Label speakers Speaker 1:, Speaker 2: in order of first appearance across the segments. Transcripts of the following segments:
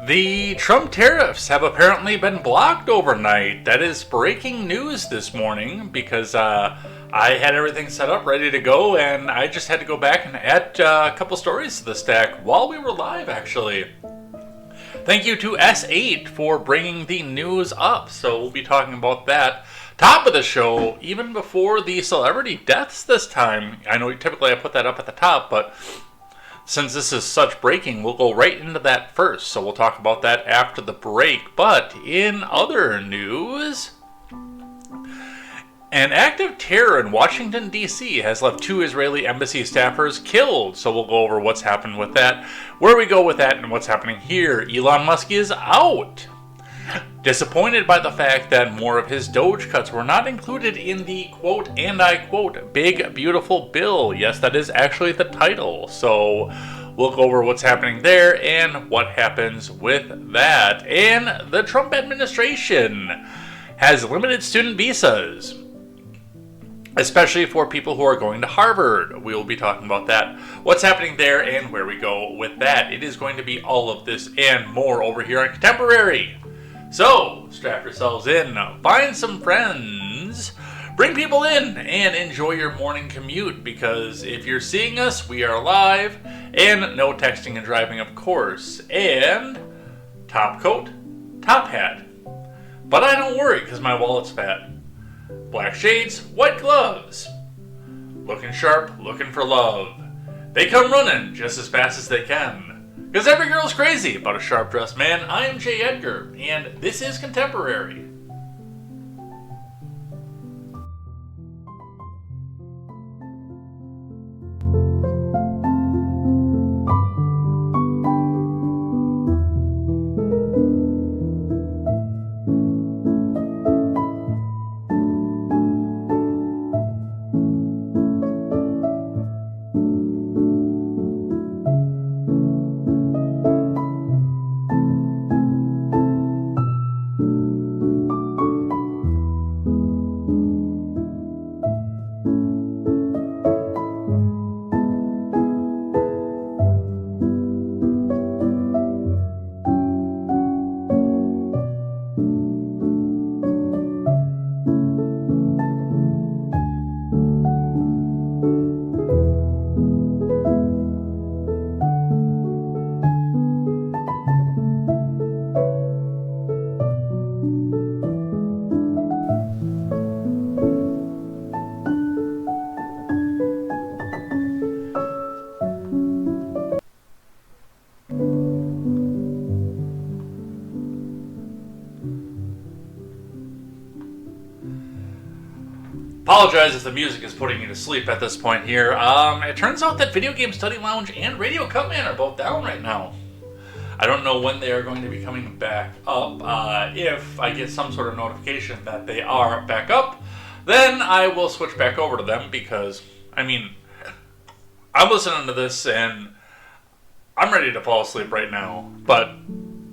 Speaker 1: The Trump tariffs have apparently been blocked overnight. That is breaking news this morning because I had everything set up, ready to go, and I just had to go back and add a couple stories to the stack while we were live, actually. Thank you to S8 for bringing the news up, so we'll be talking about that. Top of the show, even before the celebrity deaths this time. I know typically I put that up at the top, but since this is such breaking, we'll go right into that first. So we'll talk about that after the break. But in other news, an act of terror in Washington, D.C. has left 2 Israeli embassy staffers killed. So we'll go over what's happened with that, where we go with that, and what's happening here. Elon Musk is out. Disappointed by the fact that more of his Doge cuts were not included in the quote, and I quote, big beautiful bill. Yes, that is actually the title. So we'll go over what's happening there and what happens with that. And the Trump administration has limited student visas, especially for people who are going to Harvard. We will be talking about that, what's happening there, and where we go with that. It is going to be all of this and more over here on Contemporary. So, strap yourselves in, find some friends, bring people in, and enjoy your morning commute, because if you're seeing us, we are live, and no texting and driving, of course, and top coat, top hat. But I don't worry, because my wallet's fat. Black shades, white gloves. Looking sharp, looking for love. They come running just as fast as they can. Because every girl's crazy about a sharp-dressed man. I am Jay Edgar, and this is Contemporary. Apologize if the music is putting you to sleep at this point here. It turns out that Video Game Study Lounge and Radio Cutman are both down right now. I don't know when they are going to be coming back up. If I get some sort of notification that they are back up, then I will switch back over to them because, I'm listening to this and I'm ready to fall asleep right now. But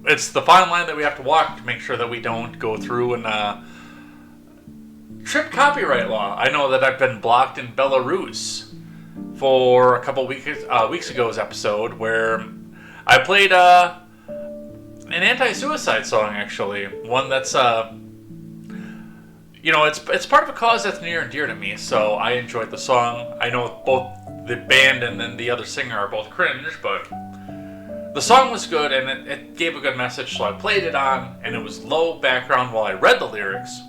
Speaker 1: it's the fine line that we have to walk to make sure that we don't go through and trip copyright law. I know that I've been blocked in Belarus for a couple weeks ago's episode where I played an anti-suicide song, actually. One that's, it's part of a cause that's near and dear to me, so I enjoyed the song. I know both the band and then the other singer are both cringe, but the song was good and it gave a good message, so I played it on, and it was low background while I read the lyrics.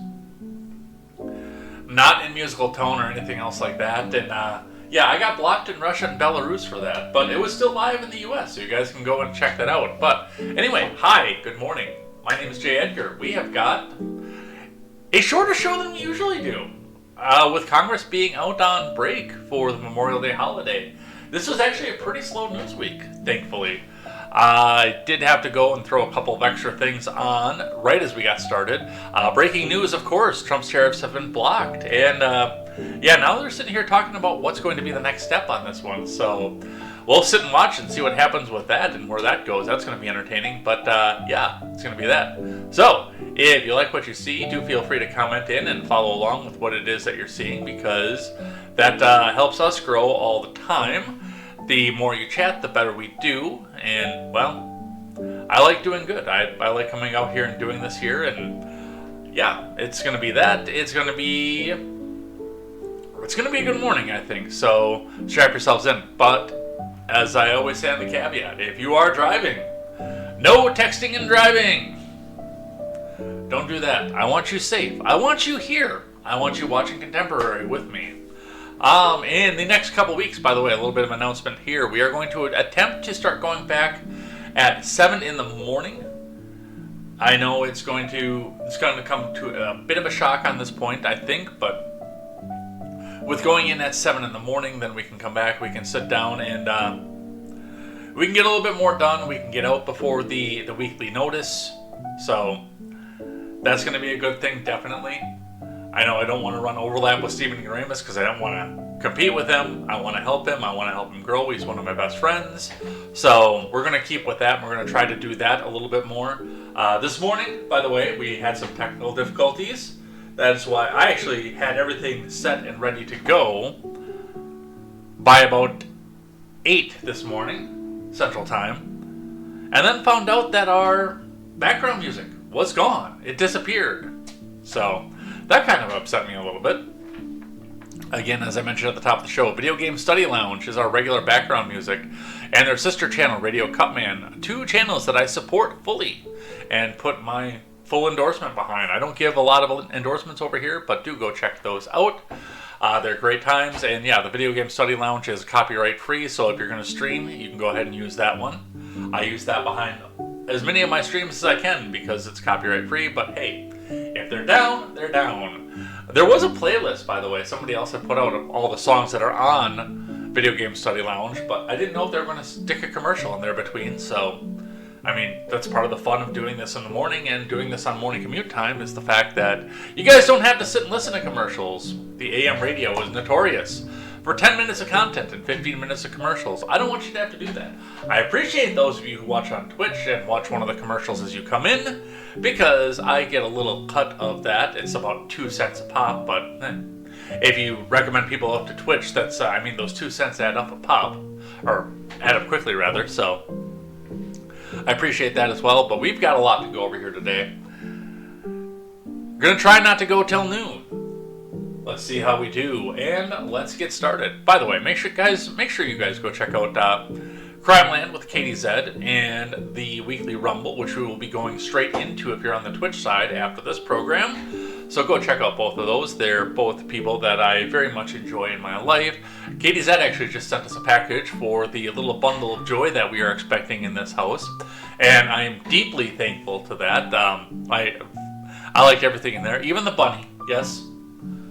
Speaker 1: Not in musical tone or anything else like that. And I got blocked in Russia and Belarus for that. But it was still live in the US, so you guys can go and check that out. But anyway, hi, good morning. My name is Jay Edgar. We have got a shorter show than we usually do, with Congress being out on break for the Memorial Day holiday. This was actually a pretty slow news week, thankfully. I did have to go and throw a couple of extra things on right as we got started. Breaking news, of course, Trump's tariffs have been blocked. And now they're sitting here talking about what's going to be the next step on this one. So we'll sit and watch and see what happens with that and where that goes. That's going to be entertaining. But it's going to be that. So if you like what you see, do feel free to comment in and follow along with what it is that you're seeing, because that helps us grow all the time. The more you chat, the better we do. And, well, I like doing good. I like coming out here and doing this here, and yeah, it's gonna be that. It's gonna be a good morning, I think. So strap yourselves in. But as I always say on the caveat, if you are driving, no texting and driving. Don't do that. I want you safe. I want you here. I want you watching Contemporary with me. In the next couple weeks, by the way, a little bit of an announcement here. We are going to attempt to start going back at 7 in the morning. I know it's going to come to a bit of a shock on this point, I think, but with going in at 7 in the morning, then we can come back, we can sit down, and we can get a little bit more done. We can get out before the weekly notice. So that's going to be a good thing, definitely. I know I don't want to run overlap with Stephen Ramus because I don't want to compete with him. I want to help him. I want to help him grow. He's one of my best friends. So we're going to keep with that. We're going to try to do that a little bit more. This morning, by the way, we had some technical difficulties. That's why I actually had everything set and ready to go by about 8 this morning, Central Time. And then found out that our background music was gone. It disappeared. So that kind of upset me a little bit. Again, as I mentioned at the top of the show, Video Game Study Lounge is our regular background music, and their sister channel, Radio Cutman, 2 channels that I support fully and put my full endorsement behind. I don't give a lot of endorsements over here, but do go check those out. They're great times, and yeah, the Video Game Study Lounge is copyright free, so if you're going to stream, you can go ahead and use that one. I use that behind as many of my streams as I can because it's copyright free, but hey, if they're down, they're down. There was a playlist, by the way. Somebody else had put out all the songs that are on Video Game Study Lounge, but I didn't know if they were going to stick a commercial in there between, so I mean, that's part of the fun of doing this in the morning and doing this on morning commute time is the fact that you guys don't have to sit and listen to commercials. The AM radio is notorious for 10 minutes of content and 15 minutes of commercials. I don't want you to have to do that. I appreciate those of you who watch on Twitch and watch one of the commercials as you come in, because I get a little cut of that. It's about 2 cents a pop, but if you recommend people up to Twitch, that's, those 2 cents add up a pop, or add up quickly rather, so I appreciate that as well, but we've got a lot to go over here today. We're going to try not to go till noon. Let's see how we do, and let's get started. By the way, make sure you guys go check out Crime Land with Katie Zed and the Weekly Rumble, which we will be going straight into if you're on the Twitch side after this program. So go check out both of those. They're both people that I very much enjoy in my life. Katie Zed actually just sent us a package for the little bundle of joy that we are expecting in this house, and I am deeply thankful to that. I liked everything in there, even the bunny. Yes.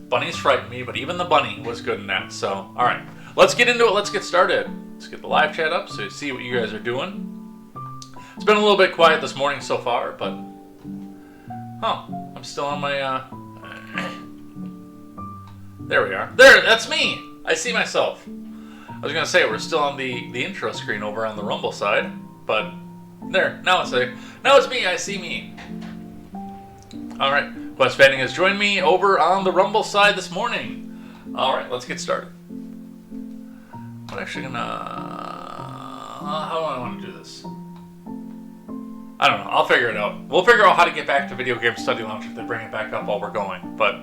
Speaker 1: Bunnies frightened me, but even the bunny was good in that. So, all right, let's get into it. Let's get started. Let's get the live chat up so you see what you guys are doing. It's been a little bit quiet this morning so far, but I'm still on my. There we are. There, that's me. I see myself. I was gonna say we're still on the intro screen over on the Rumble side, but there. Now it's me. I see me. All right. Quest Fanning has joined me over on the Rumble side this morning. All right, let's get started. I'm actually gonna. How do I want to do this? I don't know. I'll figure it out. We'll figure out how to get back to Video Game Study Lounge if they bring it back up while we're going. But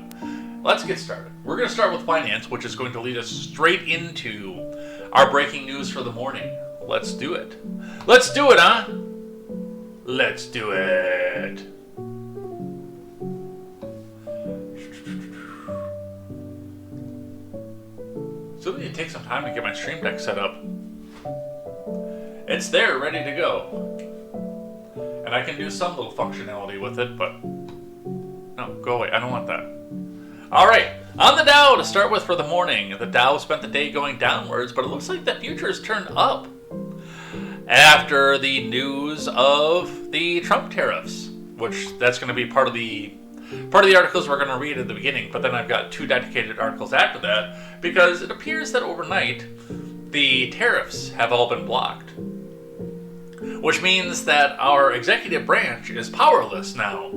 Speaker 1: let's get started. We're going to start with finance, which is going to lead us straight into our breaking news for the morning. Let's do it. Let's do it, huh? Let's do it. Still need to take some time to get my stream deck set up. It's there, ready to go. And I can do some little functionality with it, but no, go away. I don't want that. All right, on the Dow to start with for the morning. The Dow spent the day going downwards, but it looks like the futures turned up after the news of the Trump tariffs, which that's going to be part of the articles we're going to read at the beginning, but then I've got 2 dedicated articles after that, because it appears that overnight the tariffs have all been blocked, which means that our executive branch is powerless now,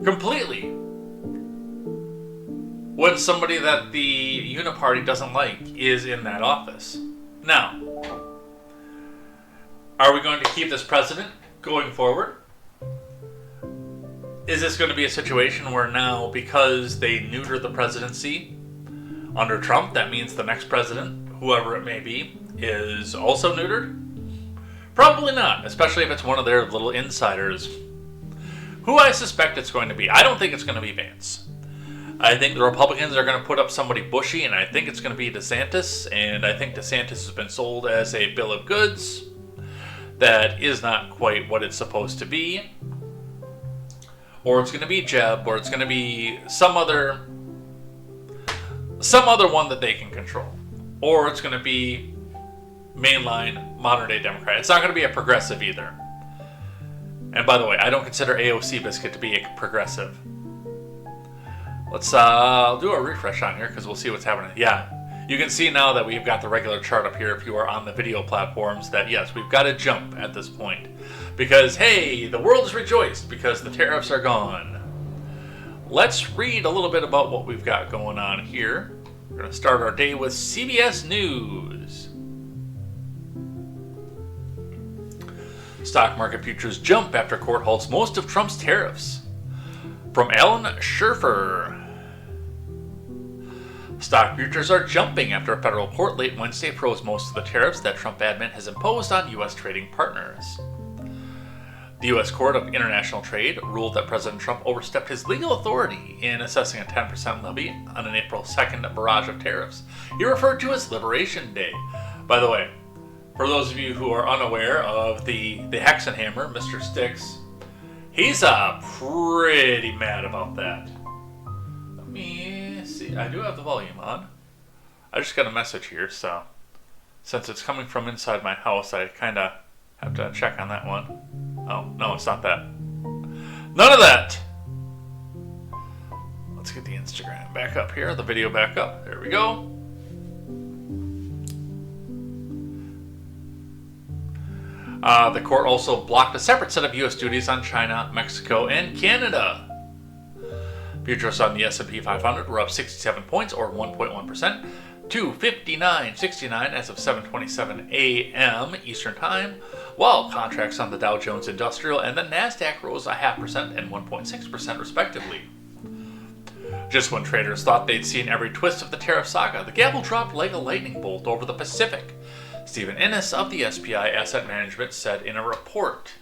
Speaker 1: completely, when somebody that the Uniparty doesn't like is in that office. Now, are we going to keep this president going forward? Is this going to be a situation where now, because they neuter the presidency under Trump, that means the next president, whoever it may be, is also neutered? Probably not, especially if it's one of their little insiders. Who I suspect it's going to be. I don't think it's going to be Vance. I think the Republicans are going to put up somebody bushy, and I think it's going to be DeSantis, and I think DeSantis has been sold as a bill of goods that is not quite what it's supposed to be. Or it's going to be Jeb, or it's going to be some other one that they can control. Or it's going to be mainline, modern-day Democrat. It's not going to be a progressive either. And by the way, I don't consider AOC Biscuit to be a progressive. Let's I'll do a refresh on here because we'll see what's happening. Yeah, you can see now that we've got the regular chart up here if you are on the video platforms that, yes, we've got to jump at this point. Because, hey, the world is rejoiced because the tariffs are gone. Let's read a little bit about what we've got going on here. We're going to start our day with CBS News. Stock market futures jump after court halts most of Trump's tariffs. From Alan Scherfer. Stock futures are jumping after a federal court late Wednesday froze most of the tariffs that Trump admin has imposed on U.S. trading partners. The U.S. Court of International Trade ruled that President Trump overstepped his legal authority in assessing a 10% levy on an April 2nd barrage of tariffs he referred to as Liberation Day. By the way, for those of you who are unaware of the Hexenhammer, Mr. Sticks, he's pretty mad about that. Let me see. I do have the volume on. I just got a message here, so since it's coming from inside my house, I kind of have to check on that one. Oh, no, it's not that. None of that! Let's get the Instagram back up here, the video back up. There we go. The court also blocked a separate set of U.S. duties on China, Mexico, and Canada. Futures on the S&P 500 were up 67 points, or 1.1%, to 59.69 as of 7:27 a.m. Eastern Time, while contracts on the Dow Jones Industrial and the Nasdaq rose 0.5% and 1.6% respectively. Just when traders thought they'd seen every twist of the tariff saga, the gavel dropped like a lightning bolt over the Pacific. Stephen Innes of the SPI Asset Management said in a report.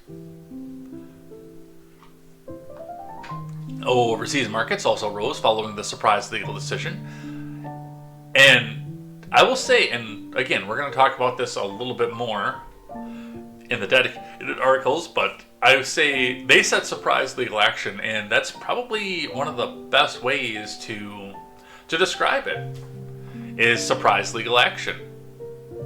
Speaker 1: Overseas markets also rose following the surprise legal decision. And I will say, and again, we're going to talk about this a little bit more in the dedicated articles, but I would say they said surprise legal action, and that's probably one of the best ways to describe it, is surprise legal action.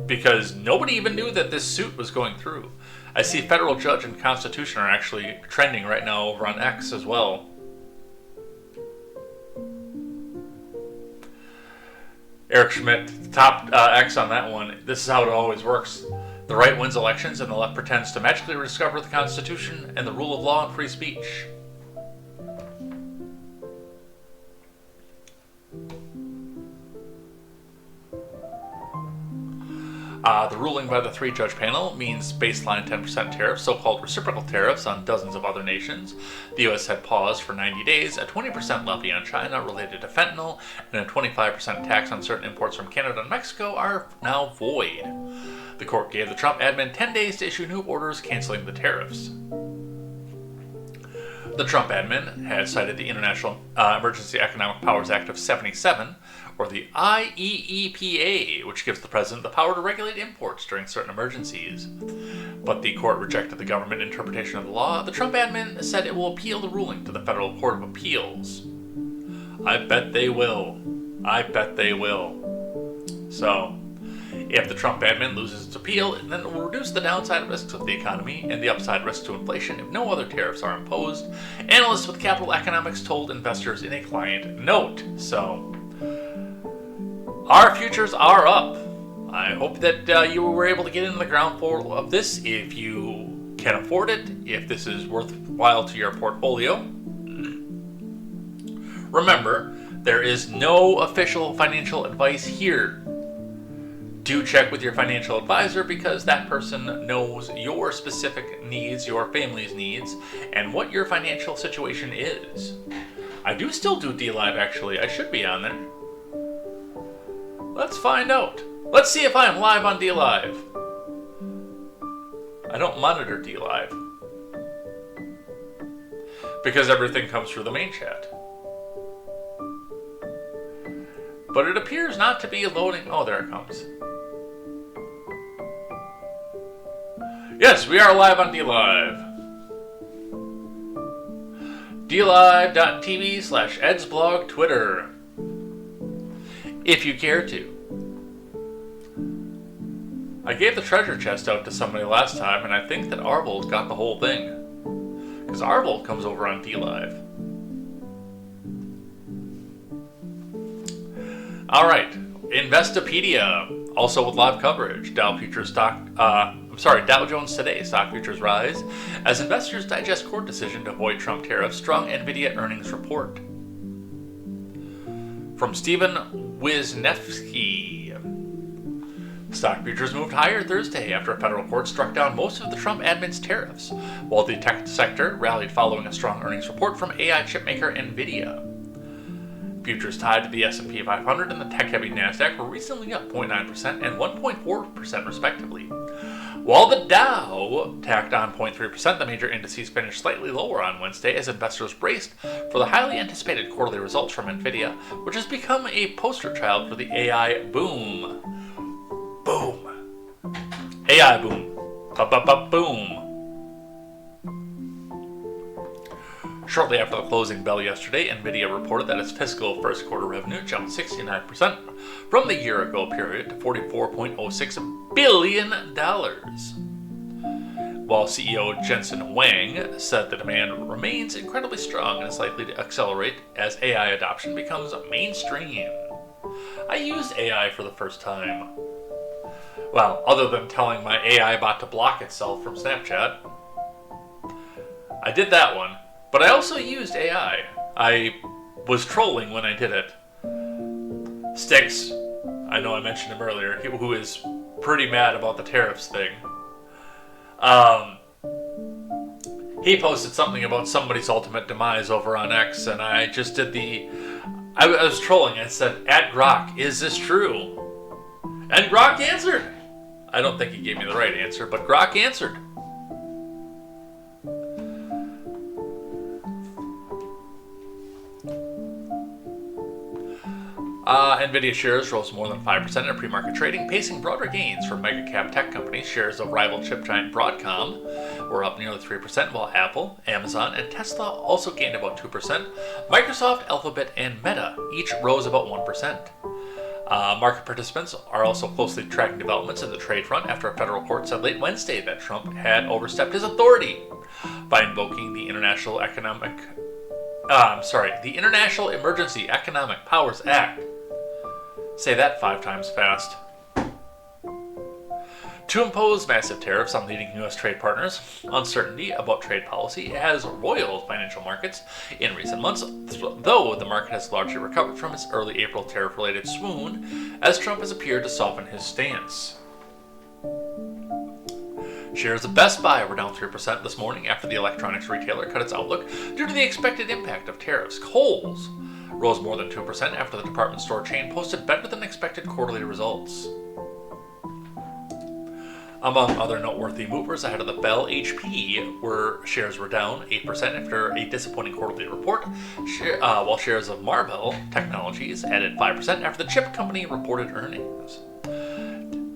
Speaker 1: Because nobody even knew that this suit was going through. I see federal judge and Constitution are actually trending right now over on X as well. Eric Schmidt, top X on that one. This is how it always works. The right wins elections and the left pretends to magically rediscover the Constitution and the rule of law and free speech. The ruling by the three-judge panel means baseline 10% tariffs, so-called reciprocal tariffs, on dozens of other nations. The U.S. had paused for 90 days, a 20% levy on China related to fentanyl, and a 25% tax on certain imports from Canada and Mexico are now void. The court gave the Trump admin 10 days to issue new orders canceling the tariffs. The Trump admin has cited the International Emergency Economic Powers Act of '77, or the IEEPA, which gives the president the power to regulate imports during certain emergencies. But the court rejected the government interpretation of the law. The Trump admin said it will appeal the ruling to the Federal Court of Appeals. I bet they will. I bet they will. So, if the Trump admin loses its appeal, then it will reduce the downside risks of the economy and the upside risk to inflation if no other tariffs are imposed. Analysts with Capital Economics told investors in a client note. So, our futures are up. I hope that you were able to get into the ground floor of this if you can afford it, if this is worthwhile to your portfolio. Remember, there is no official financial advice here. Do check with your financial advisor because that person knows your specific needs, your family's needs, and what your financial situation is. I do still do DLive, actually. I should be on there. Let's find out. Let's see if I'm live on DLive. I don't monitor DLive because everything comes through the main chat. But it appears not to be loading. Oh, there it comes. Yes, we are live on DLive. DLive.tv/EdsBlog Twitter. If you care to. I gave the treasure chest out to somebody last time, and I think that Arvold got the whole thing. Because Arvold comes over on DLive. Alright, Investopedia, also with live coverage. Dow Jones today, stock futures rise as investors digest court decision to avoid Trump tariffs, strong Nvidia earnings report. From Stephen Wisniewski. Stock futures moved higher Thursday after a federal court struck down most of the Trump admin's tariffs, while the tech sector rallied following a strong earnings report from AI chipmaker Nvidia. Futures tied to the S&P 500 and the tech-heavy NASDAQ were recently up 0.9% and 1.4% respectively. While the Dow tacked on 0.3%, the major indices finished slightly lower on Wednesday as investors braced for the highly anticipated quarterly results from Nvidia, which has become a poster child for the AI boom. Boom. AI boom. Boom. Shortly after the closing bell yesterday, Nvidia reported that its fiscal first quarter revenue jumped 69% from the year ago period to $44.06 billion. While CEO Jensen Huang said the demand remains incredibly strong and is likely to accelerate as AI adoption becomes mainstream. I used AI for the first time. Well, other than telling my AI bot to block itself from Snapchat. I did that one. But I also used AI. I was trolling when I did it. Sticks, I know I mentioned him earlier, who is pretty mad about the tariffs thing. He posted something about somebody's ultimate demise over on X, and I just did I was trolling. I said, @Grok, is this true? And Grok answered. I don't think he gave me the right answer, but Grok answered. Nvidia shares rose more than 5% in pre-market trading, pacing broader gains for mega-cap tech companies. Shares of rival chip giant Broadcom were up nearly 3%, while Apple, Amazon, and Tesla also gained about 2%. Microsoft, Alphabet, and Meta each rose about 1%. Market participants are also closely tracking developments in the trade front after a federal court said late Wednesday that Trump had overstepped his authority by invoking the International Emergency Economic Powers Act. Say that 5 times fast. To impose massive tariffs on leading U.S. trade partners, uncertainty about trade policy has roiled financial markets in recent months, though the market has largely recovered from its early April tariff-related swoon as Trump has appeared to soften his stance. Shares of Best Buy were down 3% this morning after the electronics retailer cut its outlook due to the expected impact of tariffs. Kohl's rose more than 2% after the department store chain posted better than expected quarterly results. Among other noteworthy movers ahead of the bell, HP shares were down 8% after a disappointing quarterly report, while shares of Marvell Technologies added 5% after the chip company reported earnings.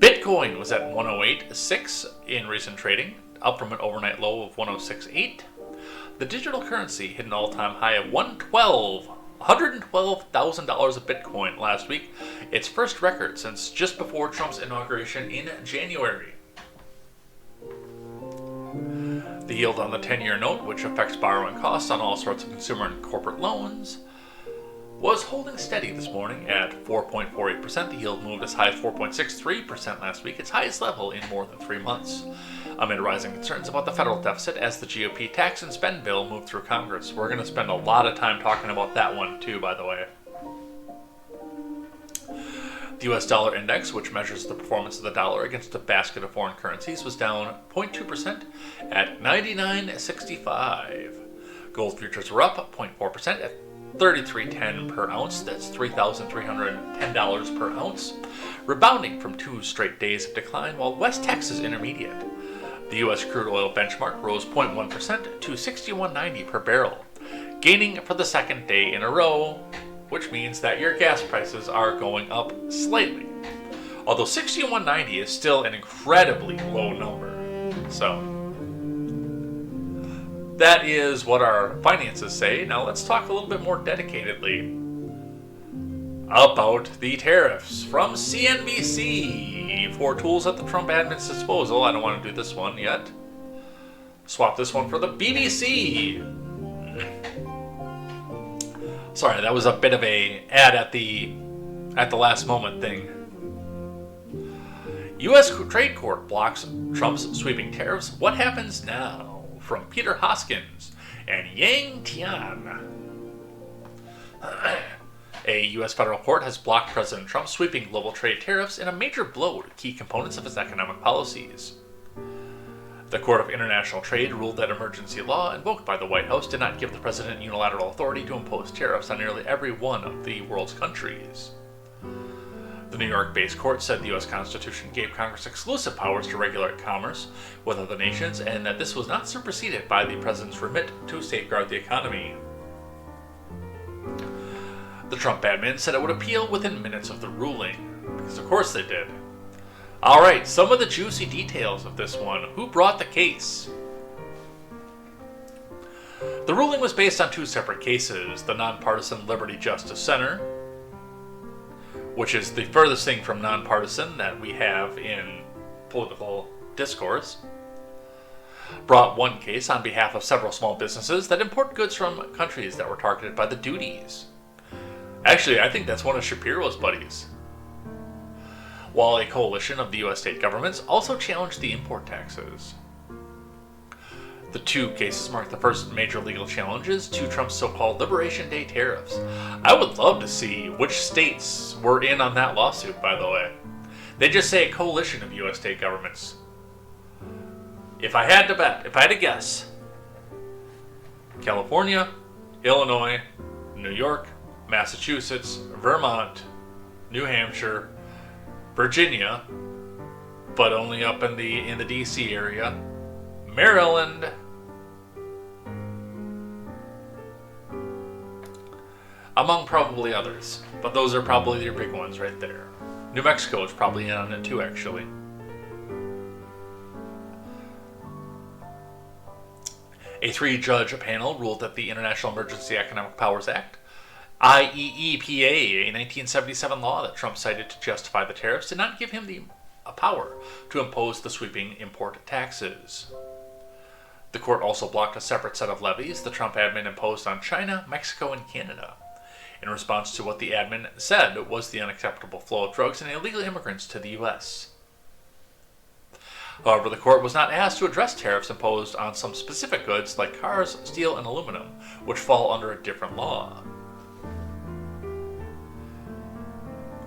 Speaker 1: Bitcoin was at 108.6 in recent trading, up from an overnight low of 106.8. The digital currency hit an all-time high of $112,000 of Bitcoin last week, its first record since just before Trump's inauguration in January. The yield on the 10-year note, which affects borrowing costs on all sorts of consumer and corporate loans, was holding steady this morning at 4.48%. The yield moved as high as 4.63% last week, its highest level in more than 3 months, amid rising concerns about the federal deficit as the GOP tax and spend bill moved through Congress. We're going to spend a lot of time talking about that one too, by the way. The US dollar index, which measures the performance of the dollar against a basket of foreign currencies, was down 0.2% at 99.65. Gold futures were up 0.4% at $33.10 per ounce. That's $3,310 per ounce, rebounding from 2 straight days of decline, while West Texas Intermediate, the U.S. crude oil benchmark, rose 0.1% to $61.90 per barrel, gaining for the second day in a row, which means that your gas prices are going up slightly. Although $61.90 is still an incredibly low number. So, that is what our finances say. Now let's talk a little bit more dedicatedly about the tariffs from CNBC. 4 tools at the Trump admin's disposal. I don't want to do this one yet. Swap this one for the BBC. Sorry, that was a bit of a ad at the last moment thing. U.S. Trade Court blocks Trump's sweeping tariffs. What happens now? From Peter Hoskins and Yang Tian. A U.S. federal court has blocked President Trump's sweeping global trade tariffs in a major blow to key components of his economic policies. The Court of International Trade ruled that emergency law invoked by the White House did not give the president unilateral authority to impose tariffs on nearly every one of the world's countries. The New York-based court said the U.S. Constitution gave Congress exclusive powers to regulate commerce with other nations, and that this was not superseded by the president's remit to safeguard the economy. The Trump admin said it would appeal within minutes of the ruling, because of course they did. Alright, some of the juicy details of this one. Who brought the case? The ruling was based on 2 separate cases. The Nonpartisan Liberty Justice Center, which is the furthest thing from nonpartisan that we have in political discourse, brought one case on behalf of several small businesses that import goods from countries that were targeted by the duties. Actually, I think that's one of Shapiro's buddies. While a coalition of the U.S. state governments also challenged the import taxes. The 2 cases mark the first major legal challenges to Trump's so-called Liberation Day tariffs. I would love to see which states were in on that lawsuit, by the way. They just say a coalition of U.S. state governments. If I had to bet, if I had to guess, California, Illinois, New York, Massachusetts, Vermont, New Hampshire, Virginia, but only up in the D.C. area, Maryland, among probably others, but those are probably your big ones right there. New Mexico is probably in on it too, actually. A 3-judge panel ruled that the International Emergency Economic Powers Act, IEEPA, a 1977 law that Trump cited to justify the tariffs, did not give him the power to impose the sweeping import taxes. The court also blocked a separate set of levies the Trump admin imposed on China, Mexico, and Canada, in response to what the admin said was the unacceptable flow of drugs and illegal immigrants to the U.S. However, the court was not asked to address tariffs imposed on some specific goods like cars, steel, and aluminum, which fall under a different law.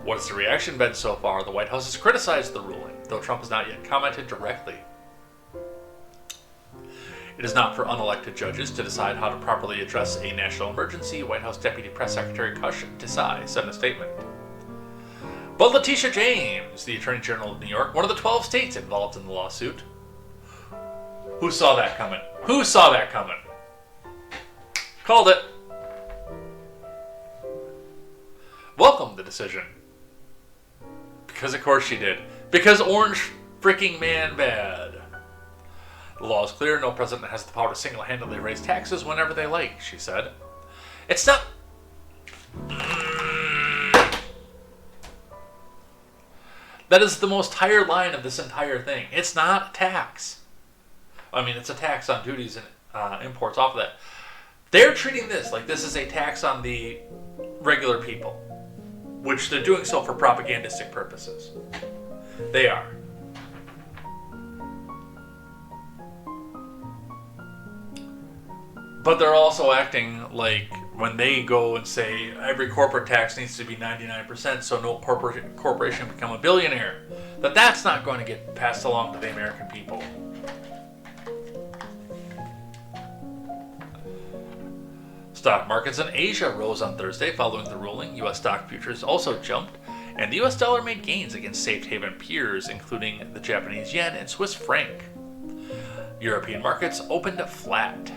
Speaker 1: What has the reaction been so far? The White House has criticized the ruling, though Trump has not yet commented directly. It is not for unelected judges to decide how to properly address a national emergency, White House Deputy Press Secretary Kush Desai said in a statement. But Letitia James, the Attorney General of New York, one of the 12 states involved in the lawsuit, who saw that coming? Who saw that coming? Called it. Welcomed the decision. Because of course she did. Because orange freaking man bad. The law is clear. No president has the power to single-handedly raise taxes whenever they like, she said. It's not... That is the most tired line of this entire thing. It's not a tax. I mean, it's a tax on duties and imports off of that. They're treating this like this is a tax on the regular people, which they're doing so for propagandistic purposes. They are. But they're also acting like when they go and say every corporate tax needs to be 99% so no corporation can become a billionaire, that's not going to get passed along to the American people. Stock markets in Asia rose on Thursday following the ruling. U.S. stock futures also jumped, and the U.S. dollar made gains against safe haven peers, including the Japanese yen and Swiss franc. European markets opened flat.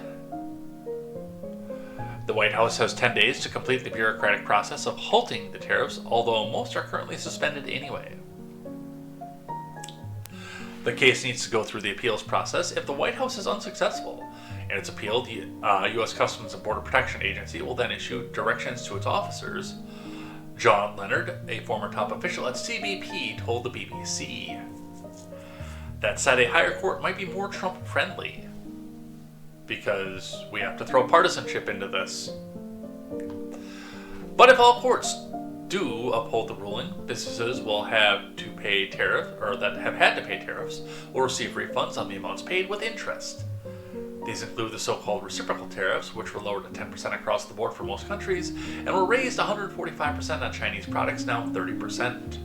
Speaker 1: The White House has 10 days to complete the bureaucratic process of halting the tariffs, although most are currently suspended anyway. The case needs to go through the appeals process. If the White House is unsuccessful and it's appealed, the U.S. Customs and Border Protection Agency will then issue directions to its officers. Joan Leonard, a former top official at CBP, told the BBC. That said, a higher court might be more Trump-friendly, because we have to throw partisanship into this. But if all courts do uphold the ruling, businesses will have to pay tariffs, or that have had to pay tariffs, will receive refunds on the amounts paid with interest. These include the so-called reciprocal tariffs, which were lowered to 10% across the board for most countries, and were raised 145% on Chinese products, now 30%.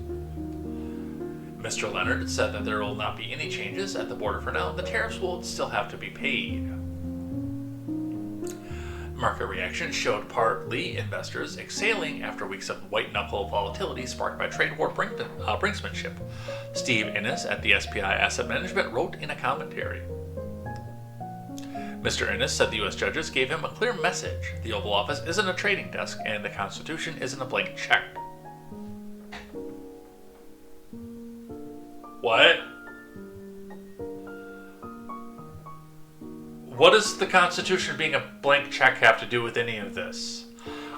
Speaker 1: Mr. Leonard said that there will not be any changes at the border for now, and the tariffs will still have to be paid. Market reaction showed partly investors exhaling after weeks of white-knuckle volatility sparked by trade war brinksmanship. Steve Innes at the SPI Asset Management wrote in a commentary. Mr. Innes said the U.S. judges gave him a clear message. The Oval Office isn't a trading desk, and the Constitution isn't a blank check. What? What does the Constitution being a blank check have to do with any of this?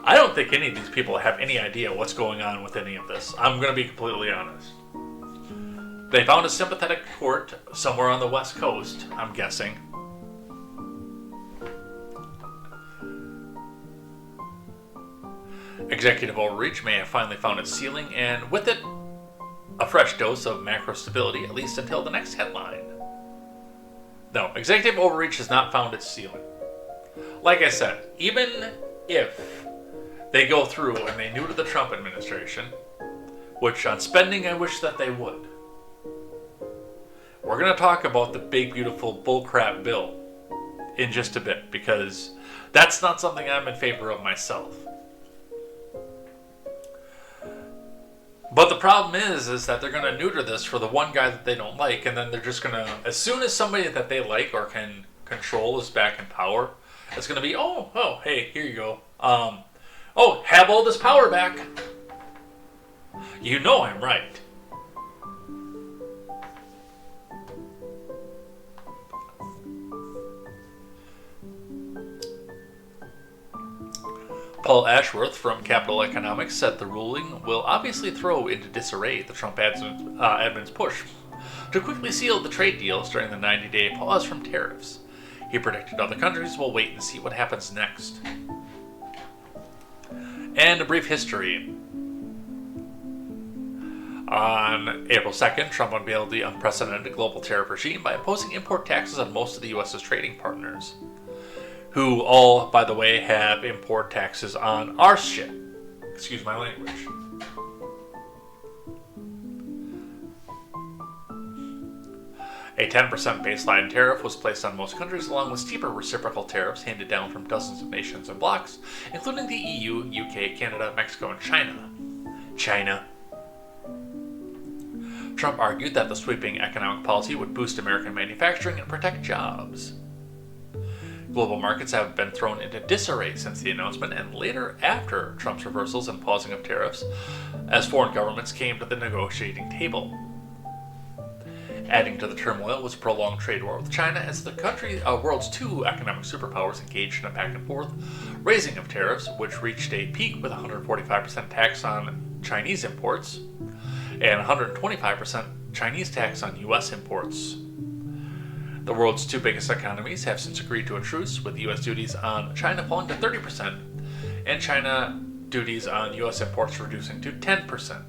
Speaker 1: I don't think any of these people have any idea what's going on with any of this. I'm going to be completely honest. They found a sympathetic court somewhere on the West Coast, I'm guessing. Executive overreach may have finally found its ceiling, and with it, a fresh dose of macro stability, at least until the next headline. No, executive overreach has not found its ceiling. Like I said, even if they go through and they new to the Trump administration, which on spending I wish that they would, we're going to talk about the big, beautiful bullcrap bill in just a bit, because that's not something I'm in favor of myself. But the problem is that they're going to neuter this for the one guy that they don't like, and then they're just going to, as soon as somebody that they like or can control is back in power, it's going to be, hey, here you go. Have all this power back. You know I'm right. Paul Ashworth from Capital Economics said the ruling will obviously throw into disarray the Trump admin's push to quickly seal the trade deals during the 90-day pause from tariffs. He predicted other countries will wait and see what happens next. And a brief history. On April 2nd, Trump unveiled the unprecedented global tariff regime by imposing import taxes on most of the U.S.'s trading partners, who all, by the way, have import taxes on our shit. Excuse my language. A 10% baseline tariff was placed on most countries, along with steeper reciprocal tariffs handed down from dozens of nations and blocs, including the EU, UK, Canada, Mexico, and China. Trump argued that the sweeping economic policy would boost American manufacturing and protect jobs. Global markets have been thrown into disarray since the announcement and later after Trump's reversals and pausing of tariffs, as foreign governments came to the negotiating table. Adding to the turmoil was a prolonged trade war with China as the world's two economic superpowers engaged in a back and forth raising of tariffs, which reached a peak with a 145% tax on Chinese imports and 125% Chinese tax on U.S. imports. The world's two biggest economies have since agreed to a truce, with U.S. duties on China falling to 30% and China duties on U.S. imports reducing to 10%.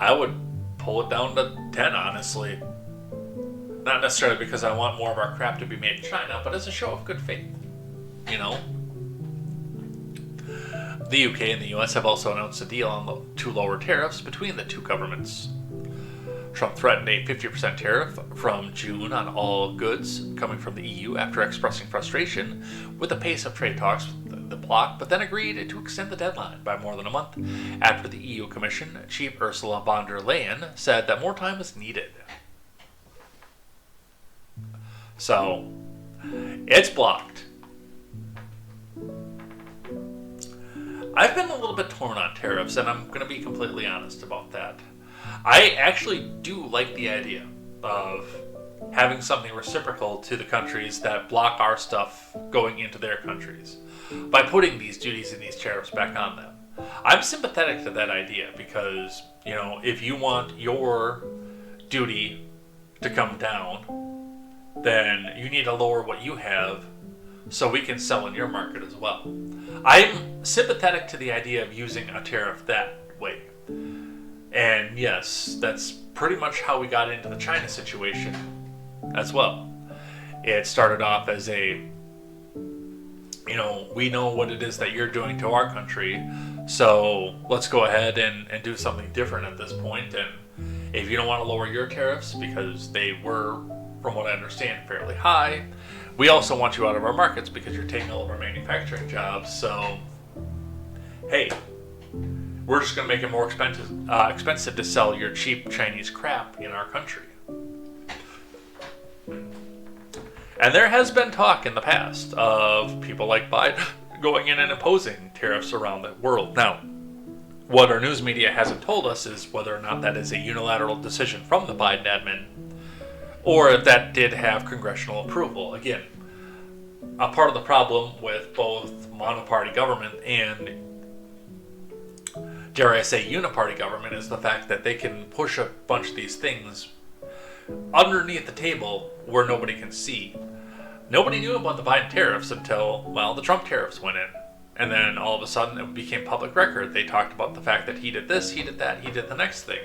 Speaker 1: I would pull it down to 10, honestly. Not necessarily because I want more of our crap to be made in China, but as a show of good faith. You know? The UK and the US have also announced a deal to lower tariffs between the two governments. Trump threatened a 50% tariff from June on all goods coming from the EU after expressing frustration with the pace of trade talks with the bloc, but then agreed to extend the deadline by more than a month after the EU Commission Chief Ursula von der Leyen said that more time was needed. So, it's blocked. I've been a little bit torn on tariffs, and I'm going to be completely honest about that. I actually do like the idea of having something reciprocal to the countries that block our stuff going into their countries by putting these duties and these tariffs back on them. I'm sympathetic to that idea because, you know, if you want your duty to come down, then you need to lower what you have so we can sell in your market as well. I'm sympathetic to the idea of using a tariff that way. And yes, that's pretty much how we got into the China situation as well. It started off as a, you know, we know what it is that you're doing to our country, so let's go ahead and do something different at this point. And if you don't want to lower your tariffs, because they were, from what I understand, fairly high, we also want you out of our markets because you're taking all of our manufacturing jobs. So, hey, we're just going to make it more expensive to sell your cheap Chinese crap in our country. And there has been talk in the past of people like Biden going in and imposing tariffs around the world. Now, what our news media hasn't told us is whether or not that is a unilateral decision from the Biden admin, or if that did have congressional approval. Again, a part of the problem with both monoparty government and, dare I say, uniparty government is the fact that they can push a bunch of these things underneath the table where nobody can see. Nobody knew about the Biden tariffs until, well, the Trump tariffs went in. And then all of a sudden it became public record. They talked about the fact that he did this, he did that, he did the next thing,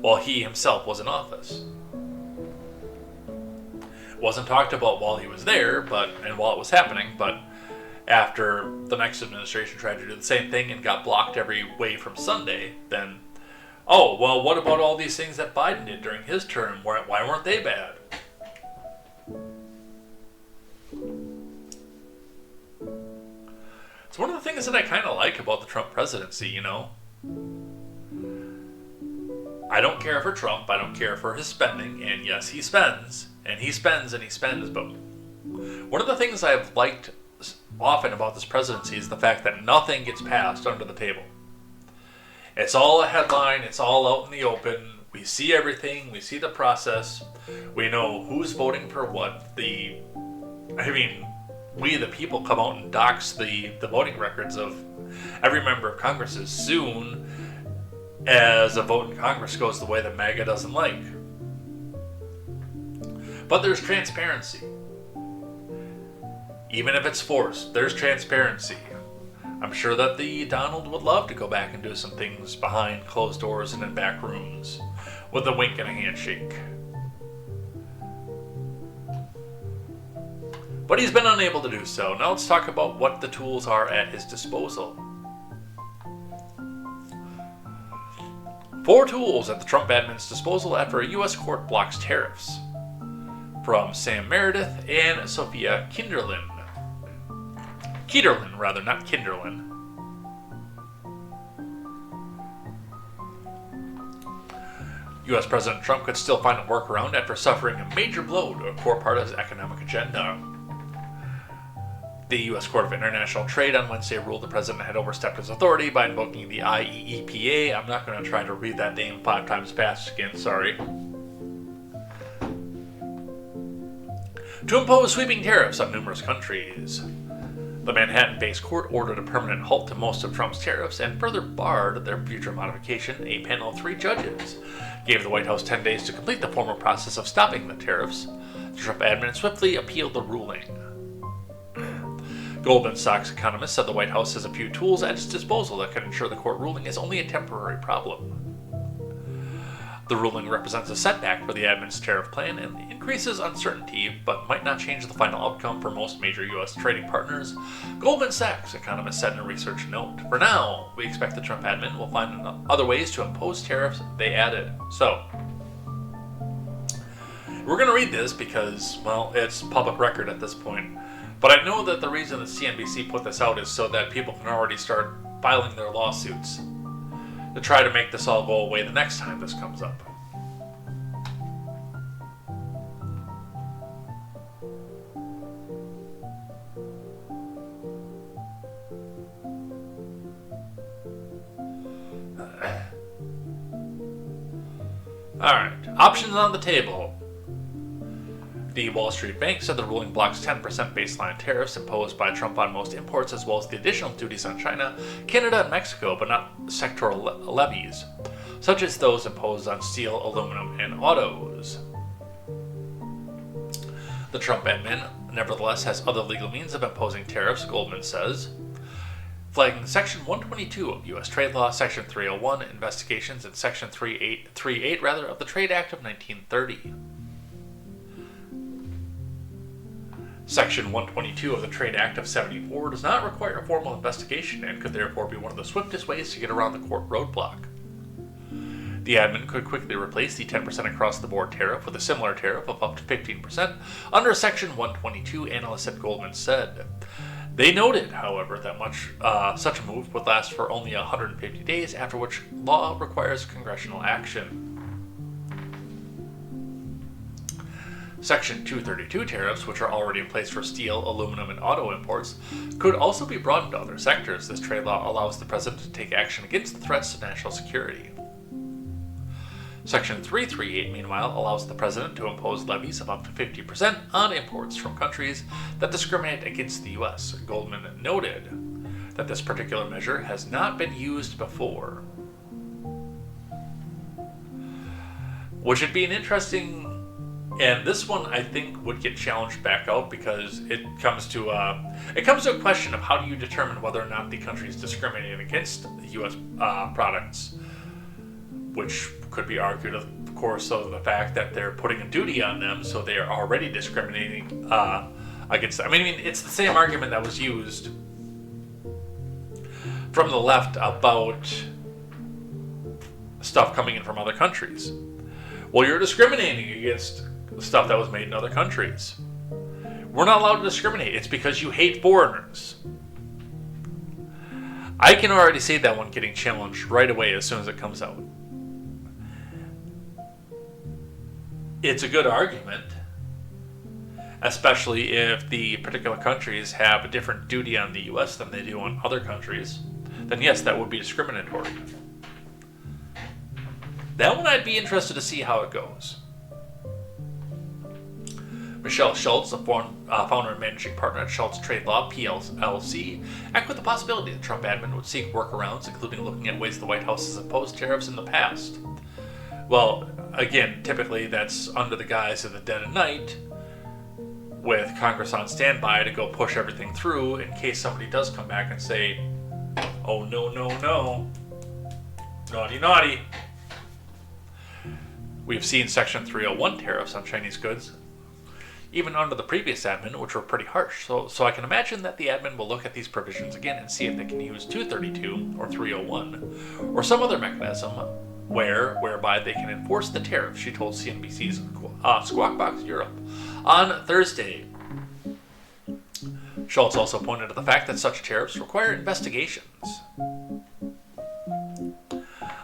Speaker 1: while he himself was in office. Wasn't talked about while he was there, and while it was happening, but after the next administration tried to do the same thing and got blocked every way from Sunday, then, oh, well, what about all these things that Biden did during his term? Why weren't they bad? It's one of the things that I kind of like about the Trump presidency, you know? I don't care for Trump, I don't care for his spending, and yes, he spends, and he spends, and he spends, but one of the things I've liked often about this presidency is the fact that nothing gets passed under the table. It's all a headline, it's all out in the open, we see everything, we see the process, we know who's voting for what, we the people come out and dox the voting records of every member of Congress as soon as a vote in Congress goes the way that MAGA doesn't like. But there's transparency. Even if it's forced, there's transparency. I'm sure that the Donald would love to go back and do some things behind closed doors and in back rooms with a wink and a handshake. But he's been unable to do so. Now let's talk about what the tools are at his disposal. 4 tools at the Trump admin's disposal after a U.S. court blocks tariffs. From Sam Meredith and Sophia Kinderlin. Kederlin, rather, not Kinderlin. U.S. President Trump could still find a workaround after suffering a major blow to a core part of his economic agenda. The U.S. Court of International Trade on Wednesday ruled the president had overstepped his authority by invoking the IEEPA. I'm not going to try to read that name 5 times fast again, sorry. To impose sweeping tariffs on numerous countries. The Manhattan-based court ordered a permanent halt to most of Trump's tariffs and further barred their future modification. A panel of 3 judges gave the White House 10 days to complete the formal process of stopping the tariffs. The Trump admin swiftly appealed the ruling. Goldman Sachs economist said the White House has a few tools at its disposal that can ensure the court ruling is only a temporary problem. The ruling represents a setback for the admin's tariff plan and increases uncertainty, but might not change the final outcome for most major U.S. trading partners, Goldman Sachs economists said in a research note. For now, we expect the Trump admin will find other ways to impose tariffs, they added. So, we're going to read this because, well, it's public record at this point. But I know that the reason that CNBC put this out is so that people can already start filing their lawsuits to try to make this all go away the next time this comes up. Alright, options on the table. The Wall Street Bank said the ruling blocks 10% baseline tariffs imposed by Trump on most imports, as well as the additional duties on China, Canada, and Mexico, but not sectoral levies, such as those imposed on steel, aluminum, and autos. The Trump admin, nevertheless, has other legal means of imposing tariffs, Goldman says, flagging Section 122 of U.S. trade law, Section 301 investigations, and Section 38 of the Trade Act of 1930. Section 122 of the Trade Act of 74 does not require a formal investigation and could therefore be one of the swiftest ways to get around the court roadblock. The admin could quickly replace the 10% across-the-board tariff with a similar tariff of up to 15% under Section 122, analysts at Goldman said. They noted, however, that such a move would last for only 150 days, after which law requires congressional action. Section 232 tariffs, which are already in place for steel, aluminum, and auto imports, could also be broadened to other sectors. This trade law allows the president to take action against the threats to national security. Section 338, meanwhile, allows the president to impose levies of up to 50% on imports from countries that discriminate against the U.S. Goldman noted that this particular measure has not been used before, which would be an interesting. And this one, I think, would get challenged back out because it comes to a question of how do you determine whether or not the country is discriminating against the U.S. Products, which could be argued, of course, of the fact that they're putting a duty on them, so they are already discriminating against them. I mean, it's the same argument that was used from the left about stuff coming in from other countries. Well, you're discriminating against stuff that was made in other countries. We're not allowed to discriminate. It's because you hate foreigners. I can already see that one getting challenged right away as soon as it comes out. It's a good argument, especially if the particular countries have a different duty on the U.S. than they do on other countries. Then yes, that would be discriminatory. That one I'd be interested to see how it goes. Michelle Schultz, the founder and managing partner at Schultz Trade Law, PLC, echoed the possibility the Trump admin would seek workarounds, including looking at ways the White House has imposed tariffs in the past. Well, again, typically that's under the guise of the dead of night, with Congress on standby to go push everything through in case somebody does come back and say, oh, no, naughty, naughty. We've seen Section 301 tariffs on Chinese goods, even under the previous admin, which were pretty harsh. So I can imagine that the admin will look at these provisions again and see if they can use 232 or 301 or some other mechanism whereby they can enforce the tariff, she told CNBC's Squawk Box Europe on Thursday. Schultz also pointed to the fact that such tariffs require investigations.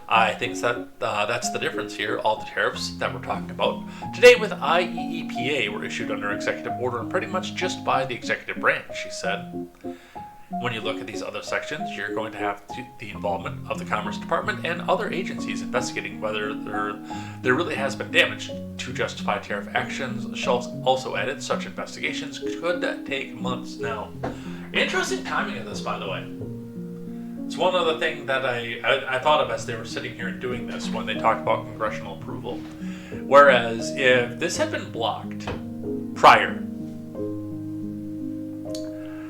Speaker 1: I think that that's the difference here. All the tariffs that we're talking about today with IEEPA were issued under executive order and pretty much just by the executive branch, she said. When you look at these other sections, you're going to have the involvement of the Commerce Department and other agencies investigating whether there really has been damage to justify tariff actions. Schultz also added such investigations could take months. Now, interesting timing of this, by the way. It's one other thing that I thought of as they were sitting here and doing this when they talked about congressional approval. Whereas if this had been blocked prior,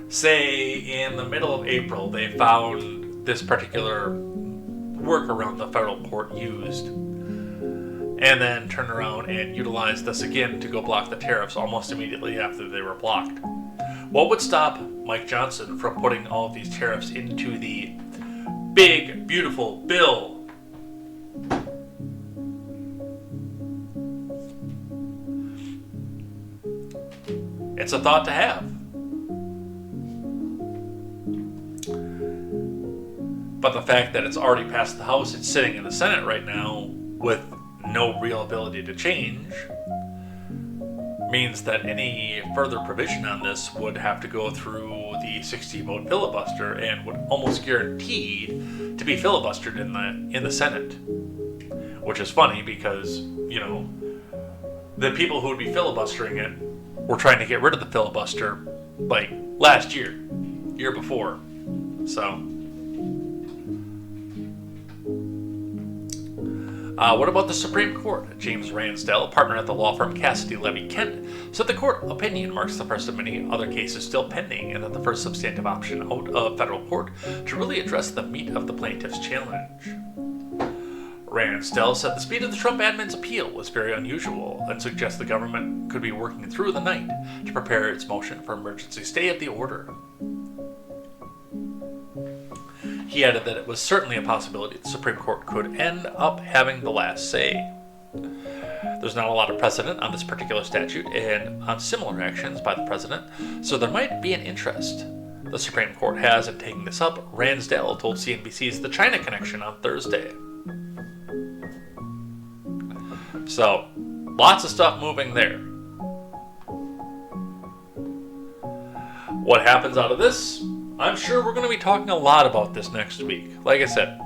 Speaker 1: say in the middle of April, they found this particular workaround the federal court used and then turn around and utilize this again to go block the tariffs almost immediately after they were blocked. What would stop Mike Johnson from putting all of these tariffs into the big, beautiful bill? It's a thought to have. But the fact that it's already passed the House, it's sitting in the Senate right now with no real ability to change, means that any further provision on this would have to go through the 60-vote filibuster and would almost guaranteed to be filibustered in the Senate. Which is funny because, the people who would be filibustering it were trying to get rid of the filibuster like last year before. So what about the Supreme Court? James Ransdell, partner at the law firm Cassidy Levy Kent, said the court opinion marks the first of many other cases still pending and that the first substantive option out of federal court to really address the meat of the plaintiff's challenge. Ransdell said the speed of the Trump admin's appeal was very unusual and suggests the government could be working through the night to prepare its motion for emergency stay of the order. He added that it was certainly a possibility the Supreme Court could end up having the last say. There's not a lot of precedent on this particular statute and on similar actions by the president, so there might be an interest the Supreme Court has in taking this up, Ransdell told CNBC's The China Connection on Thursday. So, lots of stuff moving there. What happens out of this? I'm sure we're going to be talking a lot about this next week. Like I said,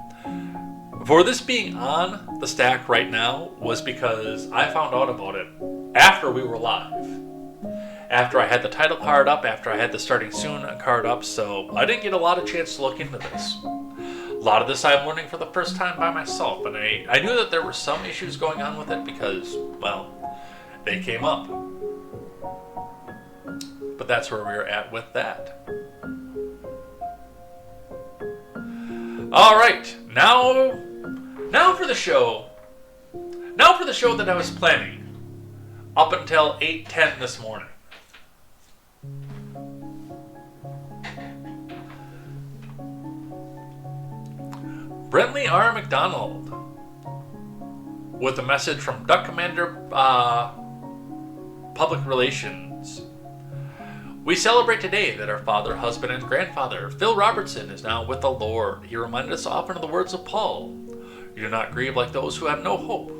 Speaker 1: for this being on the stack right now was because I found out about it after we were live. After I had the title card up, after I had the starting soon card up, so I didn't get a lot of chance to look into this. A lot of this I'm learning for the first time by myself, and I knew that there were some issues going on with it because, well, they came up. But that's where we're at with that. Alright, now for the show. Now for the show that I was planning up until 8:10 this morning. Brentley R. McDonald with a message from Duck Commander Public Relations. We celebrate today that our father, husband, and grandfather, Phil Robertson, is now with the Lord. He reminded us often of the words of Paul. You do not grieve like those who have no hope,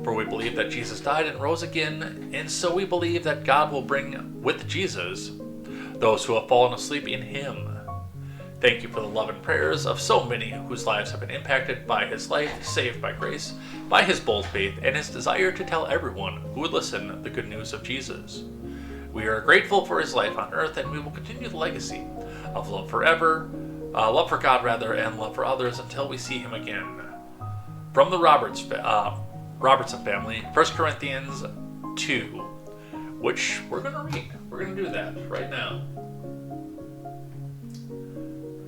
Speaker 1: for we believe that Jesus died and rose again, and so we believe that God will bring with Jesus those who have fallen asleep in him. Thank you for the love and prayers of so many whose lives have been impacted by his life, saved by grace, by his bold faith, and his desire to tell everyone who would listen the good news of Jesus. We are grateful for his life on earth, and we will continue the legacy of love forever, love for God rather, and love for others until we see him again. From the Robertson family, 1 Corinthians 2, which we're going to read. We're going to do that right now.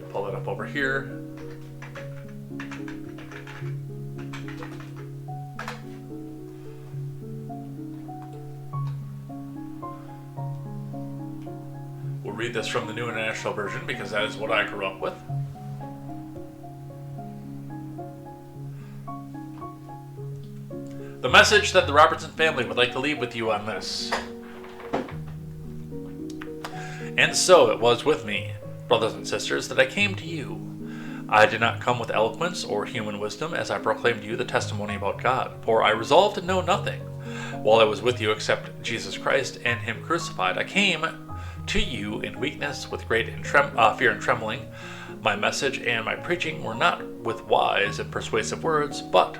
Speaker 1: Pull it up over here. We'll read this from the New International Version because that is what I grew up with. The message that the Robertson family would like to leave with you on this. And so it was with me, brothers and sisters, that I came to you. I did not come with eloquence or human wisdom as I proclaimed to you the testimony about God, for I resolved to know nothing while I was with you except Jesus Christ and him crucified. I came to you in weakness with great fear and trembling. My message and my preaching were not with wise and persuasive words, but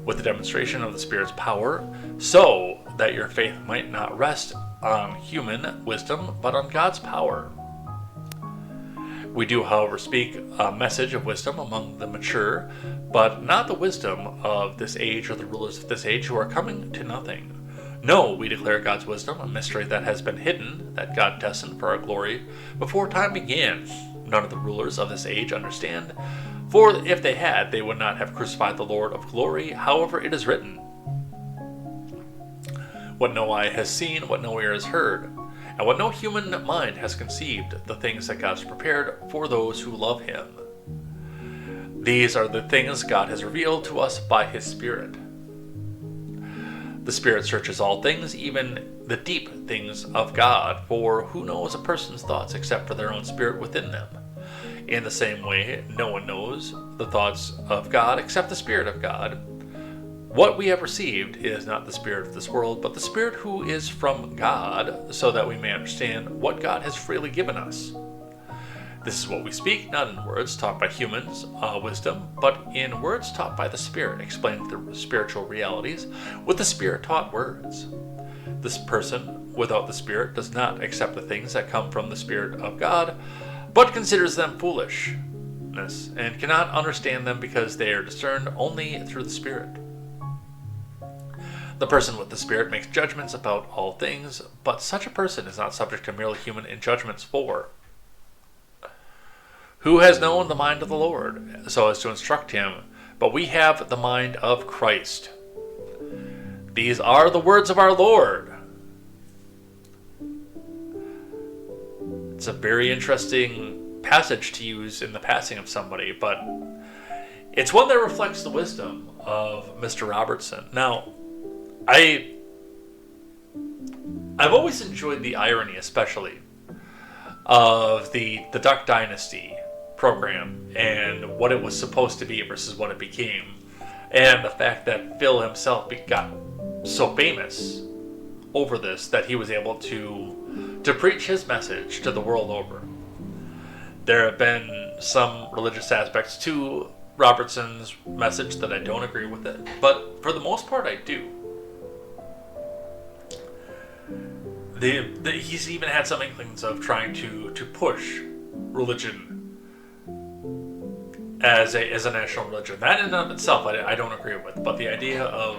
Speaker 1: with the demonstration of the Spirit's power, so that your faith might not rest on human wisdom, but on God's power. We do, however, speak a message of wisdom among the mature, but not the wisdom of this age or the rulers of this age who are coming to nothing. No, we declare God's wisdom, a mystery that has been hidden, that God destined for our glory before time began. None of the rulers of this age understand, for if they had, they would not have crucified the Lord of glory. However, it is written, what no eye has seen, what no ear has heard, and what no human mind has conceived, the things that God has prepared for those who love him. These are the things God has revealed to us by his Spirit. The Spirit searches all things, even the deep things of God, for who knows a person's thoughts except for their own spirit within them? In the same way, no one knows the thoughts of God except the Spirit of God. What we have received is not the spirit of this world, but the Spirit who is from God, so that we may understand what God has freely given us. This is what we speak, not in words taught by humans' wisdom, but in words taught by the Spirit, explaining the spiritual realities with the Spirit-taught words. This person, without the Spirit, does not accept the things that come from the Spirit of God, but considers them foolishness, and cannot understand them because they are discerned only through the Spirit. The person with the Spirit makes judgments about all things, but such a person is not subject to merely human judgments. For who has known the mind of the Lord, so as to instruct him? But we have the mind of Christ. These are the words of our Lord. It's a very interesting passage to use in the passing of somebody, but it's one that reflects the wisdom of Mr. Robertson. Now, I've always enjoyed the irony, especially, of the Duck Dynasty program and what it was supposed to be versus what it became, and the fact that Phil himself got so famous over this that he was able to preach his message to the world over. There have been some religious aspects to Robertson's message that I don't agree with it, but for the most part I do. He's even had some inklings of trying to push religion as a national religion. That in and of itself I don't agree with, but the idea of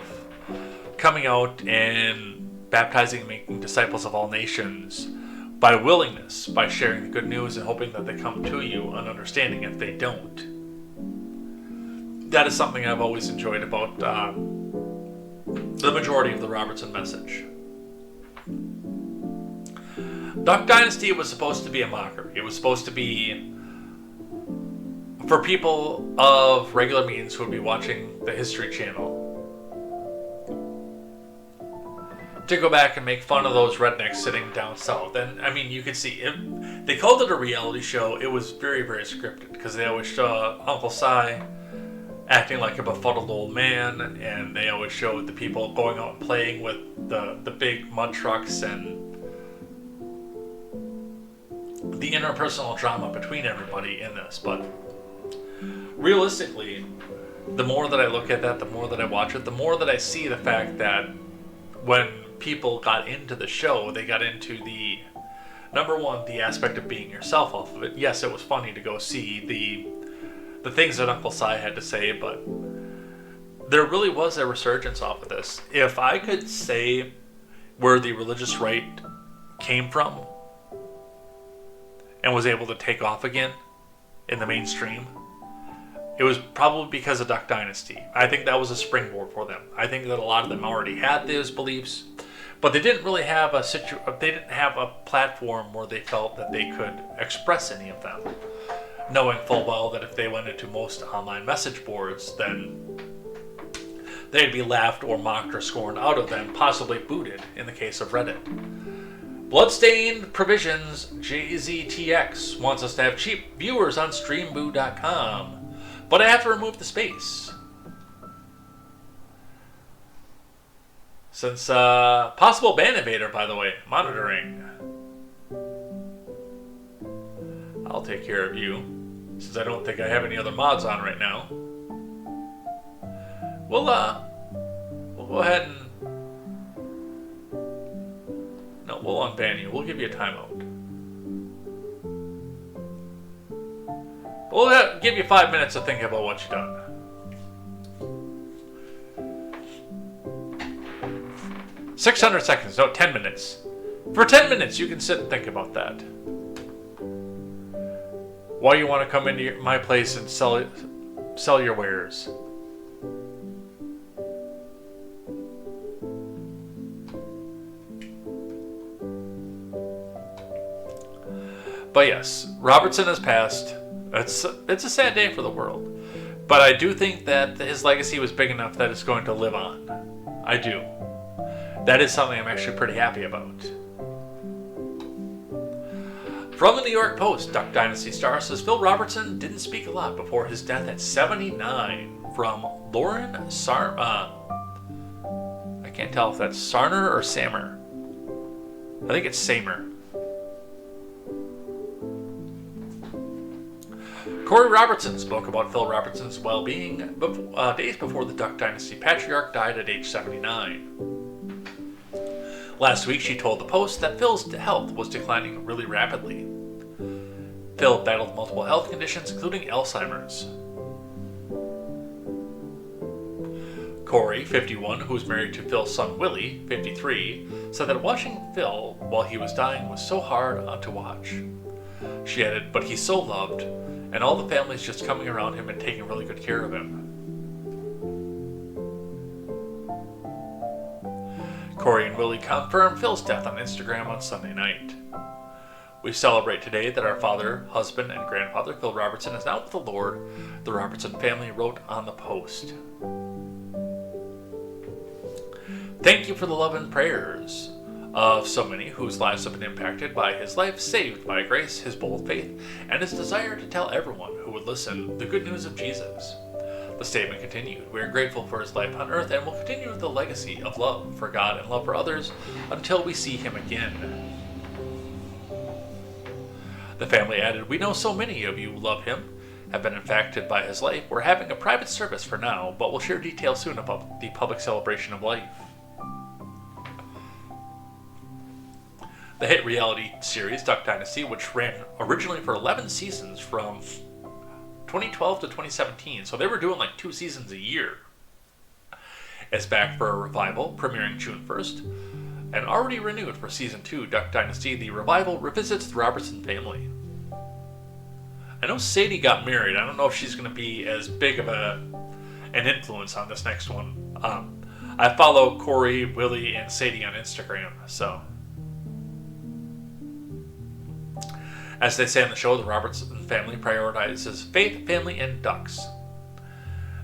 Speaker 1: coming out and baptizing and making disciples of all nations by willingness, by sharing the good news and hoping that they come to you and understanding if they don't. That is something I've always enjoyed about the majority of the Robertson message. Duck Dynasty was supposed to be a mockery. It was supposed to be for people of regular means who would be watching the History Channel to go back and make fun of those rednecks sitting down south. And I mean, you could see it. They called it a reality show. It was very, very scripted because they always show Uncle Si acting like a befuddled old man, and they always showed the people going out and playing with the big mud trucks and the interpersonal drama between everybody in this. But realistically, the more that I look at that, the more that I watch it, the more that I see the fact that when people got into the show, they got into the, number one, the aspect of being yourself off of it. Yes, it was funny to go see the things that Uncle Si had to say, but there really was a resurgence off of this. If I could say where the religious right came from and was able to take off again in the mainstream, it was probably because of Duck Dynasty. I think that was a springboard for them. I think that a lot of them already had those beliefs, but they didn't really have they didn't have a platform where they felt that they could express any of them, knowing full well that if they went into most online message boards, then they'd be laughed or mocked or scorned out of them, possibly booted in the case of Reddit. Bloodstained Provisions JZTX wants us to have cheap viewers on streamboo.com. But I have to remove the space. Since, possible ban invader, by the way, monitoring. I'll take care of you, since I don't think I have any other mods on right now. We'll go ahead and... No, we'll unban you. We'll give you a timeout. We'll give you 5 minutes to think about what you've done. $600 seconds, no, 10 minutes. For 10 minutes, you can sit and think about that. Why you want to come into my place and sell your wares. But yes, Robertson has passed. It's a sad day for the world. But I do think that his legacy was big enough that it's going to live on. I do. That is something I'm actually pretty happy about. From the New York Post, Duck Dynasty star says Phil Robertson didn't speak a lot before his death at 79. From Lauren I can't tell if that's Sarner or Sammer. I think it's Samer. Corey Robertson spoke about Phil Robertson's well-being days before the Duck Dynasty patriarch died at age 79. Last week, she told the Post that Phil's health was declining really rapidly. Phil battled multiple health conditions, including Alzheimer's. Corey, 51, who was married to Phil's son Willie, 53, said that watching Phil while he was dying was so hard to watch. She added, "But he's so loved, and all the family's just coming around him and taking really good care of him." Corey and Willie confirmed Phil's death on Instagram on Sunday night. "We celebrate today that our father, husband, and grandfather, Phil Robertson, is now with the Lord," the Robertson family wrote on the Post. "Thank you for the love and prayers of so many whose lives have been impacted by his life, saved by grace, his bold faith, and his desire to tell everyone who would listen the good news of Jesus." The statement continued, "We are grateful for his life on earth and will continue the legacy of love for God and love for others until we see him again." The family added, "We know so many of you love him, have been impacted by his life. We're having a private service for now, but we'll share details soon about the public celebration of life." The hit reality series Duck Dynasty, which ran originally for 11 seasons from 2012 to 2017, so they were doing like 2 seasons a year, is back for a revival, premiering June 1st, and already renewed for Season 2, Duck Dynasty. The revival revisits the Robertson family. I know Sadie got married. I don't know if she's going to be as big of an influence on this next one. I follow Corey, Willie, and Sadie on Instagram, so... As they say on the show, the Robertson family prioritizes faith, family, and ducks.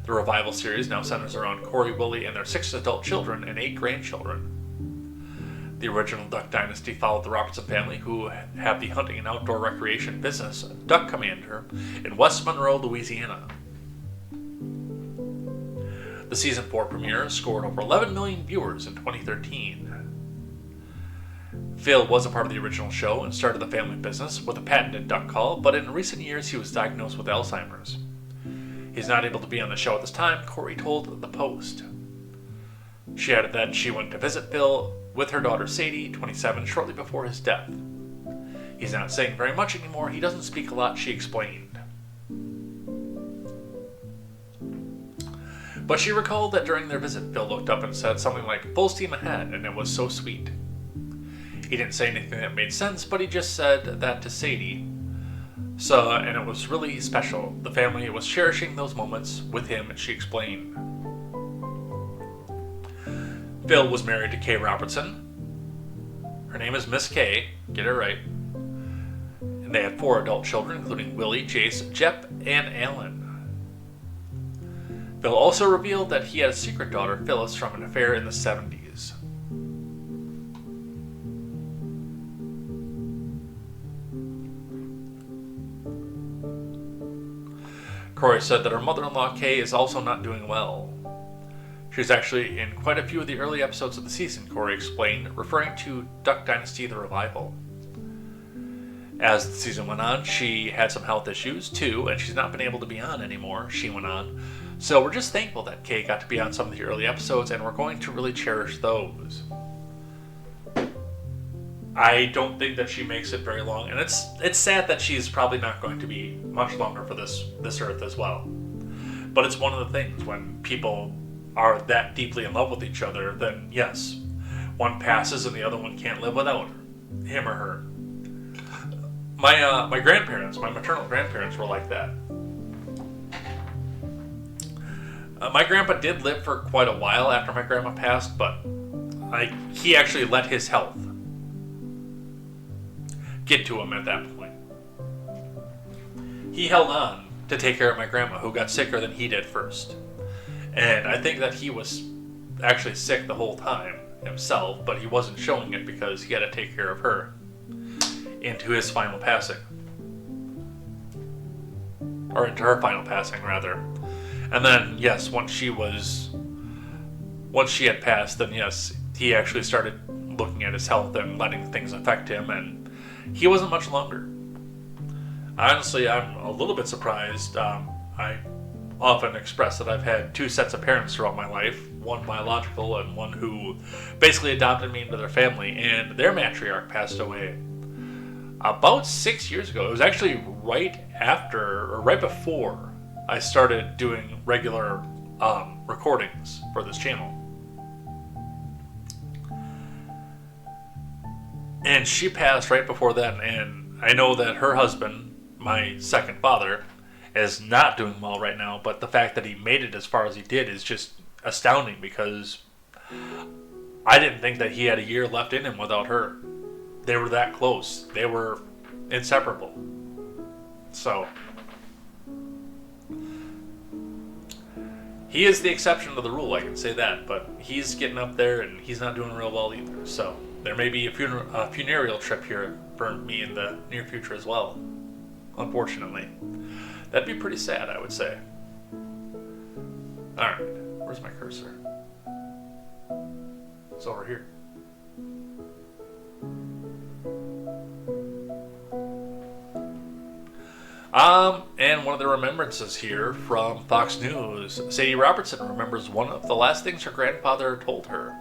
Speaker 1: The revival series now centers around Corey, Willie, and their 6 adult children and 8 grandchildren. The original Duck Dynasty followed the Robertson family, who have the hunting and outdoor recreation business Duck Commander in West Monroe, Louisiana. The Season 4 premiere scored over 11 million viewers in 2013. Phil was a part of the original show and started the family business with a patented duck call, but in recent years he was diagnosed with Alzheimer's. He's not able to be on the show at this time, Corey told the Post. She added that she went to visit Phil with her daughter Sadie, 27, shortly before his death. "He's not saying very much anymore. He doesn't speak a lot," she explained. But she recalled that during their visit, Phil looked up and said something like, "Full steam ahead," and it was so sweet. He didn't say anything that made sense, but he just said that to Sadie. And it was really special. The family was cherishing those moments with him, she explained. Phil was married to Kay Robertson. Her name is Miss Kay, get it right. And they had 4 adult children, including Willie, Jace, Jep, and Alan. Phil also revealed that he had a secret daughter, Phyllis, from an affair in the 70s. Corey said that her mother-in-law, Kay, is also not doing well. She was actually in quite a few of the early episodes of the season, Corey explained, referring to Duck Dynasty The Revival. As the season went on, she had some health issues, too, and she's not been able to be on anymore, she went on. So we're just thankful that Kay got to be on some of the early episodes, and we're going to really cherish those. I don't think that she makes it very long, and it's sad that she's probably not going to be much longer for this earth as well. But it's one of the things, when people are that deeply in love with each other, then yes, one passes and the other one can't live without him or her. My grandparents, my maternal grandparents, were like that. My grandpa did live for quite a while after my grandma passed, but he actually let his health get to him at that point. he held on to take care of my grandma, who got sicker than he did first. And I think that he was actually sick the whole time himself, but he wasn't showing it because he had to take care of her into his final passing. Or into her final passing, rather. And then, yes, once she had passed, then yes, he actually started looking at his health and letting things affect him, and he wasn't much longer. Honestly, I'm a little bit surprised. I often express that I've had two sets of parents throughout my life, one biological and one who basically adopted me into their family, and their matriarch passed away about 6 years ago. It was actually right before I started doing regular recordings for this channel. And she passed right before then, and I know that her husband, my second father, is not doing well right now, but the fact that he made it as far as he did is just astounding, because I didn't think that he had a year left in him without her. They were that close. They were inseparable. So he is the exception to the rule, I can say that, but he's getting up there and he's not doing real well either. So there may be a funereal trip here for me in the near future as well, unfortunately. That'd be pretty sad, I would say. Alright, where's my cursor? It's over here. And one of the remembrances here from Fox News. Sadie Robertson remembers one of the last things her grandfather told her.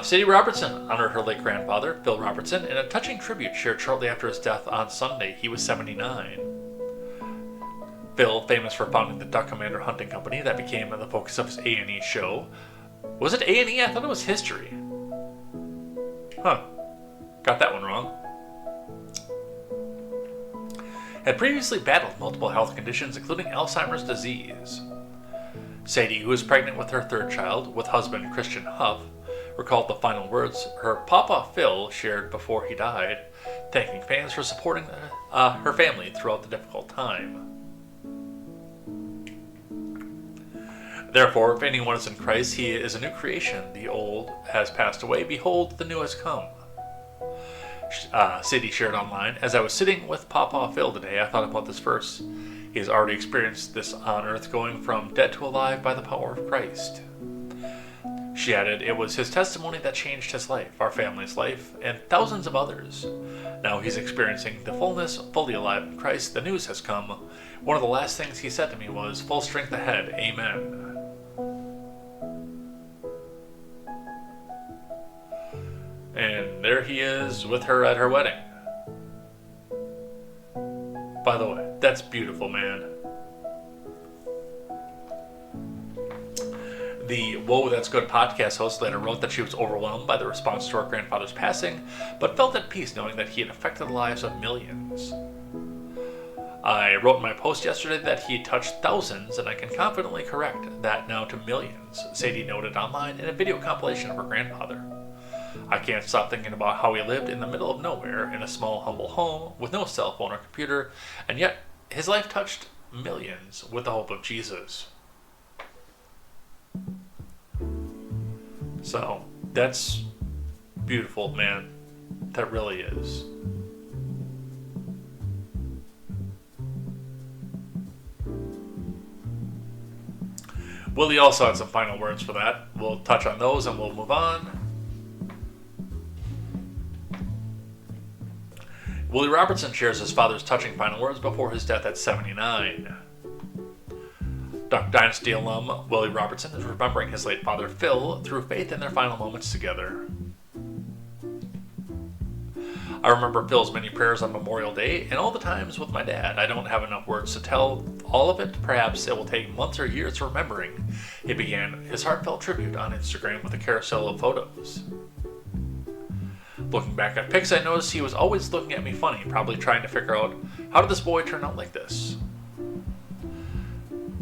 Speaker 1: Sadie Robertson honored her late grandfather, Phil Robertson, in a touching tribute shared shortly after his death on Sunday. He was 79. Phil, famous for founding the Duck Commander Hunting Company that became the focus of his A&E show. Was it A&E? I thought it was History. Huh. Got that one wrong. Had previously battled multiple health conditions, including Alzheimer's disease. Sadie, who was pregnant with her third child, with husband Christian Huff, recalled the final words her Papa Phil shared before he died, thanking fans for supporting her family throughout the difficult time. Therefore, if anyone is in Christ, he is a new creation. The old has passed away. Behold, the new has come. Sadie shared online, as I was sitting with Papa Phil today, I thought about this verse. He has already experienced this on earth, going from dead to alive by the power of Christ. She added, it was his testimony that changed his life, our family's life, and thousands of others. Now he's experiencing the fullness, fully alive in Christ. The news has come. One of the last things he said to me was, full strength ahead, amen. And there he is with her at her wedding. By the way, that's beautiful, man. The Whoa, That's Good podcast host later wrote that she was overwhelmed by the response to her grandfather's passing, but felt at peace knowing that he had affected the lives of millions. I wrote in my post yesterday that he touched thousands, and I can confidently correct that now to millions, Sadie noted online in a video compilation of her grandfather. I can't stop thinking about how he lived in the middle of nowhere in a small, humble home with no cell phone or computer, and yet his life touched millions with the hope of Jesus. So, that's beautiful, man. That really is. Willie also had some final words for that. We'll touch on those and we'll move on. Willie Robertson shares his father's touching final words before his death at 79. Duck Dynasty alum Willie Robertson is remembering his late father Phil through faith in their final moments together. I remember Phil's many prayers on Memorial Day and all the times with my dad. I don't have enough words to tell all of it. Perhaps it will take months or years remembering. He began his heartfelt tribute on Instagram with a carousel of photos. Looking back at pics, I noticed he was always looking at me funny, probably trying to figure out, how did this boy turn out like this?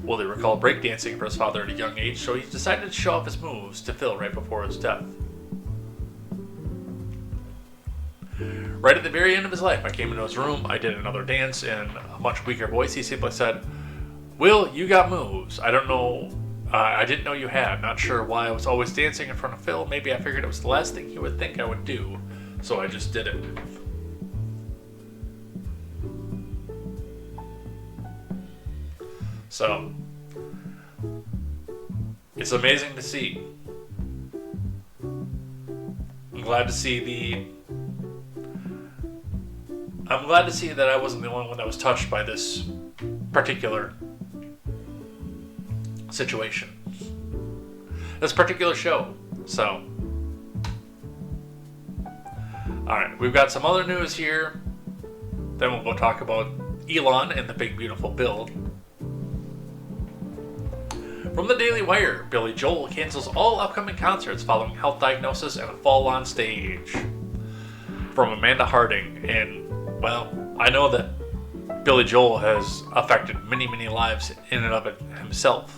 Speaker 1: Willie recalled breakdancing for his father at a young age, so he decided to show off his moves to Phil right before his death. Right at the very end of his life, I came into his room, I did another dance in a much weaker voice. He simply said, "Will, you got moves. I don't know, I didn't know you had. Not sure why I was always dancing in front of Phil. Maybe I figured it was the last thing he would think I would do, so I just did it." So, it's amazing to see. I'm glad to see that I wasn't the only one that was touched by this particular situation. This particular show. So, alright, we've got some other news here. Then we'll go talk about Elon and the big beautiful bill. From the Daily Wire, Billy Joel cancels all upcoming concerts following health diagnosis and a fall on stage. From Amanda Harding, and, well, I know that Billy Joel has affected many, many lives in and of it himself.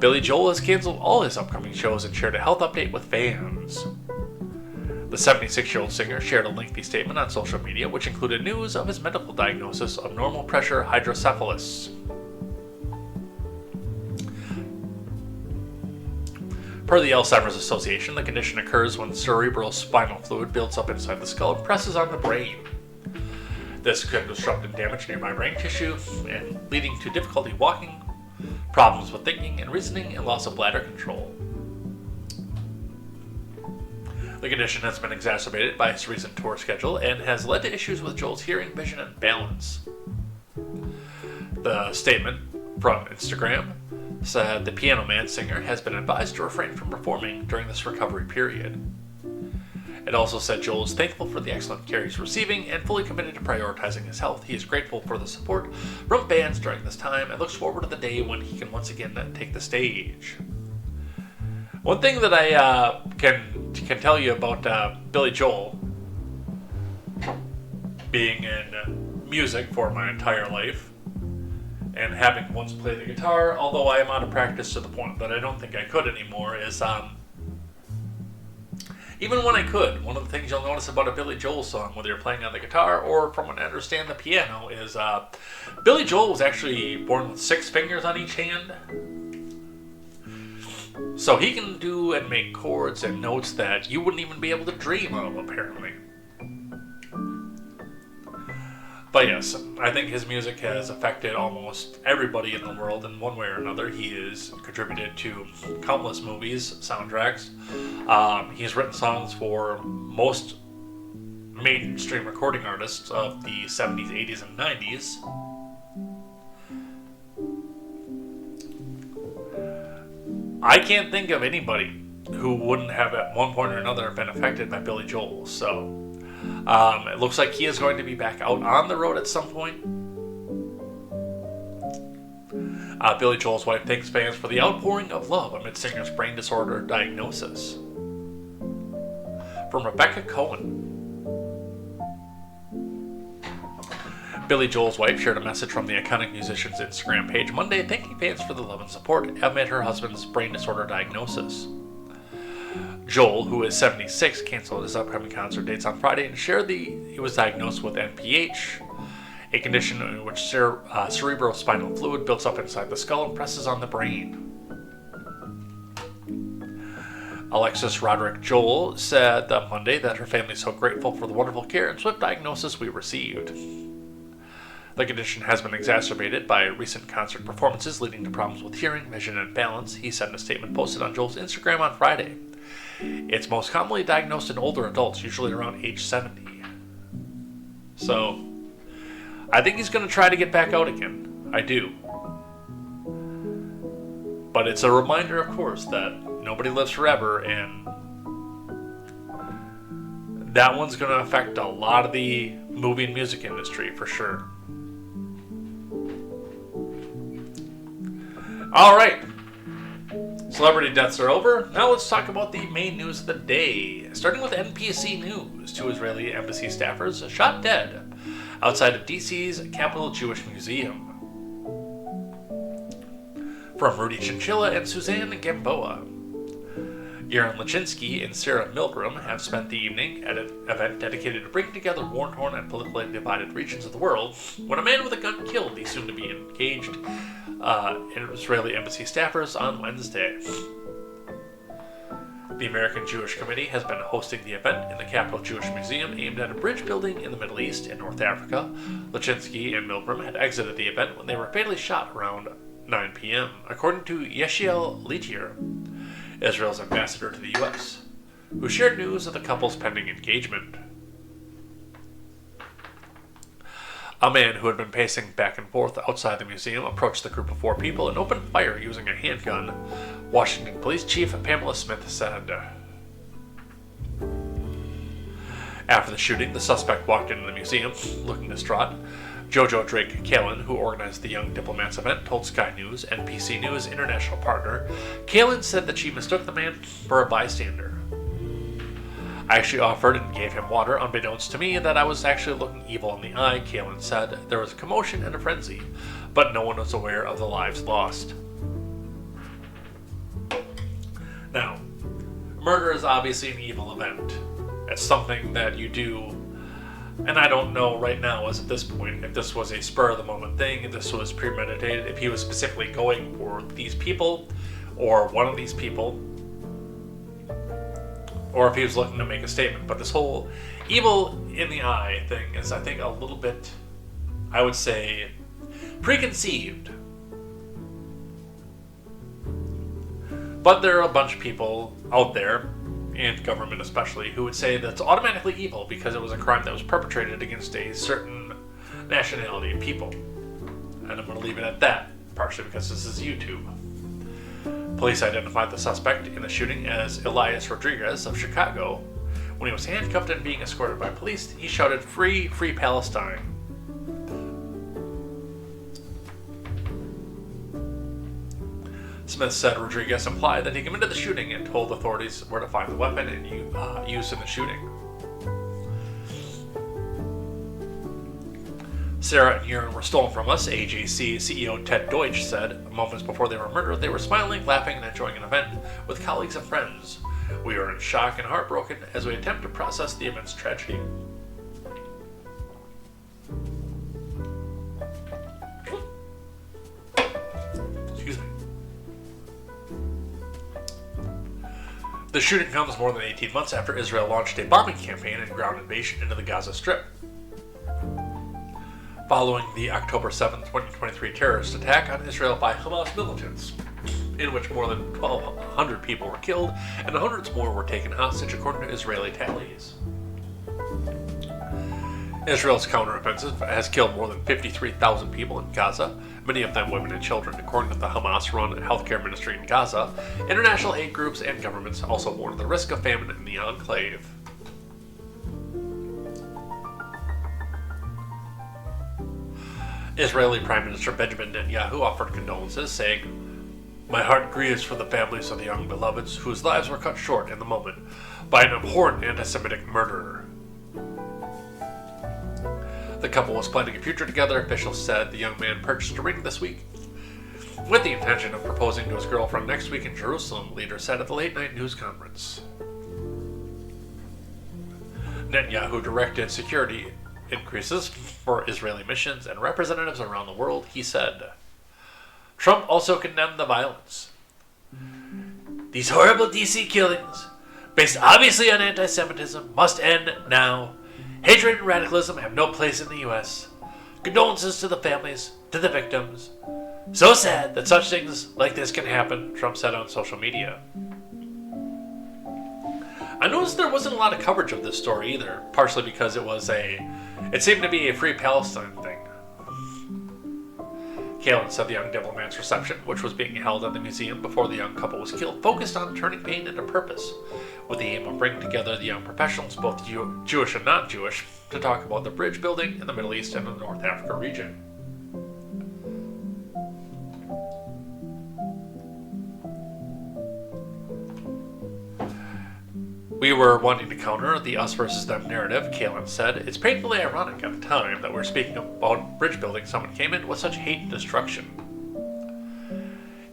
Speaker 1: Billy Joel has canceled all his upcoming shows and shared a health update with fans. The 76-year-old singer shared a lengthy statement on social media, which included news of his medical diagnosis of normal pressure hydrocephalus. Per the Alzheimer's Association, the condition occurs when cerebral spinal fluid builds up inside the skull and presses on the brain. This could disrupt and damage nearby brain tissue, and leading to difficulty walking, problems with thinking and reasoning, and loss of bladder control. The condition has been exacerbated by his recent tour schedule and has led to issues with Joel's hearing, vision, and balance. The statement from Instagram said the Piano Man singer has been advised to refrain from performing during this recovery period. It also said Joel is thankful for the excellent care he's receiving and fully committed to prioritizing his health. He is grateful for the support from fans during this time and looks forward to the day when he can once again take the stage. One thing that I can tell you about Billy Joel, being in music for my entire life, and having once played the guitar, although I am out of practice to the point that I don't think I could anymore, is even when I could, one of the things you'll notice about a Billy Joel song, whether you're playing on the guitar or from what I understand the piano, is Billy Joel was actually born with 6 fingers on each hand. So he can do and make chords and notes that you wouldn't even be able to dream of, apparently. But yes, I think his music has affected almost everybody in the world in one way or another. He has contributed to countless movies, soundtracks. He's written songs for most mainstream recording artists of the 70s, 80s, and 90s. I can't think of anybody who wouldn't have at one point or another been affected by Billy Joel, so it looks like he is going to be back out on the road at some point. Billy Joel's wife thanks fans for the outpouring of love amid singer's brain disorder diagnosis. From Rebecca Cohen. Billy Joel's wife shared a message from the iconic musician's Instagram page Monday thanking fans for the love and support amid her husband's brain disorder diagnosis. Joel, who is 76, canceled his upcoming concert dates on Friday and shared he was diagnosed with NPH, a condition in which cerebral spinal fluid builds up inside the skull and presses on the brain. Alexis Roderick Joel said on Monday that her family is so grateful for the wonderful care and swift diagnosis we received. The condition has been exacerbated by recent concert performances leading to problems with hearing, vision, and balance, he said in a statement posted on Joel's Instagram on Friday. It's most commonly diagnosed in older adults, usually around age 70. So, I think he's going to try to get back out again. I do. But it's a reminder, of course, that nobody lives forever, and that one's going to affect a lot of the movie and music industry, for sure. Alright. Celebrity deaths are over. Now let's talk about the main news of the day. Starting with NBC News, 2 Israeli embassy staffers shot dead outside of DC's Capital Jewish Museum. From Rudy Chinchilla and Suzanne Gamboa. Aaron Lachinsky and Sarah Milgram have spent the evening at an event dedicated to bringing together war-torn and politically divided regions of the world when a man with a gun killed the soon-to-be engaged Israeli embassy staffers on Wednesday. The American Jewish Committee has been hosting the event in the Capital Jewish Museum aimed at a bridge building in the Middle East and North Africa. Lachinsky and Milgram had exited the event when they were fatally shot around 9 p.m., according to Yeshiel Leitier, Israel's ambassador to the U.S., who shared news of the couple's pending engagement. A man who had been pacing back and forth outside the museum approached the group of 4 people and opened fire using a handgun, Washington Police Chief Pamela Smith said. After the shooting, the suspect walked into the museum, looking distraught. Jojo Drake Kalin, who organized the Young Diplomats event, told Sky News, NBC News' international partner. Kalin said that she mistook the man for a bystander. I actually offered and gave him water, unbeknownst to me that I was actually looking evil in the eye, Kalin said. There was a commotion and a frenzy, but no one was aware of the lives lost. Now, murder is obviously an evil event. It's something that you do. And I don't know right now, as at this point, if this was a spur-of-the-moment thing, if this was premeditated, if he was specifically going for these people, or one of these people, or if he was looking to make a statement. But this whole evil in the eye thing is, I think, a little bit, I would say, preconceived. But there are a bunch of people out there, and government especially, who would say that's automatically evil because it was a crime that was perpetrated against a certain nationality of people. And I'm going to leave it at that, partially because this is YouTube. Police identified the suspect in the shooting as Elias Rodriguez of Chicago. When he was handcuffed and being escorted by police, he shouted, "Free, free Palestine." Smith said Rodriguez implied that he committed the shooting and told authorities where to find the weapon used in the shooting. Sarah and Aaron were stolen from us, AJC CEO Ted Deutsch said. Moments before they were murdered, they were smiling, laughing, and enjoying an event with colleagues and friends. We are in shock and heartbroken as we attempt to process the immense tragedy. Excuse me. The shooting comes more than 18 months after Israel launched a bombing campaign and ground invasion into the Gaza Strip. Following the October 7, 2023 terrorist attack on Israel by Hamas militants, in which more than 1,200 people were killed and hundreds more were taken hostage according to Israeli tallies. Israel's counteroffensive has killed more than 53,000 people in Gaza, many of them women and children, according to the Hamas-run healthcare ministry in Gaza. International aid groups and governments also warn of the risk of famine in the enclave. Israeli Prime Minister Benjamin Netanyahu offered condolences, saying, "My heart grieves for the families of the young beloveds whose lives were cut short in the moment by an abhorrent anti-Semitic murderer." The couple was planning a future together, officials said. The young man purchased a ring this week with the intention of proposing to his girlfriend next week in Jerusalem, leader said at the late-night news conference. Netanyahu directed security increases for Israeli missions and representatives around the world, he said. Trump also condemned the violence. "These horrible DC killings, based obviously on anti-Semitism, must end now. Hatred and radicalism have no place in the U.S. Condolences to the families, to the victims. So sad that such things like this can happen," Trump said on social media. I noticed there wasn't a lot of coverage of this story either, partially because it seemed to be a Free Palestine thing. Kalin said the Young Diplomats reception, which was being held at the museum before the young couple was killed, focused on turning pain into purpose, with the aim of bringing together the young professionals, both Jewish and non-Jewish, to talk about the bridge building in the Middle East and the North Africa region. "We were wanting to counter the us versus them narrative," Kalin said. "It's painfully ironic at the time that we're speaking about bridge building, someone came in with such hate and destruction.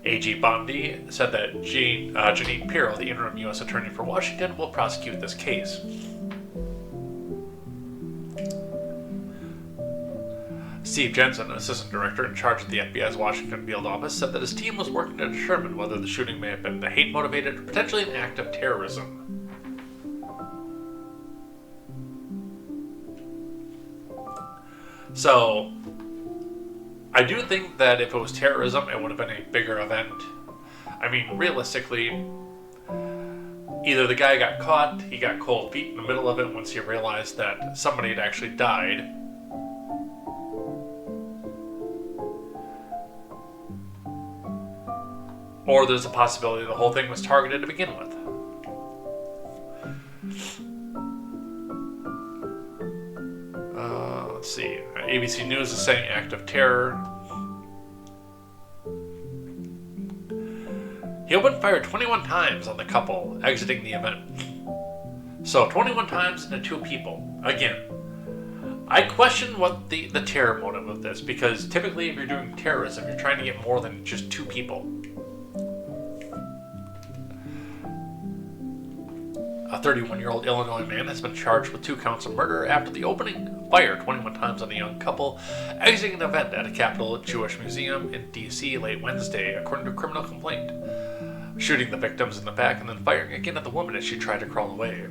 Speaker 1: AG Bondi said that Janine Pirro, the interim U.S. Attorney for Washington, will prosecute this case. Steve Jensen, assistant director in charge of the FBI's Washington field office, said that his team was working to determine whether the shooting may have been hate-motivated or potentially an act of terrorism. So, I do think that if it was terrorism, it would have been a bigger event. I mean, realistically, either the guy got caught, he got cold feet in the middle of it once he realized that somebody had actually died, or there's a possibility the whole thing was targeted to begin with. Let's see. ABC News is saying act of terror. He opened fire 21 times on the couple exiting the event. So 21 times into 2 people. Again, I question what the terror motive of this, because typically if you're doing terrorism, you're trying to get more than just 2 people. A 31-year-old Illinois man has been charged with 2 counts of murder after the opening fire 21 times on a young couple exiting an event at a Capitol Jewish Museum in D.C. late Wednesday, according to a criminal complaint, shooting the victims in the back and then firing again at the woman as she tried to crawl away.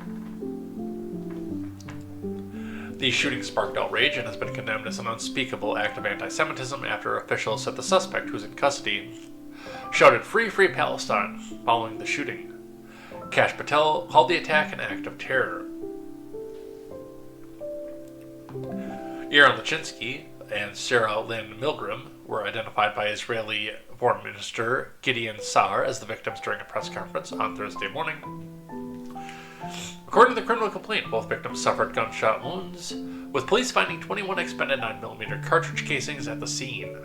Speaker 1: The shooting sparked outrage and has been condemned as an unspeakable act of anti-Semitism after officials said the suspect, who's in custody, shouted "Free, free Palestine" following the shooting. Kash Patel called the attack an act of terror. Yaron Lachinsky and Sarah Lynn Milgram were identified by Israeli Foreign Minister Gideon Sa'ar as the victims during a press conference on Thursday morning. According to the criminal complaint, both victims suffered gunshot wounds, with police finding 21 expended 9mm cartridge casings at the scene.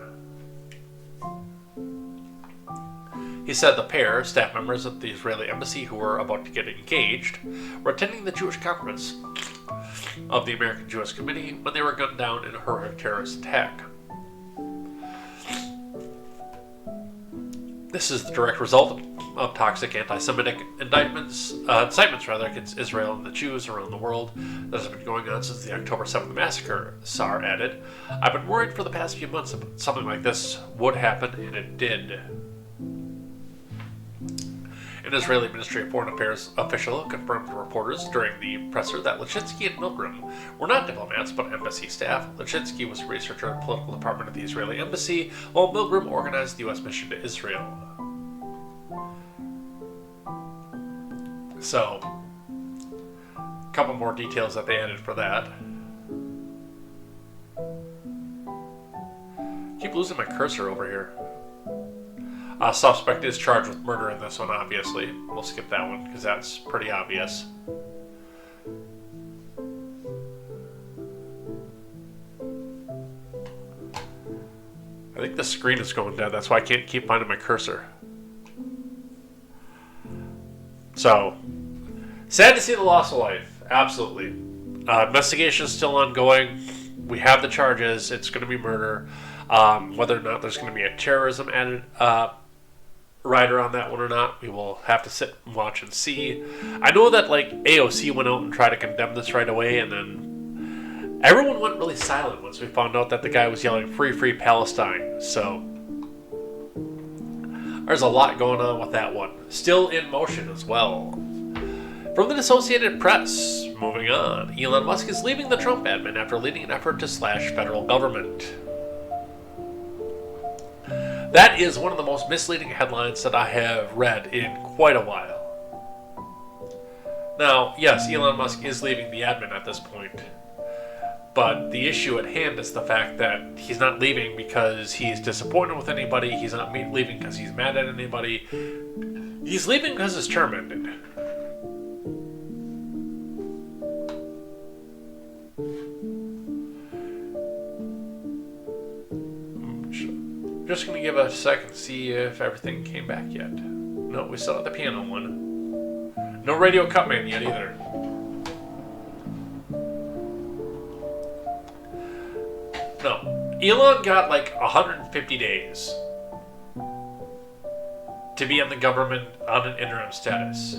Speaker 1: He said the pair, staff members of the Israeli embassy who were about to get engaged, were attending the Jewish conference of the American Jewish Committee when they were gunned down in a horrific terrorist attack. This is the direct result of toxic anti-Semitic incitements against Israel and the Jews around the world that has been going on since the October 7th massacre, Sa'ar added. I've been worried for the past few months that something like this would happen, and it did. An Israeli Ministry of Foreign Affairs official confirmed to reporters during the presser that Lachinsky and Milgram were not diplomats but embassy staff. Lachinsky was a researcher at the political department of the Israeli embassy, while Milgram organized the U.S. mission to Israel. So, a couple more details that they added for that. Keep losing my cursor over here. Suspect is charged with murder in this one, obviously. We'll skip that one, because that's pretty obvious. I think the screen is going dead, that's why I can't keep finding my cursor. So, sad to see the loss of life, absolutely. Investigation is still ongoing. We have the charges, it's going to be murder. Whether or not there's going to be a terrorism added rider on that one or not, we will have to sit and watch and see. I know that AOC went out and tried to condemn this right away, and then everyone went really silent once we found out that the guy was yelling "Free, free Palestine." So there's a lot going on with that one. Still in motion as well. From the Associated Press, moving on, Elon Musk is leaving the Trump admin after leading an effort to slash federal government. That is one of the most misleading headlines that I have read in quite a while. Now, yes, Elon Musk is leaving the admin at this point, but the issue at hand is the fact that he's not leaving because he's disappointed with anybody, he's not leaving because he's mad at anybody, he's leaving because his term ended. Just going to give a second to see if everything came back yet. No, we still have the piano one. No Radio Cutman yet either. No. Elon got 150 days. to be in the government on an interim status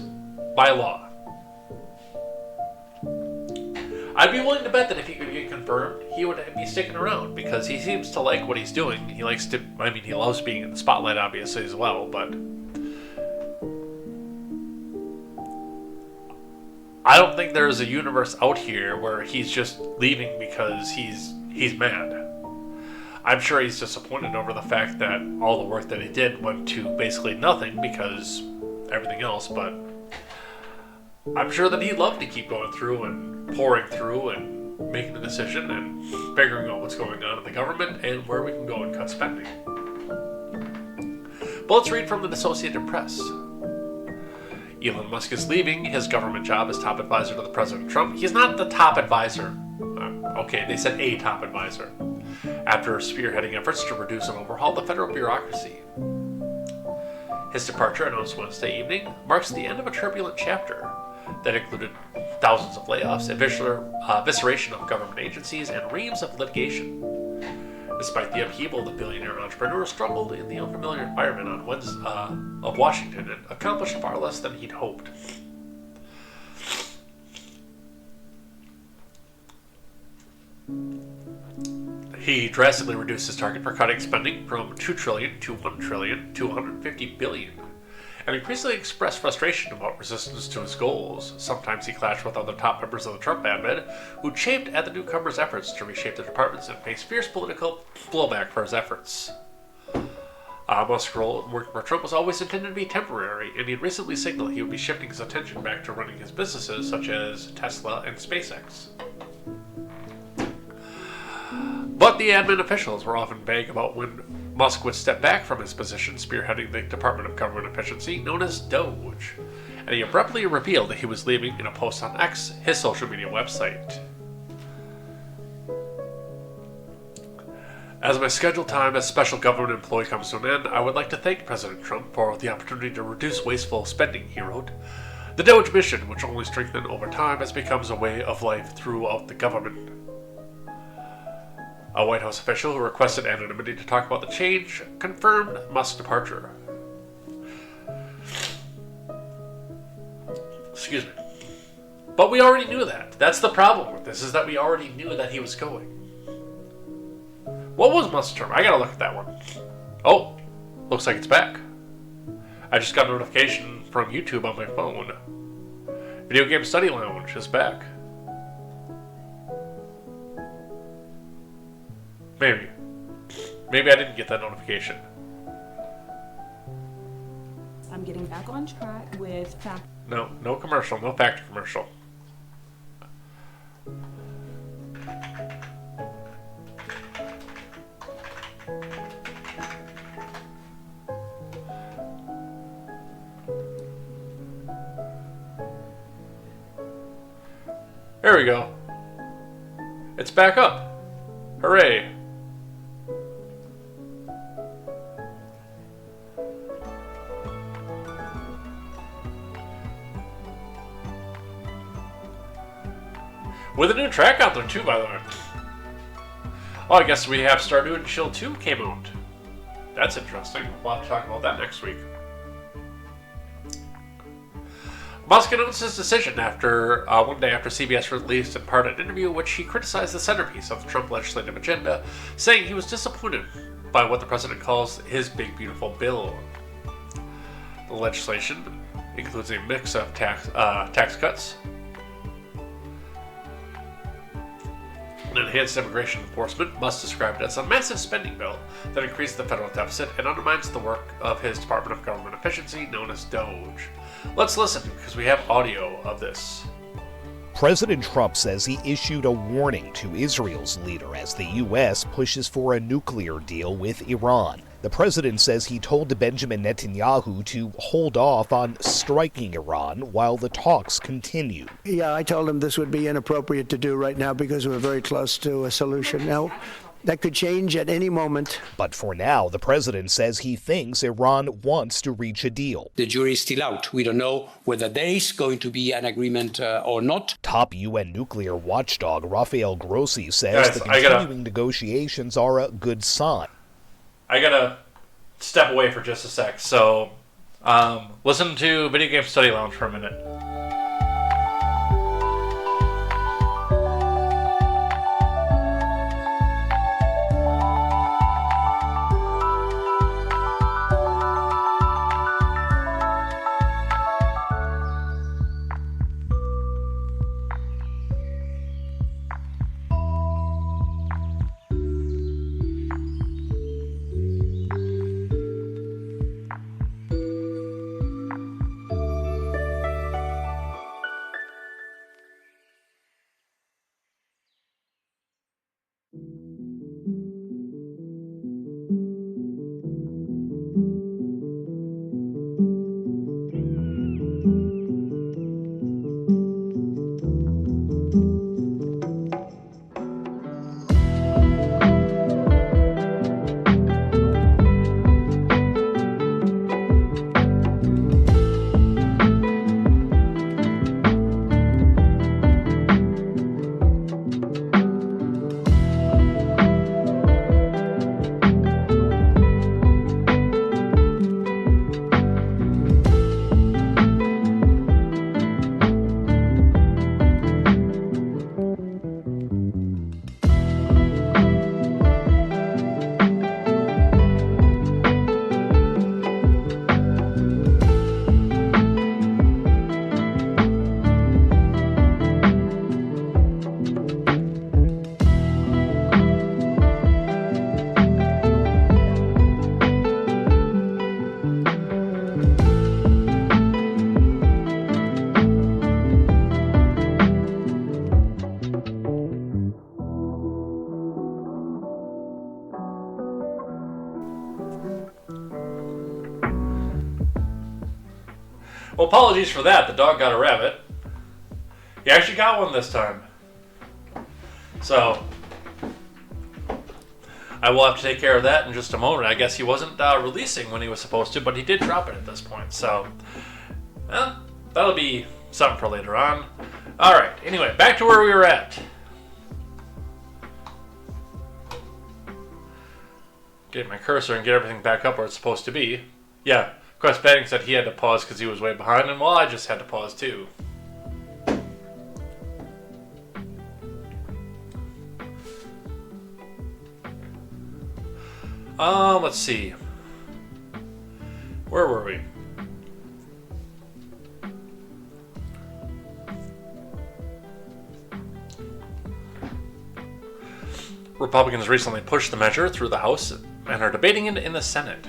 Speaker 1: by law. I'd be willing to bet that if he could get confirmed, he would be sticking around because he seems to like what he's doing. He likes to, he loves being in the spotlight, obviously, as well, but I don't think there is a universe out here where he's just leaving because he's mad. I'm sure he's disappointed over the fact that all the work that he did went to basically nothing because everything else, but I'm sure that he'd love to keep going through and pouring through and making the decision and figuring out what's going on in the government and where we can go and cut spending. But let's read from the Associated Press. Elon Musk is leaving his government job as top advisor to the President Trump. He's not the top advisor. Okay, they said a top advisor. After spearheading efforts to reduce and overhaul the federal bureaucracy. His departure, announced Wednesday evening, marks the end of a turbulent chapter that included thousands of layoffs, evisceration of government agencies, and reams of litigation. Despite the upheaval, the billionaire entrepreneur struggled in the unfamiliar environment of Washington and accomplished far less than he'd hoped. He drastically reduced his target for cutting spending from $2 trillion to $1 trillion to $150 billion, and increasingly expressed frustration about resistance to his goals. Sometimes he clashed with other top members of the Trump admin, who chafed at the newcomer's efforts to reshape the departments and faced fierce political blowback for his efforts. Musk's role working for Trump was always intended to be temporary, and he had recently signaled he would be shifting his attention back to running his businesses such as Tesla and SpaceX. But the admin officials were often vague about when Musk would step back from his position spearheading the Department of Government Efficiency, known as DOGE, and he abruptly revealed that he was leaving in a post on X, his social media website. As my scheduled time as special government employee comes to an end, I would like to thank President Trump for the opportunity to reduce wasteful spending, he wrote. The DOGE mission, which only strengthened over time, has become a way of life throughout the government. A White House official who requested anonymity to talk about the change confirmed Musk's departure. Excuse me. But we already knew that. That's the problem with this, is that we already knew that he was going. What was Musk's term? I gotta look at that one. Oh, looks like it's back. I just got a notification from YouTube on my phone. Video Game Study Lounge is back. Maybe I didn't get that notification.
Speaker 2: I'm getting back on track with fact.
Speaker 1: No commercial, no factor commercial. There we go. It's back up. Hooray. With a new track out there too, by the way. Oh, I guess we have Stardew and Chill 2 came out. That's interesting. We'll have to talk about that next week. Musk announced his decision after one day after CBS released in part an interview in which he criticized the centerpiece of the Trump legislative agenda, saying he was disappointed by what the president calls his big beautiful bill. The legislation includes a mix of tax cuts, and enhanced immigration enforcement. Musk described it as a massive spending bill that increased the federal deficit and undermines the work of his Department of Government Efficiency, known as DOGE. Let's listen, because we have audio of this.
Speaker 3: President Trump says he issued a warning to Israel's leader as the U.S. pushes for a nuclear deal with Iran. The president says he told Benjamin Netanyahu to hold off on striking Iran while the talks continue.
Speaker 4: Yeah, I told him this would be inappropriate to do right now because we're very close to a solution. Now, that could change at any moment.
Speaker 3: But for now, the president says he thinks Iran wants to reach a deal.
Speaker 5: The jury is still out. We don't know whether there is going to be an agreement or not.
Speaker 3: Top UN nuclear watchdog Rafael Grossi says the continuing negotiations are a good sign.
Speaker 1: I gotta step away for just a sec. So, Listen to Video Game Study Lounge for a minute. Well, apologies for that. The dog got a rabbit. He actually got one this time. So, I will have to take care of that in just a moment. I guess he wasn't releasing when he was supposed to, but he did drop it at this point. So, that'll be something for later on. Alright, anyway, back to where we were at. Get my cursor and get everything back up where it's supposed to be. Yeah, Quest Betting said he had to pause because he was way behind, and well, I just had to pause too. Let's see. Where were we? Republicans recently pushed the measure through the House and are debating it in the Senate.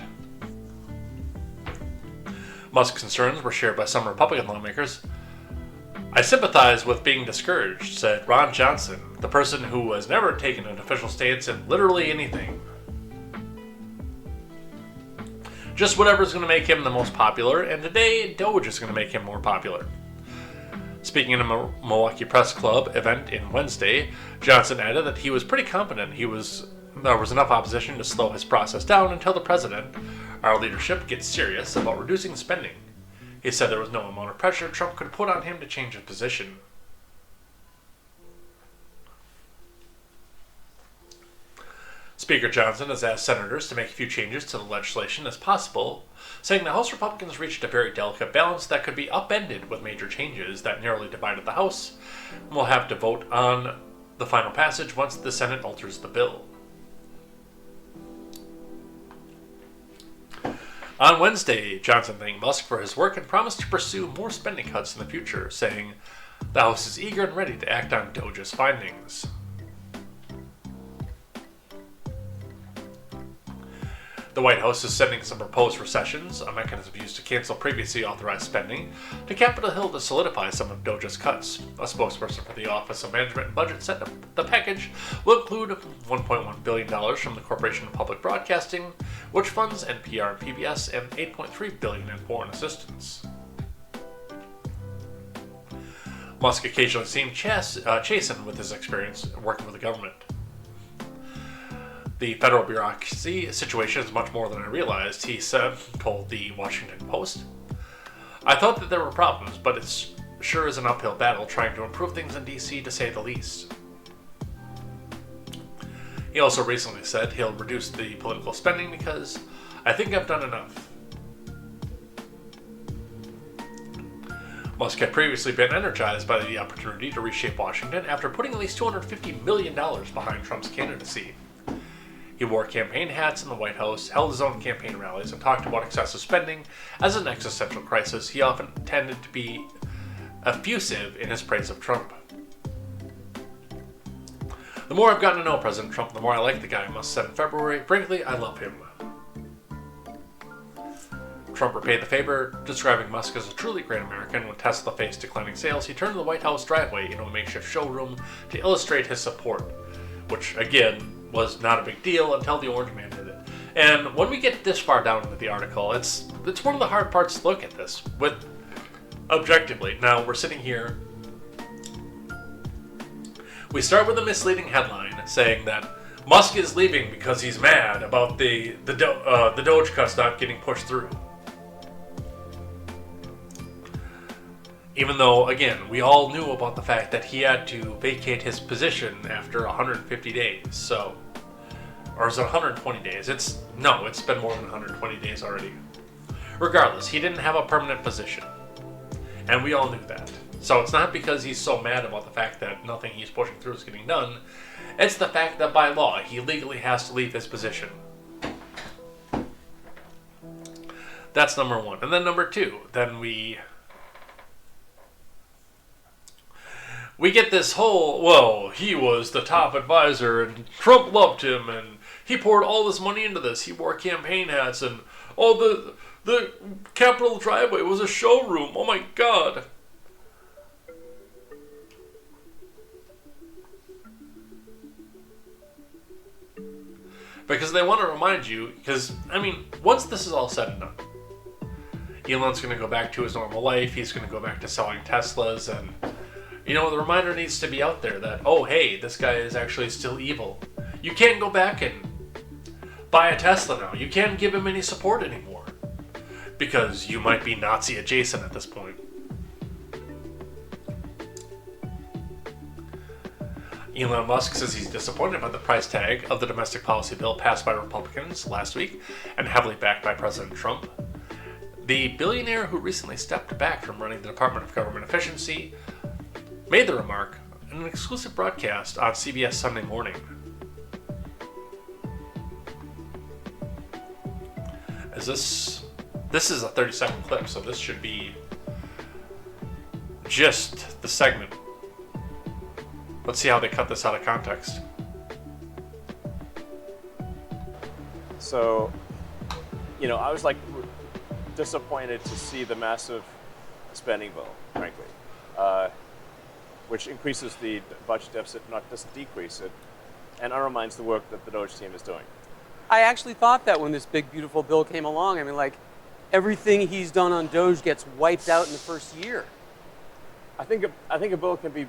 Speaker 1: Musk's concerns were shared by some Republican lawmakers. I sympathize with being discouraged, said Ron Johnson, the person who has never taken an official stance in literally anything. Just whatever's going to make him the most popular, and today, Doge is going to make him more popular. Speaking in a Milwaukee Press Club event in Wednesday, Johnson added that he was pretty confident there was enough opposition to slow his process down until the president, our leadership, gets serious about reducing spending. He said there was no amount of pressure Trump could put on him to change his position. Speaker Johnson has asked senators to make a few changes to the legislation as possible, saying the House Republicans reached a very delicate balance that could be upended with major changes that narrowly divided the House, and will have to vote on the final passage once the Senate alters the bill. On Wednesday, Johnson thanked Musk for his work and promised to pursue more spending cuts in the future, saying the House is eager and ready to act on Doge's findings. The White House is sending some proposed recessions, a mechanism used to cancel previously authorized spending, to Capitol Hill to solidify some of Doge's cuts. A spokesperson for the Office of Management and Budget said the package will include $1.1 billion from the Corporation of Public Broadcasting, which funds NPR and PBS, and $8.3 billion in foreign assistance. Musk occasionally seemed chastened with his experience working with the government. The federal bureaucracy situation is much more than I realized, he told the Washington Post. I thought that there were problems, but it sure is an uphill battle trying to improve things in D.C. to say the least. He also recently said he'll reduce the political spending because I think I've done enough. Musk had previously been energized by the opportunity to reshape Washington after putting at least $250 million behind Trump's candidacy. He wore campaign hats in the White House, held his own campaign rallies, and talked about excessive spending as an existential crisis. He often tended to be effusive in his praise of Trump. The more I've gotten to know President Trump, the more I like the guy, Musk said in February. Frankly, I love him. Trump repaid the favor, describing Musk as a truly great American. When Tesla faced declining sales, he turned the White House driveway into a makeshift showroom to illustrate his support, which, again, was not a big deal until the Orange Man did it. And when we get this far down into the article, it's one of the hard parts to look at this with objectively. Now, we're sitting here. We start with a misleading headline saying that Musk is leaving because he's mad about the Doge cuts not getting pushed through. Even though, again, we all knew about the fact that he had to vacate his position after 150 days, so... Or is it 120 days? It's been more than 120 days already. Regardless, he didn't have a permanent position. And we all knew that. So it's not because he's so mad about the fact that nothing he's pushing through is getting done. It's the fact that by law, he legally has to leave his position. That's number one. And then number two, then we get this whole, well, he was the top advisor and Trump loved him and he poured all this money into this. He wore campaign hats and the Capitol driveway was a showroom. Oh my God. Because they want to remind you, because, I mean, once this is all said and done, Elon's going to go back to his normal life. He's going to go back to selling Teslas and... You know, the reminder needs to be out there that, oh, hey, this guy is actually still evil. You can't go back and buy a Tesla now. You can't give him any support anymore. Because you might be Nazi adjacent at this point. Elon Musk says he's disappointed by the price tag of the domestic policy bill passed by Republicans last week and heavily backed by President Trump. The billionaire who recently stepped back from running the Department of Government Efficiency made the remark in an exclusive broadcast on CBS Sunday Morning. This is a 30-second clip, so this should be just the segment. Let's see how they cut this out of context.
Speaker 6: So, you know, I was like disappointed to see the massive spending bill, frankly, which increases the budget deficit, not just decrease it, and undermines the work that the Doge team is doing.
Speaker 7: I actually thought that when this big, beautiful bill came along. I mean, like, everything he's done on Doge gets wiped out in the first year.
Speaker 6: I think a bill can be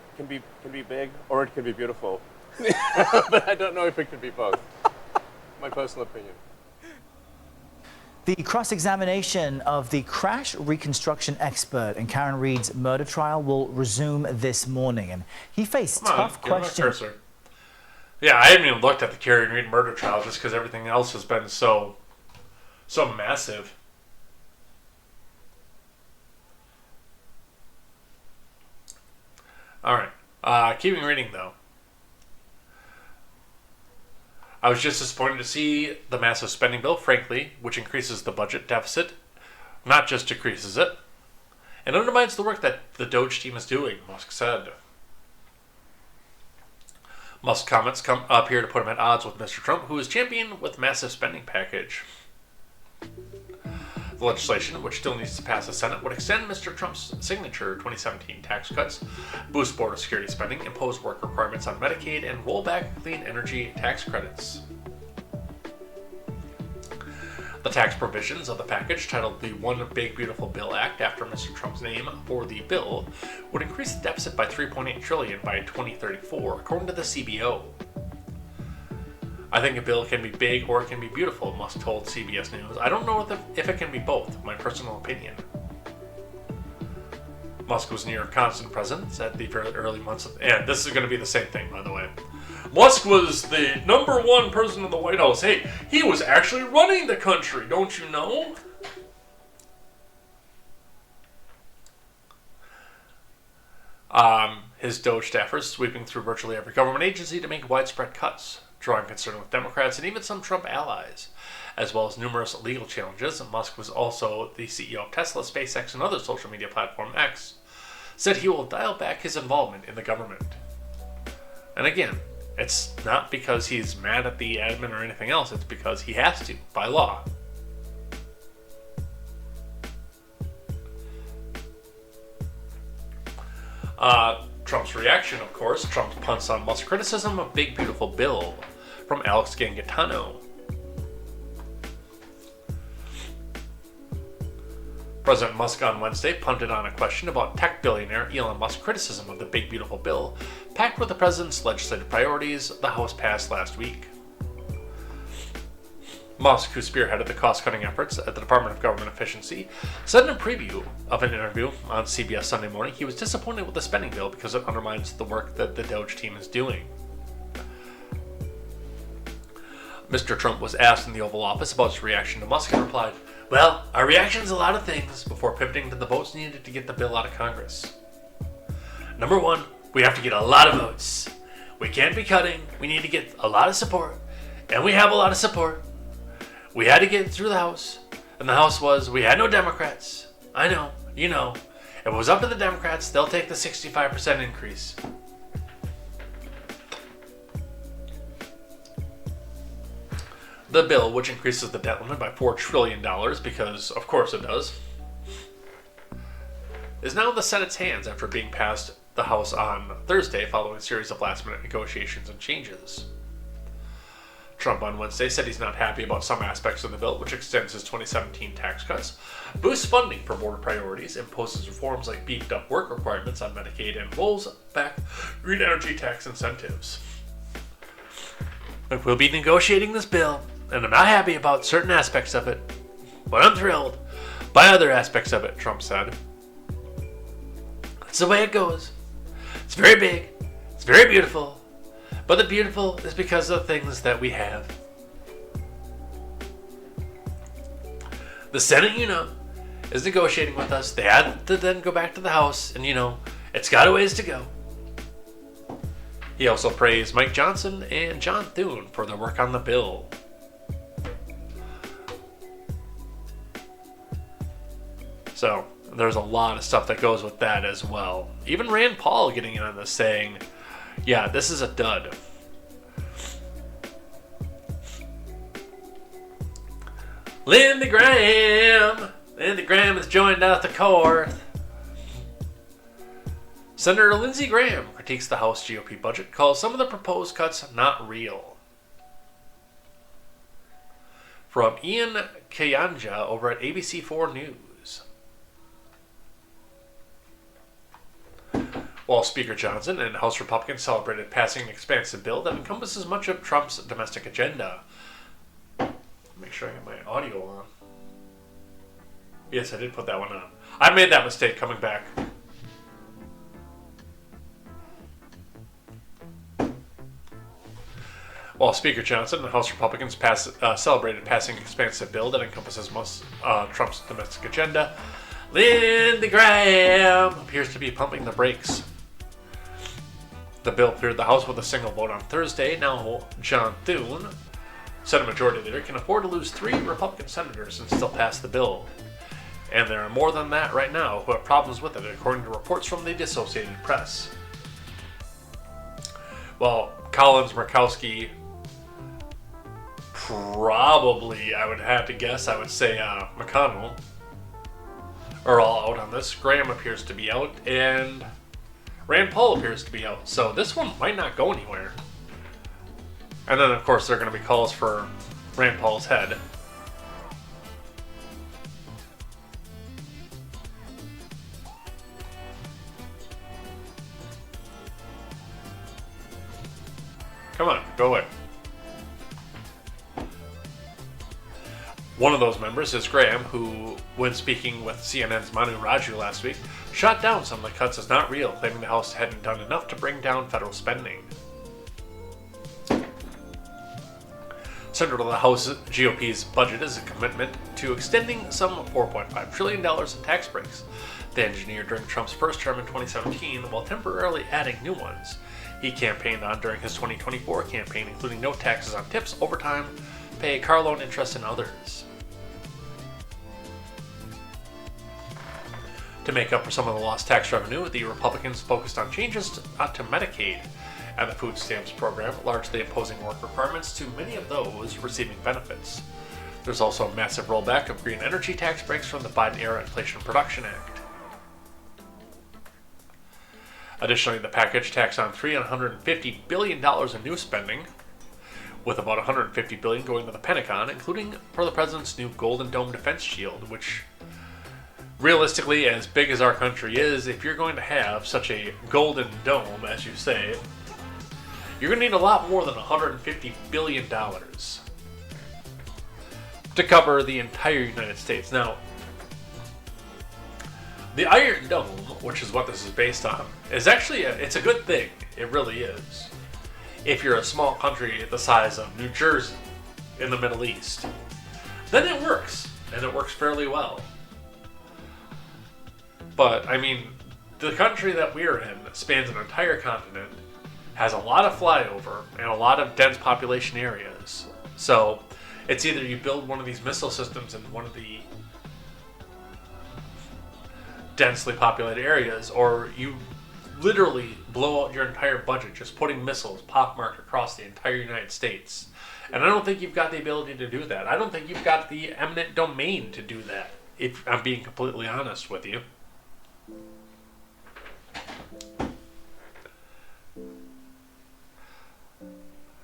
Speaker 6: big or it can be beautiful, but I don't know if it can be both. My personal opinion.
Speaker 8: The cross-examination of the crash reconstruction expert in Karen Reed's murder trial will resume this morning, and he faced tough questions.
Speaker 1: Yeah, I haven't even looked at the Karen Reed murder trial just because everything else has been so massive. All right, keeping reading though. I was just disappointed to see the massive spending bill, frankly, which increases the budget deficit, not just decreases it, and undermines the work that the Doge team is doing, Musk said. Musk's comments appear to put him at odds with Mr. Trump, who is championed with massive spending package. The legislation, which still needs to pass the Senate, would extend Mr. Trump's signature 2017 tax cuts, boost border security spending, impose work requirements on Medicaid, and roll back clean energy tax credits. The tax provisions of the package, titled the One Big Beautiful Bill Act after Mr. Trump's name for the bill, would increase the deficit by $3.8 trillion by 2034, according to the CBO. I think a bill can be big or it can be beautiful, Musk told CBS News. I don't know if it can be both, my personal opinion. Musk was near constant presence at the very early months of... And this is going to be the same thing, by the way. Musk was the #1 person in the White House. Hey, he was actually running the country, don't you know? His Doge staffers sweeping through virtually every government agency to make widespread cuts, drawing concern with Democrats and even some Trump allies. As well as numerous legal challenges, Musk was also the CEO of Tesla, SpaceX, and other social media platform X, said he will dial back his involvement in the government. And again, it's not because he's mad at the admin or anything else, it's because he has to, by law. Trump's reaction, of course, Trump's punts on Musk's criticism of Big Beautiful Bill, from Alex Gangitano. President Musk on Wednesday punted on a question about tech billionaire Elon Musk's criticism of the Big Beautiful Bill, packed with the president's legislative priorities the House passed last week. Musk, who spearheaded the cost-cutting efforts at the Department of Government Efficiency, said in a preview of an interview on CBS Sunday Morning he was disappointed with the spending bill because it undermines the work that the Doge team is doing. Mr. Trump was asked in the Oval Office about his reaction to Musk and replied, "Well, our reaction is a lot of things," before pivoting to the votes needed to get the bill out of Congress. Number one, we have to get a lot of votes. We can't be cutting. We need to get a lot of support. And we have a lot of support. We had to get it through the House. And the House we had no Democrats. I know, you know. If it was up to the Democrats, they'll take the 65% increase. The bill, which increases the debt limit by $4 trillion, because of course it does, is now in the Senate's hands after being passed the House on Thursday following a series of last-minute negotiations and changes. Trump on Wednesday said he's not happy about some aspects of the bill, which extends his 2017 tax cuts, boosts funding for border priorities, imposes reforms like beefed-up work requirements on Medicaid, and rolls back green energy tax incentives. We'll be negotiating this bill, and I'm not happy about certain aspects of it, but I'm thrilled by other aspects of it, Trump said. That's the way it goes. It's very big. It's very beautiful. But the beautiful is because of the things that we have. The Senate, is negotiating with us. They had to then go back to the House, and, it's got a ways to go. He also praised Mike Johnson and John Thune for their work on the bill. So, there's a lot of stuff that goes with that as well. Even Rand Paul getting in on this, saying, yeah, this is a dud. Lindsey Graham has joined out the court. Senator Lindsey Graham critiques the House GOP budget, calls some of the proposed cuts not real. From Ian Kayanja over at ABC4 News. While Speaker Johnson and House Republicans celebrated passing an expansive bill that encompasses much of Trump's domestic agenda. Make sure I get my audio on. Yes, I did put that one on. I made that mistake coming back. While Speaker Johnson and House Republicans celebrated passing an expansive bill that encompasses most Trump's domestic agenda, Lindsey Graham appears to be pumping the brakes. The bill cleared the House with a single vote on Thursday. Now, John Thune, Senate Majority Leader, can afford to lose 3 Republican senators and still pass the bill. And there are more than that right now who have problems with it, according to reports from the Associated Press. Well, Collins, Murkowski, probably, I would have to guess, I would say McConnell, are all out on this. Graham appears to be out, and Rand Paul appears to be out. So this one might not go anywhere. And then, of course, there are going to be calls for Rand Paul's head. Come on, go away. One of those members is Graham, who, when speaking with CNN's Manu Raju last week, shot down some of the cuts as not real, claiming the House hadn't done enough to bring down federal spending. Central to the House GOP's budget is a commitment to extending some $4.5 trillion in tax breaks the engineer during Trump's first term in 2017 while temporarily adding new ones he campaigned on during his 2024 campaign, including no taxes on tips, overtime, pay, car loan interest, and others. To make up for some of the lost tax revenue, the Republicans focused on changes to Medicaid and the food stamps program, largely imposing work requirements to many of those receiving benefits. There's also a massive rollback of green energy tax breaks from the Biden-era Inflation Production Act. Additionally, the package taxed on $350 billion in new spending, with about $150 billion going to the Pentagon, including for the president's new Golden Dome defense shield, which, realistically, as big as our country is, if you're going to have such a golden dome, as you say, you're going to need a lot more than $150 billion to cover the entire United States. Now, the Iron Dome, which is what this is based on, is actually it's a good thing. It really is. If you're a small country the size of New Jersey in the Middle East, then it works, and it works fairly well. But, I mean, the country that we're in spans an entire continent, has a lot of flyover, and a lot of dense population areas. So, it's either you build one of these missile systems in one of the densely populated areas, or you literally blow out your entire budget just putting missiles pockmarked across the entire United States. And I don't think you've got the ability to do that. I don't think you've got the eminent domain to do that, if I'm being completely honest with you.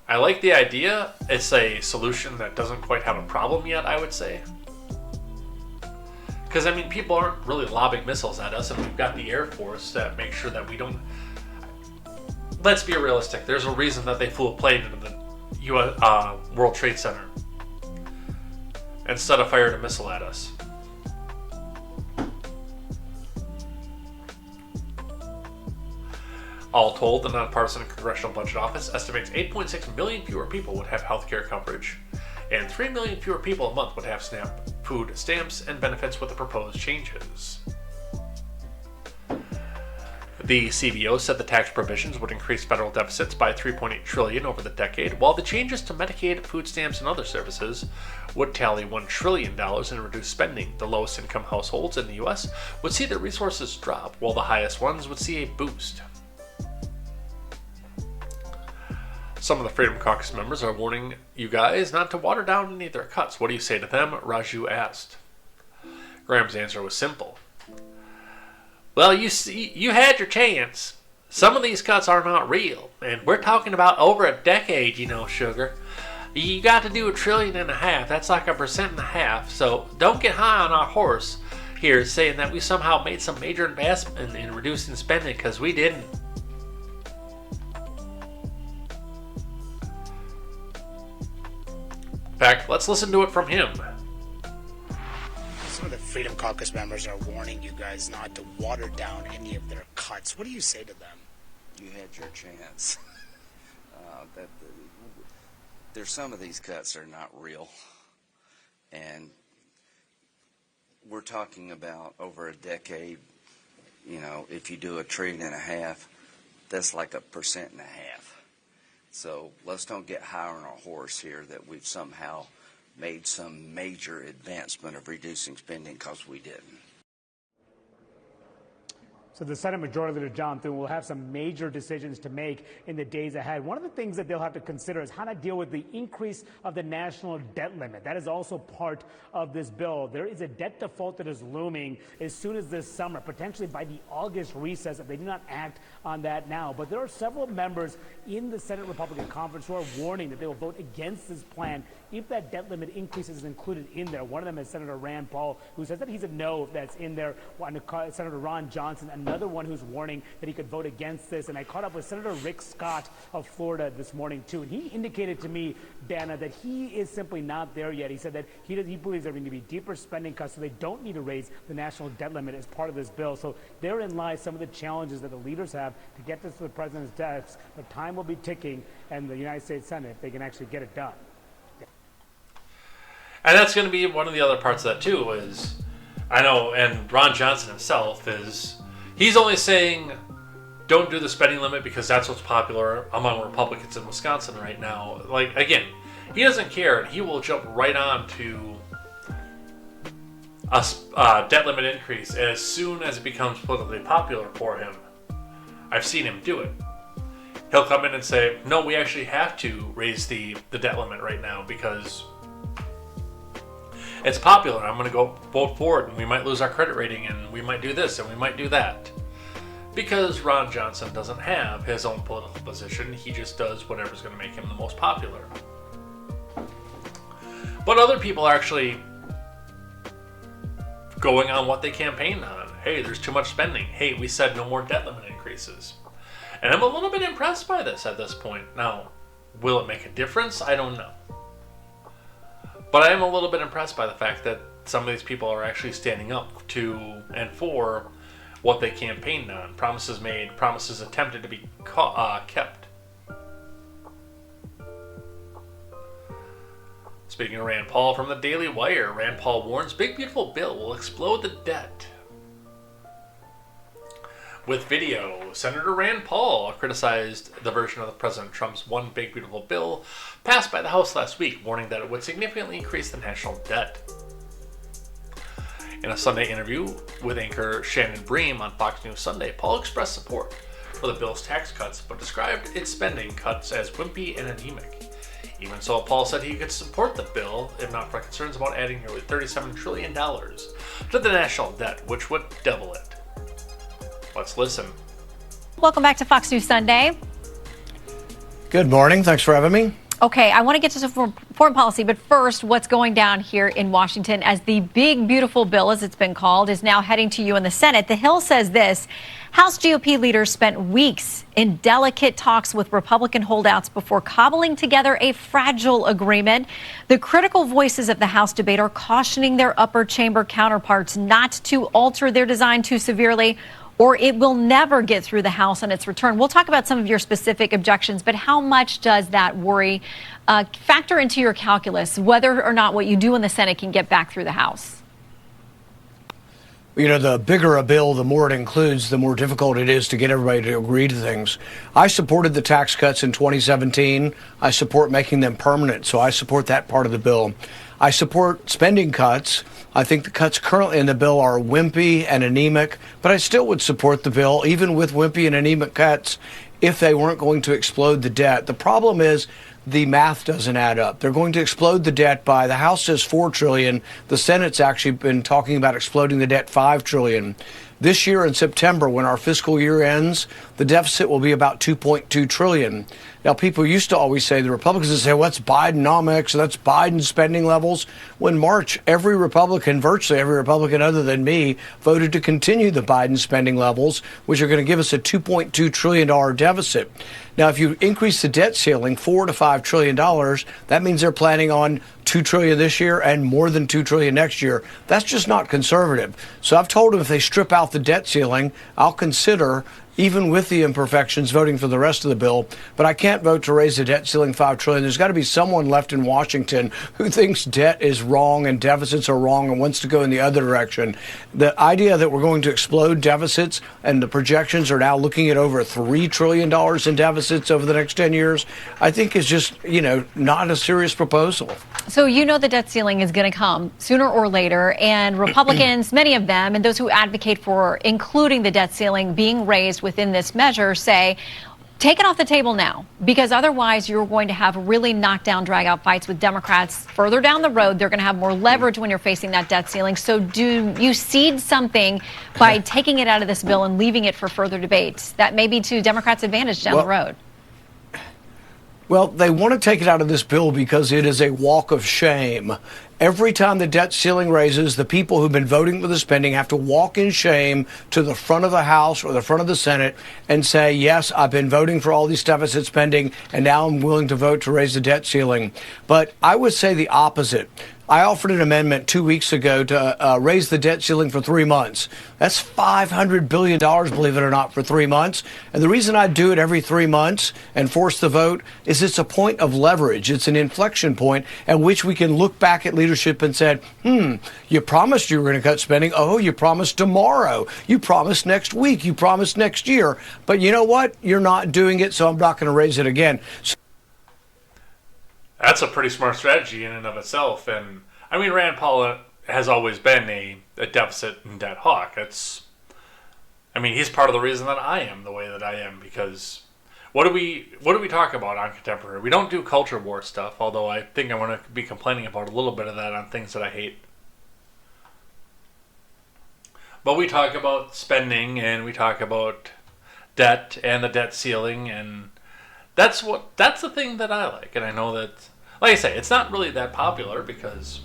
Speaker 1: I like the idea. It's a solution that doesn't quite have a problem yet, I would say. Because, I mean, people aren't really lobbing missiles at us, and we've got the Air Force that makes sure that we don't... Let's be realistic. There's a reason that they flew a plane into the World Trade Center instead of fired a missile at us. All told, the nonpartisan Congressional Budget Office estimates 8.6 million fewer people would have health care coverage, and 3 million fewer people a month would have SNAP food stamps and benefits with the proposed changes. The CBO said the tax provisions would increase federal deficits by $3.8 trillion over the decade, while the changes to Medicaid, food stamps, and other services would tally $1 trillion in reduced spending. The lowest income households in the U.S. would see their resources drop, while the highest ones would see a boost. Some of the Freedom Caucus members are warning you guys not to water down any of their cuts. What do you say to them? Raju asked. Graham's answer was simple. Well, you see, you had your chance. Some of these cuts are not real, and we're talking about over a decade, you know, sugar. You got to do $1.5 trillion. That's like 1.5%. So don't get high on our horse here saying that we somehow made some major investment in reducing spending, because we didn't. In fact, let's listen to it from him.
Speaker 9: Some of the Freedom Caucus members are warning you guys not to water down any of their cuts. What do you say to them?
Speaker 10: You had your chance. There's some of these cuts are not real. And we're talking about over a decade. You know, if you do $1.5 trillion, that's like 1.5%. So let's don't get high on our horse here that we've somehow made some major advancement of reducing spending, because we didn't.
Speaker 11: So the Senate Majority Leader John Thune will have some major decisions to make in the days ahead. One of the things that they'll have to consider is how to deal with the increase of the national debt limit. That is also part of this bill. There is a debt default that is looming as soon as this summer, potentially by the August recess, if they do not act on that now. But there are several members in the Senate Republican Conference who are warning that they will vote against this plan if that debt limit increase is included in there. One of them is Senator Rand Paul, who says that he's a no if that's in there. Senator Ron Johnson, another one who's warning that he could vote against this. And I caught up with Senator Rick Scott of Florida this morning, too. And he indicated to me, Dana, that he is simply not there yet. He said that he believes there are going to be deeper spending cuts, so they don't need to raise the national debt limit as part of this bill. So therein lies some of the challenges that the leaders have to get this to the president's desk. But time will be ticking, and the United States Senate, if they can actually get it done.
Speaker 1: And that's going to be one of the other parts of that, too, is I know, and Ron Johnson himself he's only saying don't do the spending limit because that's what's popular among Republicans in Wisconsin right now. Like, again, he doesn't care, and he will jump right on to a debt limit increase as soon as it becomes politically popular for him. I've seen him do it. He'll come in and say, no, we actually have to raise the debt limit right now because it's popular. I'm going to go vote for it, and we might lose our credit rating, and we might do this, and we might do that. Because Ron Johnson doesn't have his own political position. He just does whatever's going to make him the most popular. But other people are actually going on what they campaigned on. Hey, there's too much spending. Hey, we said no more debt limit increases. And I'm a little bit impressed by this at this point. Now, will it make a difference? I don't know. But I am a little bit impressed by the fact that some of these people are actually standing up to and for what they campaigned on. Promises made, promises attempted to be kept. Speaking of Rand Paul, from the Daily Wire, Rand Paul warns big beautiful bill will explode the debt. With video, Senator Rand Paul criticized the version of President Trump's One Big Beautiful Bill passed by the House last week, warning that it would significantly increase the national debt. In a Sunday interview with anchor Shannon Bream on Fox News Sunday, Paul expressed support for the bill's tax cuts, but described its spending cuts as wimpy and anemic. Even so, Paul said he could support the bill if not for concerns about adding nearly $37 trillion to the national debt, which would double it. Let's listen.
Speaker 12: Welcome back to Fox News Sunday.
Speaker 13: Good morning. Thanks for having me.
Speaker 12: Okay, I want to get to some foreign policy, but first, what's going down here in Washington as the big, beautiful bill, as it's been called, is now heading to you in the Senate. The Hill says this: House GOP leaders spent weeks in delicate talks with Republican holdouts before cobbling together a fragile agreement. The critical voices of the House debate are cautioning their upper chamber counterparts not to alter their design too severely, or it will never get through the House on its return. We'll talk about some of your specific objections, but how much does that worry factor into your calculus, whether or not what you do in the Senate can get back through the House?
Speaker 13: You know, the bigger a bill, the more it includes, the more difficult it is to get everybody to agree to things. I supported the tax cuts in 2017. I support making them permanent, so I support that part of the bill. I support spending cuts. I think the cuts currently in the bill are wimpy and anemic, but I still would support the bill, even with wimpy and anemic cuts, if they weren't going to explode the debt. The problem is the math doesn't add up. They're going to explode the debt by, the House says $4 trillion. The Senate's actually been talking about exploding the debt $5 trillion. This year in September, when our fiscal year ends, the deficit will be about $2.2 trillion. Now, people used to always say, the Republicans would say, well, that's Bidenomics, that's Biden spending levels. When March, every Republican, virtually every Republican other than me, voted to continue the Biden spending levels, which are going to give us a $2.2 trillion deficit. Now, if you increase the debt ceiling $4 to $5 trillion, that means they're planning on $2 trillion this year and more than $2 trillion next year. That's just not conservative. So I've told them if they strip out the debt ceiling, I'll consider, even with the imperfections, voting for the rest of the bill. But I can't vote to raise the debt ceiling $5 trillion. There's got to be someone left in Washington who thinks debt is wrong and deficits are wrong and wants to go in the other direction. The idea that we're going to explode deficits, and the projections are now looking at over $3 trillion in deficits over the next 10 years, I think is just, not a serious proposal.
Speaker 12: So you know the debt ceiling is going to come sooner or later, and Republicans, many of them, and those who advocate for including the debt ceiling being raised within this measure say, take it off the table now, because otherwise you're going to have really knockdown, drag-out fights with Democrats further down the road. They're going to have more leverage when you're facing that debt ceiling. So do you cede something by taking it out of this bill and leaving it for further debates? That may be to Democrats' advantage down the road.
Speaker 13: Well, they want to take it out of this bill because it is a walk of shame. Every time the debt ceiling raises, the people who've been voting for the spending have to walk in shame to the front of the House or the front of the Senate and say, yes, I've been voting for all these deficit spending, and now I'm willing to vote to raise the debt ceiling. But I would say the opposite. I offered an amendment 2 weeks ago to raise the debt ceiling for 3 months. That's $500 billion, believe it or not, for 3 months. And the reason I do it every 3 months and force the vote is it's a point of leverage. It's an inflection point at which we can look back at leadership and said, you promised you were going to cut spending. Oh, you promised tomorrow. You promised next week. You promised next year. But you know what? You're not doing it, so I'm not going to raise it again.
Speaker 1: That's a pretty smart strategy in and of itself. And I mean, Rand Paul has always been a deficit and debt hawk. He's part of the reason that I am the way that I am, because what do we talk about on Contemporary? We don't do culture war stuff, although I think I want to be complaining about a little bit of that on things that I hate. But we talk about spending, and we talk about debt and the debt ceiling, and that's the thing that I like. And I know that, like I say, it's not really that popular because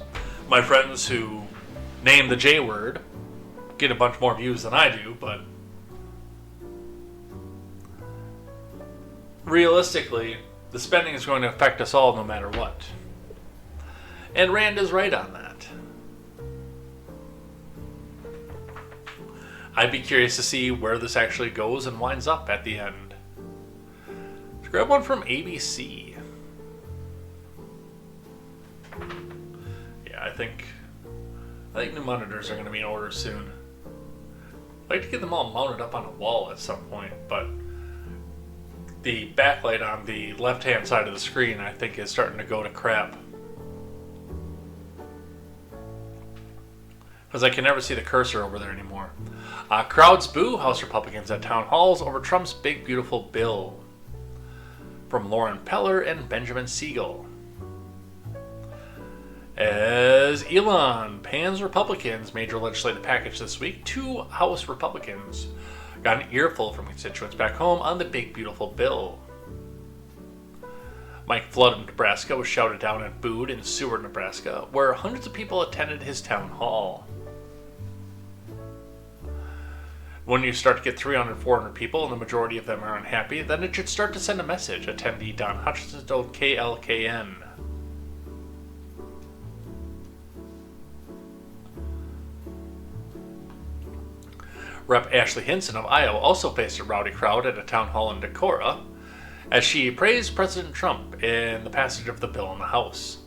Speaker 1: my friends who name the J word get a bunch more views than I do, but realistically, the spending is going to affect us all no matter what. And Rand is right on that. I'd be curious to see where this actually goes and winds up at the end. Let's grab one from ABC. Yeah, I think new monitors are going to be in order soon. I'd like to get them all mounted up on a wall at some point, but the backlight on the left-hand side of the screen, I think, is starting to go to crap. Because I can never see the cursor over there anymore. Crowds boo House Republicans at town halls over Trump's big beautiful bill. From Lauren Peller and Benjamin Siegel. As Elon pans Republicans' major legislative package this week, 2 House Republicans got an earful from constituents back home on the big beautiful bill. Mike Flood of Nebraska was shouted down and booed in Seward, Nebraska, where hundreds of people attended his town hall. When you start to get 300, 400 people, and the majority of them are unhappy, then it should start to send a message, attendee Don Hutchinson told KLKN. Rep. Ashley Hinson of Iowa also faced a rowdy crowd at a town hall in Decorah as she praised President Trump in the passage of the bill in the House.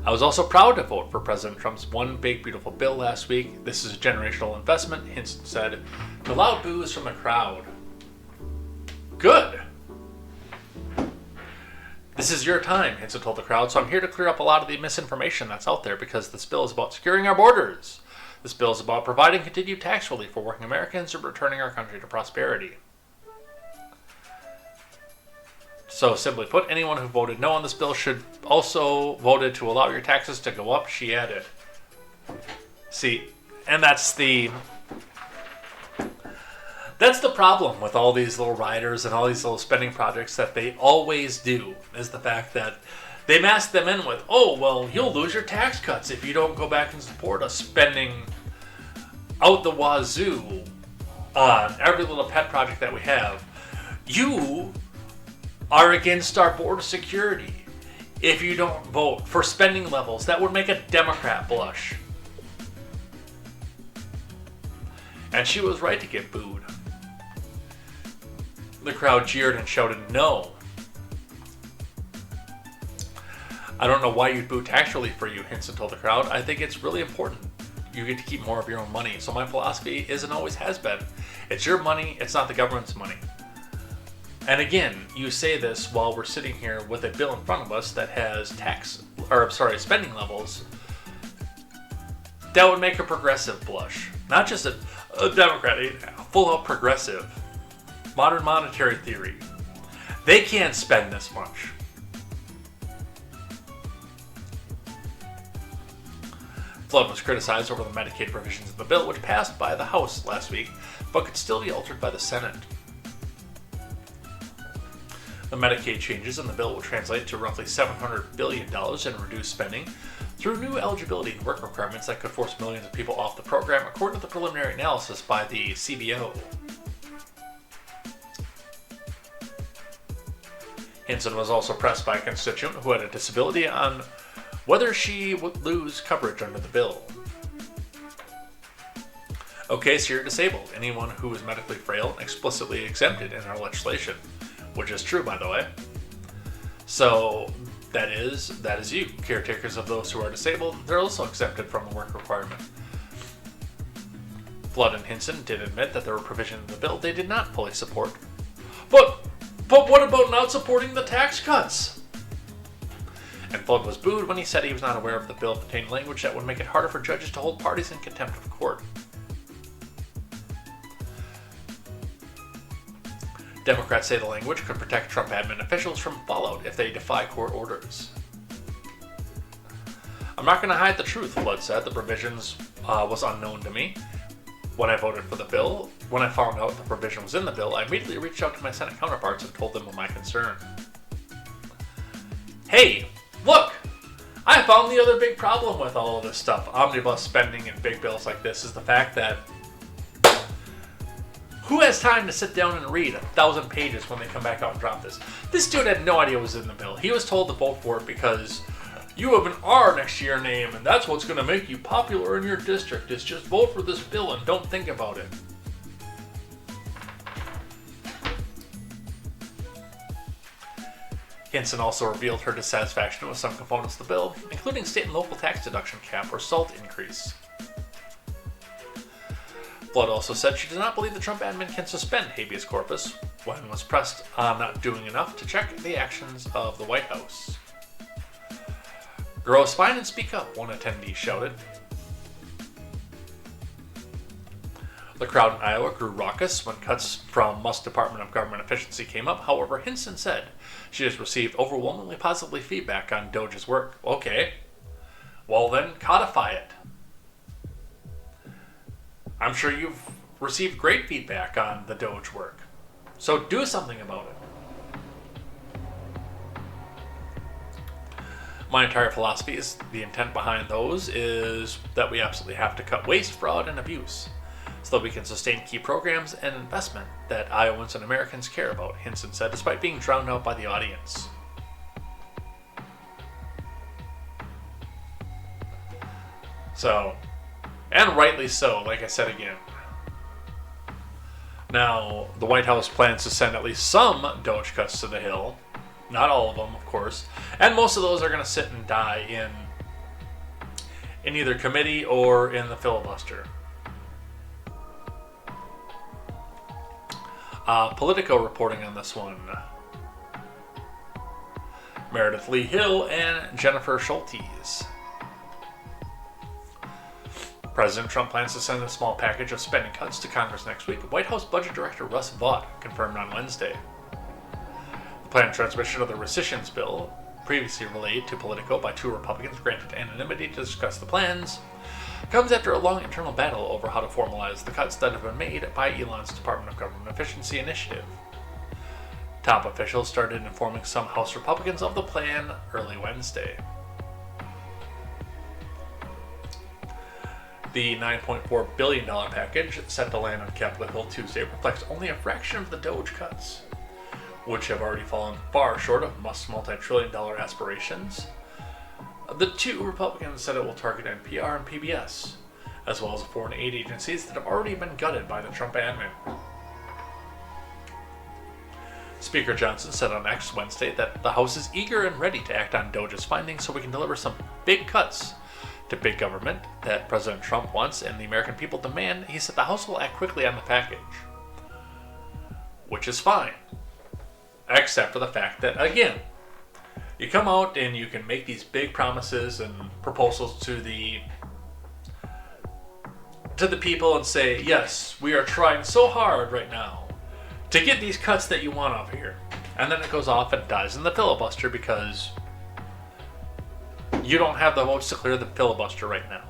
Speaker 1: I was also proud to vote for President Trump's one big beautiful bill last week. This is a generational investment, Hinson said, to loud boos from the crowd. Good. This is your time, Hinson told the crowd, so I'm here to clear up a lot of the misinformation that's out there because this bill is about securing our borders. This bill is about providing continued tax relief for working Americans and returning our country to prosperity. So, simply put, anyone who voted no on this bill should also voted to allow your taxes to go up, she added. See, and that's the problem with all these little riders and all these little spending projects that they always do, is the fact that they mask them in with, oh, well, you'll lose your tax cuts if you don't go back and support us spending out the wazoo on every little pet project that we have. You are against our border security if you don't vote for spending levels that would make a Democrat blush. And she was right to get booed. The crowd jeered and shouted no. I don't know why you'd boo tax relief for you, Hinson told the crowd. I think it's really important. You get to keep more of your own money. So my philosophy is and always has been, it's your money, it's not the government's money. And again, you say this while we're sitting here with a bill in front of us that has spending levels that would make a progressive blush. Not just a Democrat, a full-out progressive. Modern monetary theory. They can't spend this much. Flood was criticized over the Medicaid provisions of the bill, which passed by the House last week, but could still be altered by the Senate. The Medicaid changes in the bill will translate to roughly $700 billion in reduced spending through new eligibility and work requirements that could force millions of people off the program, according to the preliminary analysis by the CBO. Hinson was also pressed by a constituent who had a disability on whether she would lose coverage under the bill. Okay, so you're disabled. Anyone who is medically frail and explicitly exempted in our legislation, which is true, by the way. So that is you. Caretakers of those who are disabled, they're also exempted from the work requirement. Flood and Hinson did admit that there were provisions in the bill they did not fully support. But what about not supporting the tax cuts? And Flood was booed when he said he was not aware of the bill containing language that would make it harder for judges to hold parties in contempt of court. Democrats say the language could protect Trump admin officials from fallout if they defy court orders. I'm not going to hide the truth, Flood said. The provisions was unknown to me. When I voted for the bill, when I found out the provision was in the bill, I immediately reached out to my Senate counterparts and told them of my concern. Hey, look! I found the other big problem with all of this stuff, omnibus spending and big bills like this, is the fact that who has time to sit down and read 1,000 pages when they come back out and drop this? This dude had no idea what was in the bill. He was told to vote for it because you have an R next to your name, and that's what's going to make you popular in your district, is just vote for this bill and don't think about it. Hinson also revealed her dissatisfaction with some components of the bill, including state and local tax deduction cap or SALT increase. Flood also said she does not believe the Trump admin can suspend habeas corpus when was pressed on not doing enough to check the actions of the White House. Grow a spine and speak up, one attendee shouted. The crowd in Iowa grew raucous when cuts from Musk's Department of Government Efficiency came up. However, Hinson said she has received overwhelmingly positive feedback on Doge's work. Okay, well then codify it. I'm sure you've received great feedback on the Doge work, so do something about it. My entire philosophy is the intent behind those is that we absolutely have to cut waste, fraud, and abuse so that we can sustain key programs and investment that Iowans and Americans care about, Hinson said, despite being drowned out by the audience. So, and rightly so, like I said again. Now, the White House plans to send at least some Doge cuts to the Hill. Not all of them, of course. And most of those are going to sit and die in either committee or in the filibuster. Politico reporting on this one. Meredith Lee Hill and Jennifer Schultes. President Trump plans to send a small package of spending cuts to Congress next week. White House Budget Director Russ Vought confirmed on Wednesday. The planned transmission of the rescissions bill, previously relayed to Politico by two Republicans granted anonymity to discuss the plans, comes after a long internal battle over how to formalize the cuts that have been made by Elon's Department of Government Efficiency initiative. Top officials started informing some House Republicans of the plan early Wednesday. The $9.4 billion package set to land on Capitol Hill Tuesday reflects only a fraction of the Doge cuts, which have already fallen far short of Musk's multi-trillion-dollar aspirations. The two Republicans said it will target NPR and PBS, as well as foreign aid agencies that have already been gutted by the Trump admin. Speaker Johnson said on X Wednesday that the House is eager and ready to act on Doge's findings so we can deliver some big cuts to big government that President Trump wants and the American people demand. He said the House will act quickly on the package, which is fine, except for the fact that, again, you come out and you can make these big promises and proposals to the people and say, yes, we are trying so hard right now to get these cuts that you want off here. And then it goes off and dies in the filibuster because you don't have the votes to clear the filibuster right now.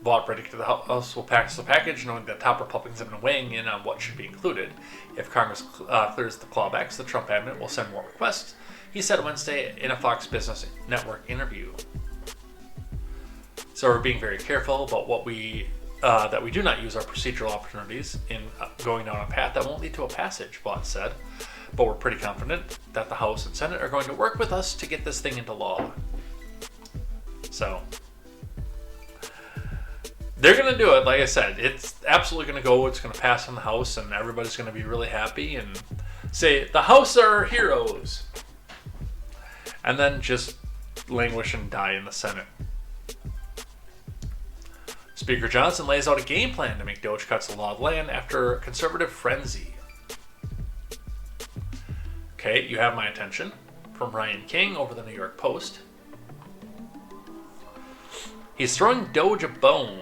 Speaker 1: Vought predicted the House will pass the package, knowing that top Republicans have been weighing in on what should be included. If Congress clears the clawbacks, the Trump admin will send more requests, he said Wednesday in a Fox Business Network interview. So we're being very careful about what that we do not use our procedural opportunities in going down a path that won't lead to a passage, Vought said. but we're pretty confident that the House and Senate are going to work with us to get this thing into law. So, they're going to do it. Like I said, it's absolutely going to go. It's going to pass in the House, and everybody's going to be really happy and say, the House are our heroes. And then just languish and die in the Senate. Speaker Johnson lays out a game plan to make Doge cuts the law of the land after a conservative frenzy. Okay, you have my attention. From Ryan King over the New York Post. He's throwing Doge a bone.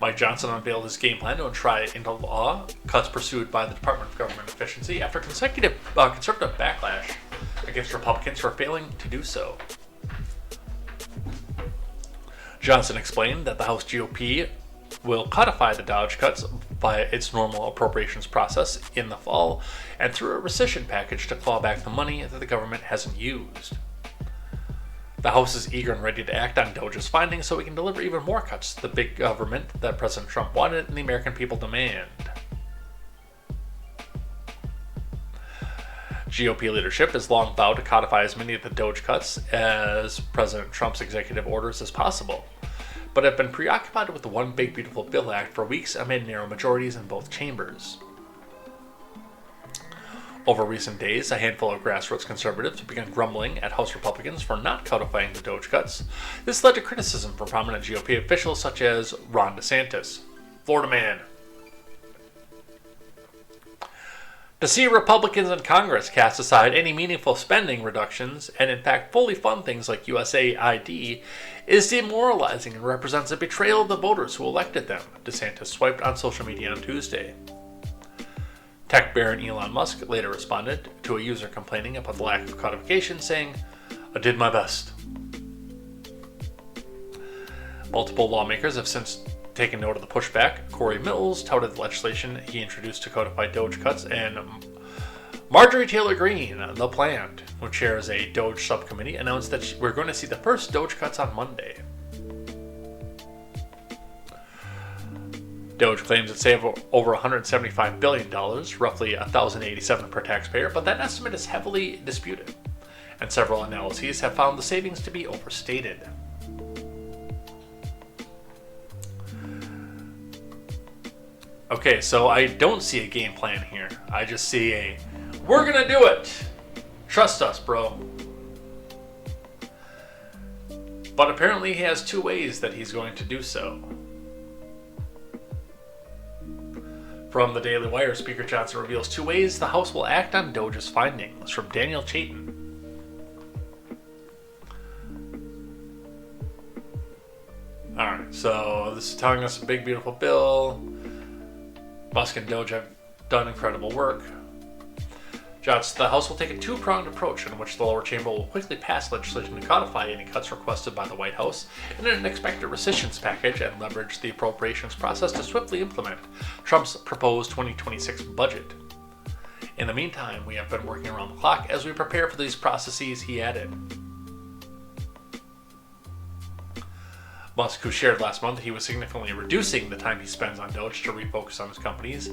Speaker 1: Mike Johnson unveiled his game plan to try into law cuts pursued by the Department of Government Efficiency after conservative backlash against Republicans for failing to do so. Johnson explained that the House GOP will codify the Doge cuts via its normal appropriations process in the fall and through a rescission package to claw back the money that the government hasn't used. The House is eager and ready to act on Doge's findings so we can deliver even more cuts to the big government that President Trump wanted and the American people demand. GOP leadership has long vowed to codify as many of the Doge cuts as President Trump's executive orders as possible, but have been preoccupied with the One Big Beautiful Bill Act for weeks amid narrow majorities in both chambers. Over recent days, a handful of grassroots conservatives have begun grumbling at House Republicans for not codifying the Doge cuts. This led to criticism from prominent GOP officials such as Ron DeSantis, Florida man. To see Republicans in Congress cast aside any meaningful spending reductions and in fact fully fund things like USAID is demoralizing and represents a betrayal of the voters who elected them, DeSantis swiped on social media on Tuesday. Tech baron Elon Musk later responded to a user complaining about the lack of codification, saying, "I did my best." Multiple lawmakers have since taken note of the pushback. Corey Mills touted the legislation he introduced to codify Doge cuts, and Marjorie Taylor Greene, the plant, who chairs a Doge subcommittee, announced that we're going to see the first Doge cuts on Monday. Doge claims it saved over $175 billion, roughly $1,087 per taxpayer, but that estimate is heavily disputed, and several analyses have found the savings to be overstated. Okay, so I don't see a game plan here. I just see a, we're gonna do it! Trust us, bro. But apparently he has two ways that he's going to do so. From the Daily Wire, Speaker Johnson reveals two ways the House will act on Doge's findings. From Daniel Chayton. Alright, so this is telling us a big, beautiful bill. Musk and Doge have done incredible work. The House will take a two-pronged approach in which the lower chamber will quickly pass legislation to codify any cuts requested by the White House in an expected rescissions package and leverage the appropriations process to swiftly implement Trump's proposed 2026 budget. In the meantime, we have been working around the clock as we prepare for these processes, he added. Musk, who shared last month he was significantly reducing the time he spends on Doge to refocus on his companies,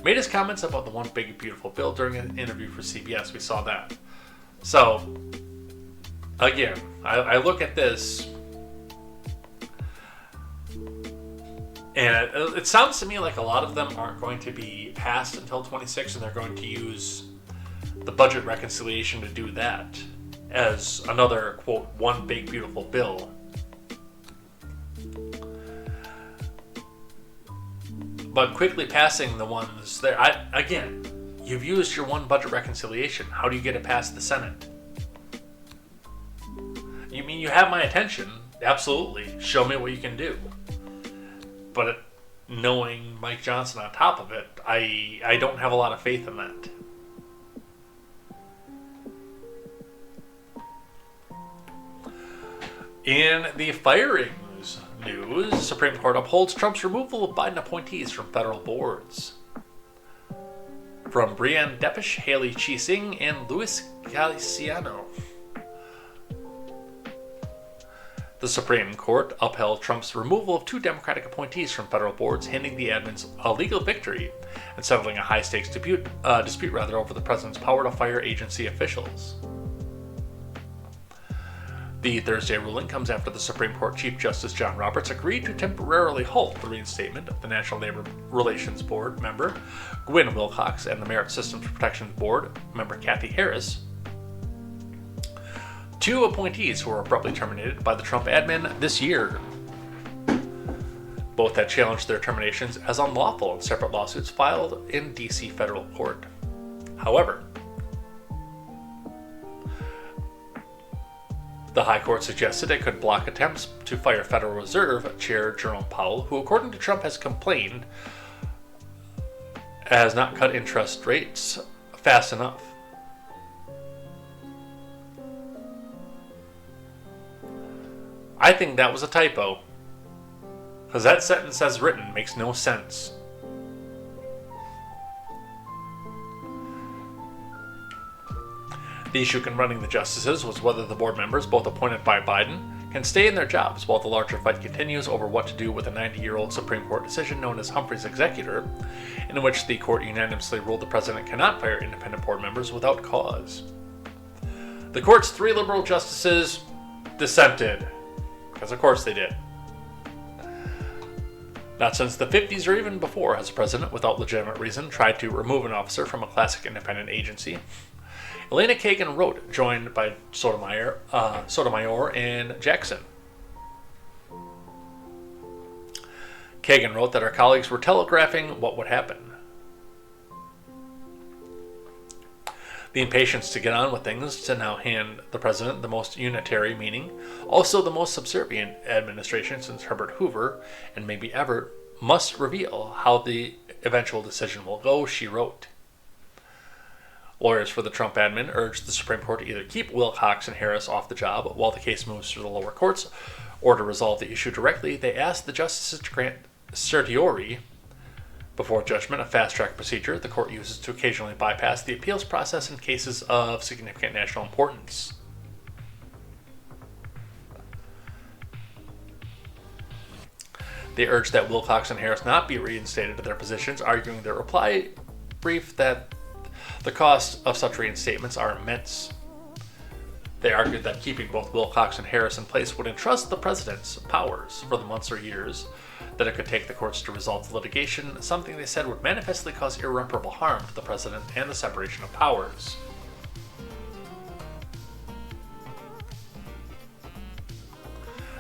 Speaker 1: made his comments about the One Big Beautiful Bill during an interview for CBS. We saw that. So, again, I look at this, and it sounds to me like a lot of them aren't going to be passed until 26, and they're going to use the budget reconciliation to do that as another, quote, one big beautiful bill. But quickly passing the ones there, again, you've used your one budget reconciliation. How do you get it past the Senate? You mean you have my attention? Absolutely. Show me what you can do. But knowing Mike Johnson on top of it, I don't have a lot of faith in that. In the firings news, the Supreme Court upholds Trump's removal of Biden appointees from federal boards. From Brianne Depeche, Haley Cheesing, and Luis Galiciano. The Supreme Court upheld Trump's removal of 2 Democratic appointees from federal boards, handing the admins a legal victory and settling a high-stakes dispute over the president's power to fire agency officials. The Thursday ruling comes after the Supreme Court Chief Justice John Roberts agreed to temporarily halt the reinstatement of the National Labor Relations Board member Gwynne Wilcox and the Merit Systems Protection Board member Kathy Harris, 2 appointees who were abruptly terminated by the Trump admin this year. Both had challenged their terminations as unlawful in separate lawsuits filed in D.C. federal court. However, the High Court suggested it could block attempts to fire Federal Reserve Chair Jerome Powell, who, according to Trump, has complained has not cut interest rates fast enough. I think that was a typo, because that sentence as written makes no sense. The issue confronting the justices was whether the board members, both appointed by Biden, can stay in their jobs while the larger fight continues over what to do with a 90-year-old Supreme Court decision known as Humphrey's Executor, in which the court unanimously ruled the president cannot fire independent board members without cause. The court's 3 liberal justices dissented, because of course they did. Not since the 50s or even before has a president, without legitimate reason, tried to remove an officer from a classic independent agency. Elaine Kagan wrote, joined by Sotomayor and Jackson. Kagan wrote that our colleagues were telegraphing what would happen. The impatience to get on with things to now hand the president the most unitary, meaning also the most subservient administration since Herbert Hoover, and maybe ever, must reveal how the eventual decision will go, she wrote. Lawyers for the Trump admin urged the Supreme Court to either keep Wilcox and Harris off the job while the case moves through the lower courts, or to resolve the issue directly. They asked the justices to grant certiorari before judgment, a fast-track procedure the court uses to occasionally bypass the appeals process in cases of significant national importance. They urged that Wilcox and Harris not be reinstated to their positions, arguing their reply brief that the costs of such reinstatements are immense. They argued that keeping both Wilcox and Harris in place would entrust the president's powers for the months or years that it could take the courts to resolve the litigation, something they said would manifestly cause irreparable harm to the president and the separation of powers.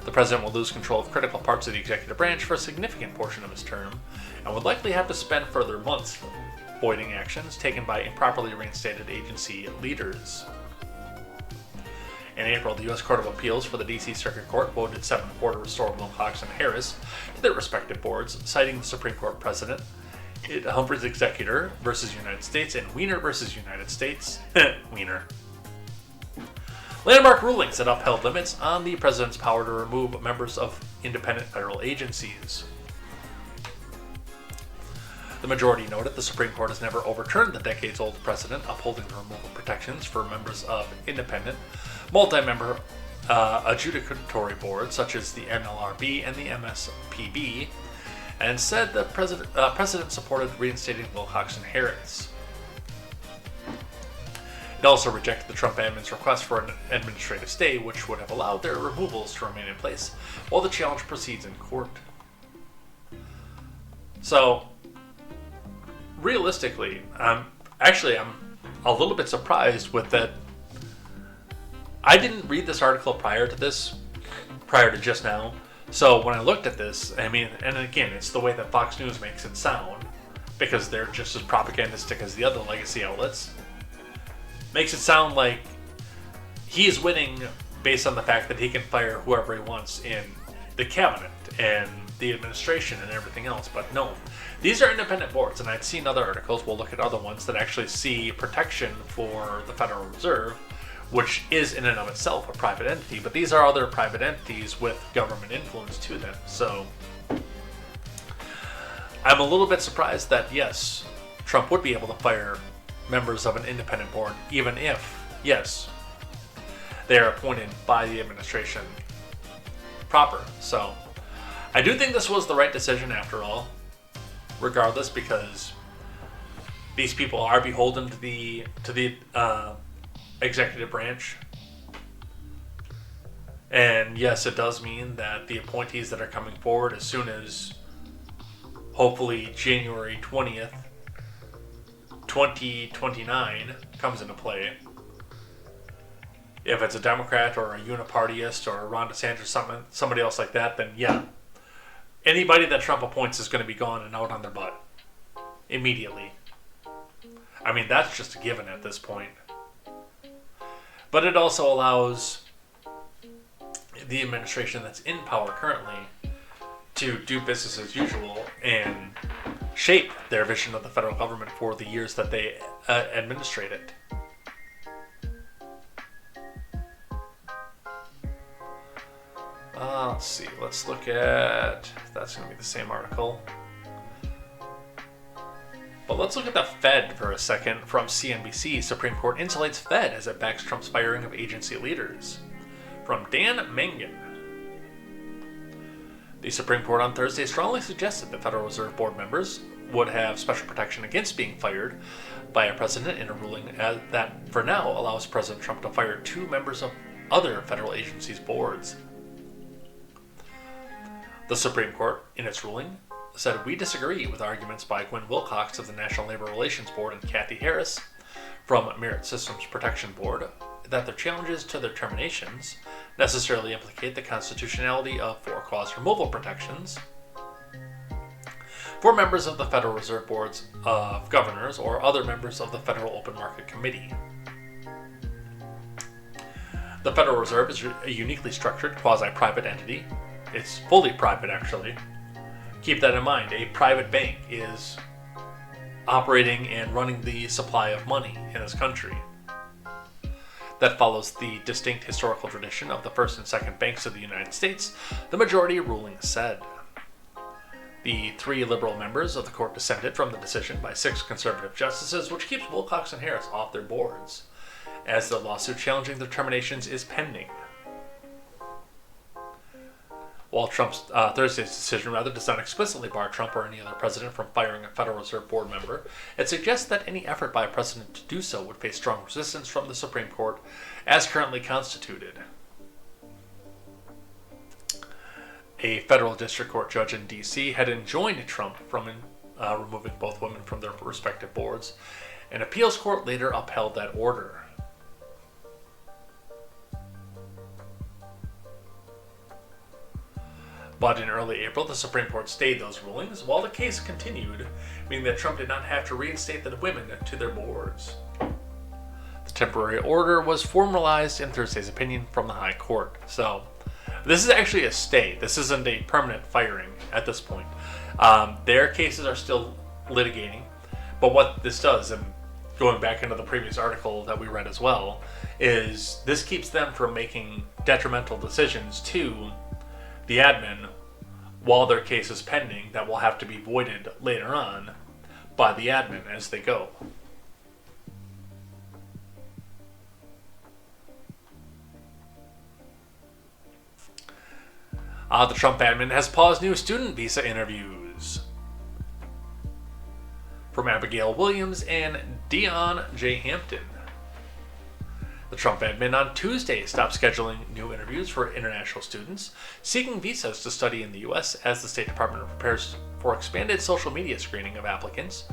Speaker 1: The president will lose control of critical parts of the executive branch for a significant portion of his term, and would likely have to spend further months voiding actions taken by improperly reinstated agency leaders. In April, the U.S. Court of Appeals for the D.C. Circuit Court voted 7-4 to restore Wilcox and Harris to their respective boards, citing the Supreme Court precedent, Humphrey's Executor versus United States and Weiner versus United States. Weiner. Landmark rulings that upheld limits on the president's power to remove members of independent federal agencies. The majority noted the Supreme Court has never overturned the decades-old precedent upholding the removal of protections for members of independent, multi-member adjudicatory boards such as the NLRB and the MSPB, and said the president supported reinstating Wilcox and Harris. It also rejected the Trump admin's request for an administrative stay, which would have allowed their removals to remain in place while the challenge proceeds in court. So, realistically, I'm a little bit surprised with that. I didn't read this article prior to just now. So when I looked at this, I mean, and again, it's the way that Fox News makes it sound, because they're just as propagandistic as the other legacy outlets. Makes it sound like he's winning based on the fact that he can fire whoever he wants in the cabinet and the administration and everything else. But no, these are independent boards, and I've seen other articles. We'll look at other ones that actually see protection for the Federal Reserve, which is in and of itself a private entity, but these are other private entities with government influence to them. So I'm a little bit surprised that, yes, Trump would be able to fire members of an independent board, even if, yes, they are appointed by the administration proper. So I do think this was the right decision after all, regardless, because these people are beholden to the executive branch. And yes, it does mean that the appointees that are coming forward as soon as hopefully January 20th, 2029 comes into play. If it's a Democrat or a unipartyist or a Ron DeSantis, somebody else like that, then yeah, anybody that Trump appoints is going to be gone and out on their butt immediately. I mean, that's just a given at this point. But it also allows the administration that's in power currently to do business as usual and shape their vision of the federal government for the years that they administrate it. Let's see. Let's look at... That's going to be the same article. But let's look at the Fed for a second. From CNBC, Supreme Court insulates Fed as it backs Trump's firing of agency leaders. From Dan Mangan. The Supreme Court on Thursday strongly suggested that Federal Reserve Board members would have special protection against being fired by a president in a ruling that, for now, allows President Trump to fire 2 members of other federal agencies' boards. The Supreme Court, in its ruling, said, "We disagree with arguments by Gwen Wilcox of the National Labor Relations Board and Kathy Harris from Merit Systems Protection Board that their challenges to their terminations necessarily implicate the constitutionality of for-cause removal protections for members of the Federal Reserve Boards of Governors or other members of the Federal Open Market Committee. The Federal Reserve is a uniquely structured quasi-private entity. It's fully private, actually. Keep that in mind. A private bank is operating and running the supply of money in this country. That follows the distinct historical tradition of the first and second banks of the United States, the majority ruling said. The 3 liberal members of the court dissented from the decision by 6 conservative justices, which keeps Wilcox and Harris off their boards, as the lawsuit challenging their terminations is pending. While Trump's Thursday's decision does not explicitly bar Trump or any other president from firing a Federal Reserve Board member, it suggests that any effort by a president to do so would face strong resistance from the Supreme Court as currently constituted. A federal district court judge in D.C. had enjoined Trump from removing both women from their respective boards. An appeals court later upheld that order. But in early April, the Supreme Court stayed those rulings while the case continued, meaning that Trump did not have to reinstate the women to their boards. The temporary order was formalized in Thursday's opinion from the High Court. So, this is actually a stay. This isn't a permanent firing at this point. Their cases are still litigating, but what this does, and going back into the previous article that we read as well, is this keeps them from making detrimental decisions to the admin while their case is pending that will have to be voided later on by the admin as they go. The Trump admin has paused new student visa interviews. From Abigail Williams and Dion J. Hampton. The Trump admin on Tuesday stopped scheduling new interviews for international students seeking visas to study in the U.S. as the State Department prepares for expanded social media screening of applicants,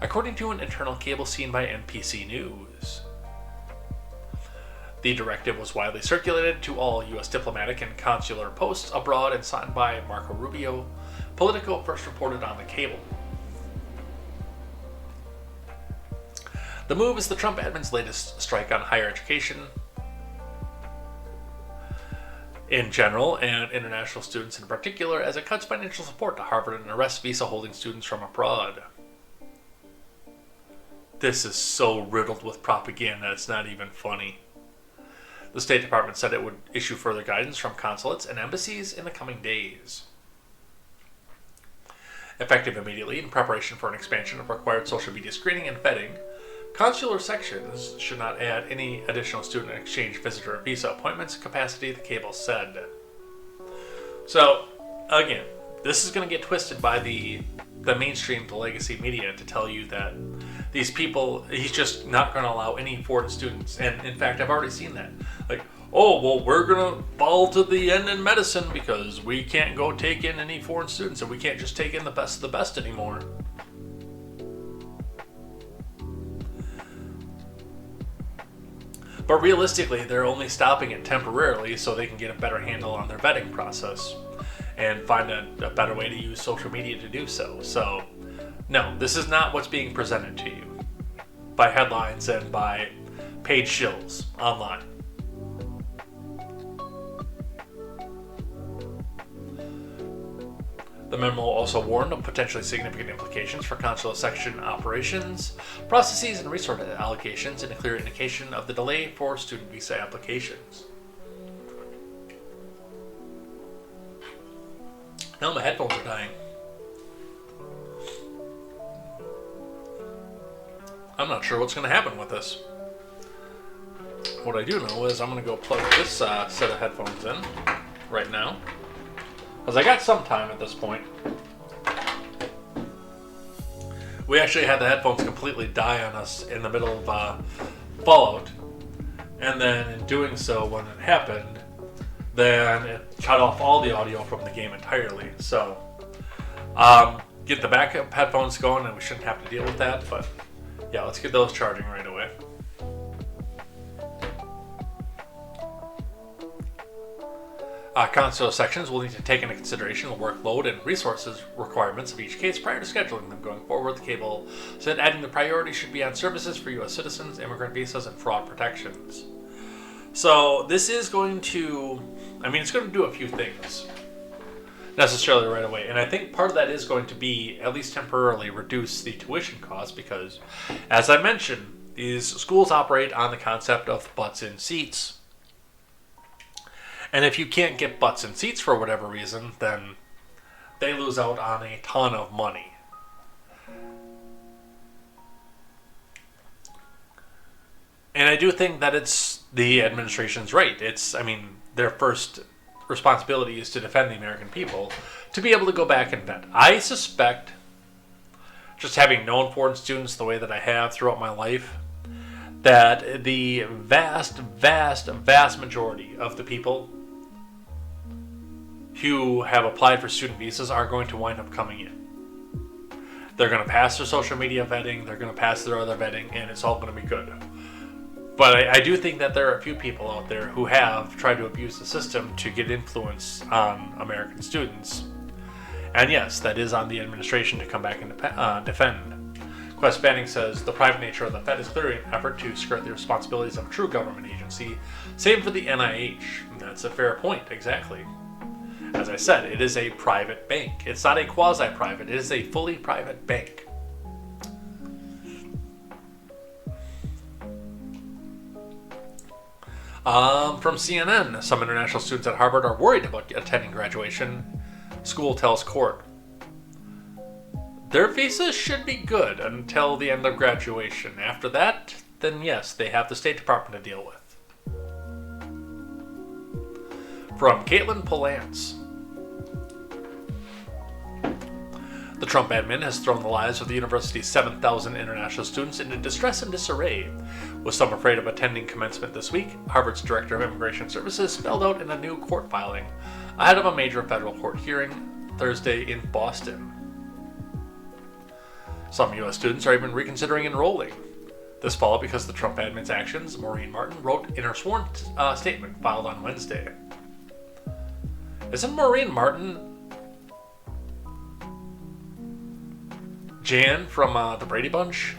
Speaker 1: according to an internal cable seen by NBC News. The directive was widely circulated to all U.S. diplomatic and consular posts abroad and signed by Marco Rubio. Politico first reported on the cable. The move is the Trump admin's latest strike on higher education in general and international students in particular, as it cuts financial support to Harvard and arrests visa-holding students from abroad. This is so riddled with propaganda, it's not even funny. The State Department said it would issue further guidance from consulates and embassies in the coming days. Effective immediately in preparation for an expansion of required social media screening and vetting, consular sections should not add any additional student exchange visitor visa appointments capacity, the cable said. So, again, this is going to get twisted by the mainstream, the legacy media, to tell you that these people, he's just not going to allow any foreign students. And in fact, I've already seen that. Like, oh, well, we're going to fall to the end in medicine because we can't go take in any foreign students, and we can't just take in the best of the best anymore. But realistically, they're only stopping it temporarily so they can get a better handle on their vetting process and find a better way to use social media to do so. So, no, this is not what's being presented to you by headlines and by paid shills online. The memo also warned of potentially significant implications for consular section operations, processes, and resource allocations, and a clear indication of the delay for student visa applications. Now my headphones are dying. I'm not sure what's going to happen with this. What I do know is I'm going to go plug this set of headphones in right now, because I got some time at this point. We actually had the headphones completely die on us in the middle of Fallout, and then in doing so, when it happened, then it cut off all the audio from the game entirely. So, get the backup headphones going, and we shouldn't have to deal with that, but yeah, let's get those charging right away. Consular sections will need to take into consideration the workload and resources requirements of each case prior to scheduling them going forward. The cable said adding the priority should be on services for U.S. citizens, immigrant visas, and fraud protections. So this is going to, it's going to do a few things necessarily right away. And I think part of that is going to be, at least temporarily, reduce the tuition costs because, as I mentioned, these schools operate on the concept of butts in seats. And if you can't get butts in seats for whatever reason, then they lose out on a ton of money. And I do think that it's the administration's right. Their first responsibility is to defend the American people, to be able to go back and vet. I suspect, just having known foreign students the way that I have throughout my life, that the vast majority of the people who have applied for student visas are going to wind up coming in. They're going to pass their social media vetting, they're going to pass their other vetting, and it's all going to be good. But I do think that there are a few people out there who have tried to abuse the system to get influence on American students. And yes, that is on the administration to come back and defend. Quest Banning says, the private nature of the Fed is clearly an effort to skirt the responsibilities of a true government agency. Same for the NIH. That's a fair point, exactly. As I said, it is a private bank. It's not a quasi-private, it is a fully private bank. From CNN, some international students at Harvard are worried about attending graduation. School tells court. Their visas should be good until the end of graduation. After that, then yes, they have the State Department to deal with. From Caitlin Polance. The Trump admin has thrown the lives of the university's 7,000 international students into distress and disarray. With some afraid of attending commencement this week, Harvard's Director of Immigration Services spelled out in a new court filing ahead of a major federal court hearing Thursday in Boston. Some U.S. students are even reconsidering enrolling. This followed because of the Trump admin's actions, Maureen Martin wrote in her sworn statement filed on Wednesday. Isn't Maureen Martin Jan from the Brady Bunch?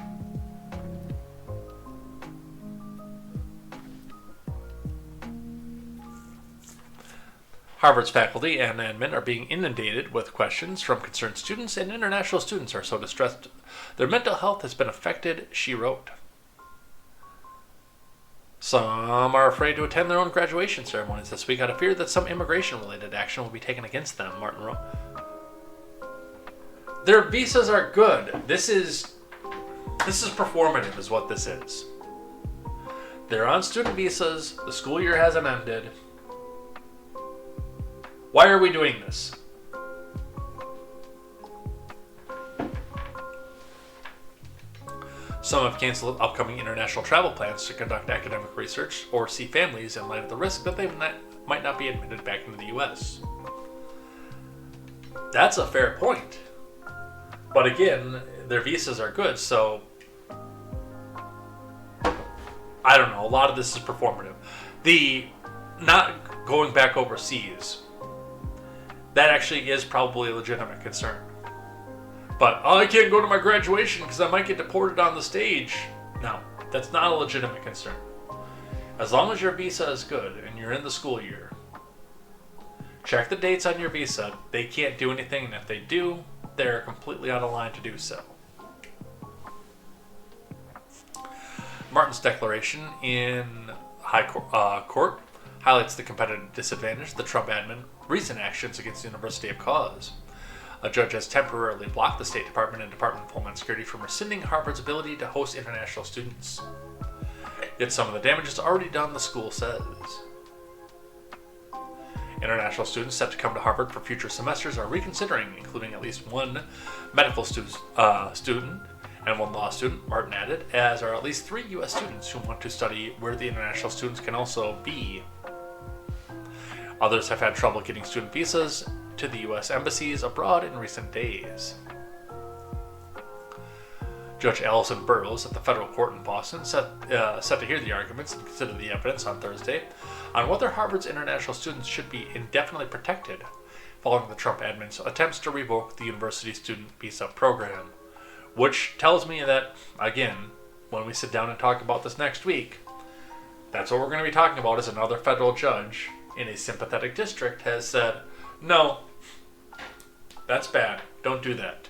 Speaker 1: Harvard's faculty and admin are being inundated with questions from concerned students, and international students are so distressed their mental health has been affected, she wrote. Some are afraid to attend their own graduation ceremonies this week out of fear that some immigration-related action will be taken against them, Martin wrote. Their visas are good. This is performative is what this is. They're on student visas. The school year hasn't ended. Why are we doing this? Some have canceled upcoming international travel plans to conduct academic research or see families in light of the risk that they might not be admitted back into the U.S. That's a fair point. But again, their visas are good, so I don't know. A lot of this is performative. The not going back overseas, that actually is probably a legitimate concern. But, I can't go to my graduation because I might get deported on the stage. No, that's not a legitimate concern. As long as your visa is good and you're in the school year, check the dates on your visa. They can't do anything, and if they do, they're completely out of line to do so. Martin's declaration in high court highlights the competitive disadvantage of the Trump admin recent actions against the University have caused. A judge has temporarily blocked the State Department and Department of Homeland Security from rescinding Harvard's ability to host international students. Yet some of the damage is already done, the school says. International students set to come to Harvard for future semesters are reconsidering, including at least one medical student and one law student, Martin added, as are at least 3 U.S. students who want to study where the international students can also be. Others have had trouble getting student visas to the U.S. embassies abroad in recent days. Judge Allison Burroughs at the federal court in Boston set to hear the arguments and consider the evidence on Thursday on whether Harvard's international students should be indefinitely protected following the Trump admin's attempts to revoke the university student visa program. Which tells me that, again, when we sit down and talk about this next week, that's what we're going to be talking about, is another federal judge in a sympathetic district has said, no, that's bad, don't do that.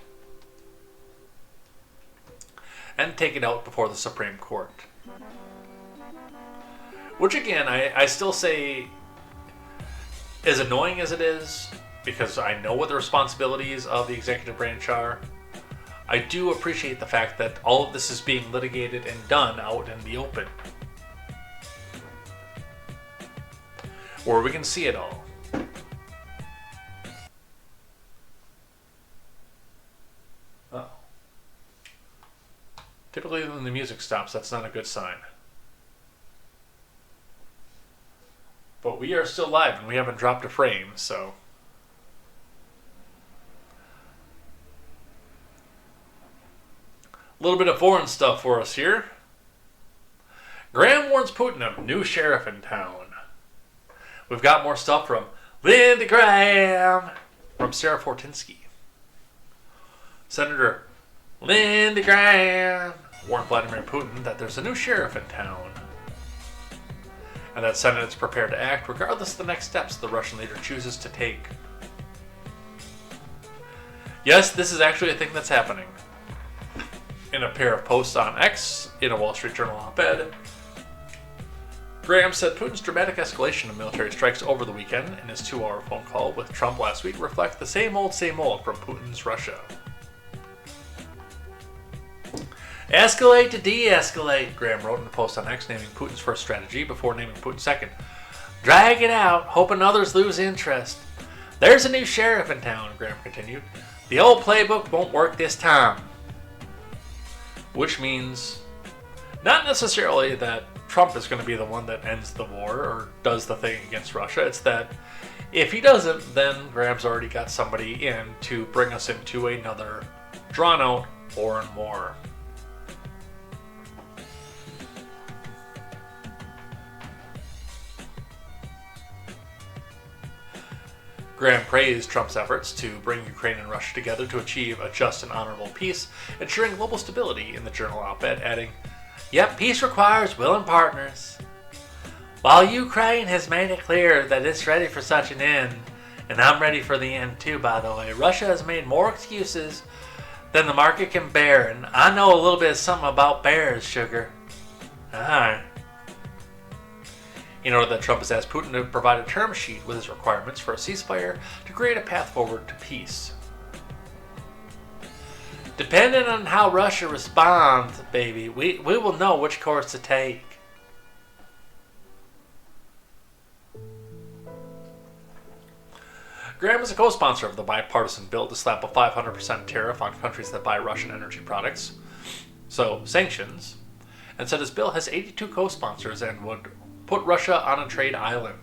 Speaker 1: And take it out before the Supreme Court. Which again, I still say, as annoying as it is, because I know what the responsibilities of the executive branch are, I do appreciate the fact that all of this is being litigated and done out in the open, where we can see it all. Oh. Typically when the music stops, that's not a good sign. But we are still live and we haven't dropped a frame, so... A little bit of foreign stuff for us here. Graham warns Putin of new sheriff in town. We've got more stuff from Linda Graham, from Sarah Fortinsky. Senator Linda Graham warned Vladimir Putin that there's a new sheriff in town, and that Senate is prepared to act regardless of the next steps the Russian leader chooses to take. Yes, this is actually a thing that's happening. In a pair of posts on X, in a Wall Street Journal op-ed, Graham said Putin's dramatic escalation of military strikes over the weekend and his 2-hour phone call with Trump last week reflect the same old from Putin's Russia. Escalate to de-escalate, Graham wrote in a post on X, naming Putin's first strategy before naming Putin's second. Drag it out, hoping others lose interest. There's a new sheriff in town, Graham continued. The old playbook won't work this time. Which means not necessarily that Trump is going to be the one that ends the war or does the thing against Russia. It's that if he doesn't, then Graham's already got somebody in to bring us into another drawn-out foreign war. Graham praised Trump's efforts to bring Ukraine and Russia together to achieve a just and honorable peace, ensuring global stability in the Journal op-ed, adding, "Yep, peace requires willing partners. While Ukraine has made it clear that it's ready for such an end, and I'm ready for the end too, by the way, Russia has made more excuses than the market can bear, and I know a little bit of something about bears, sugar." Alright. He noted that Trump has asked Putin to provide a term sheet with his requirements for a ceasefire to create a path forward to peace. Depending on how Russia responds, baby, we will know which course to take. Graham is a co-sponsor of the bipartisan bill to slap a 500% tariff on countries that buy Russian energy products, so sanctions, and said his bill has 82 co-sponsors and would put Russia on a trade island.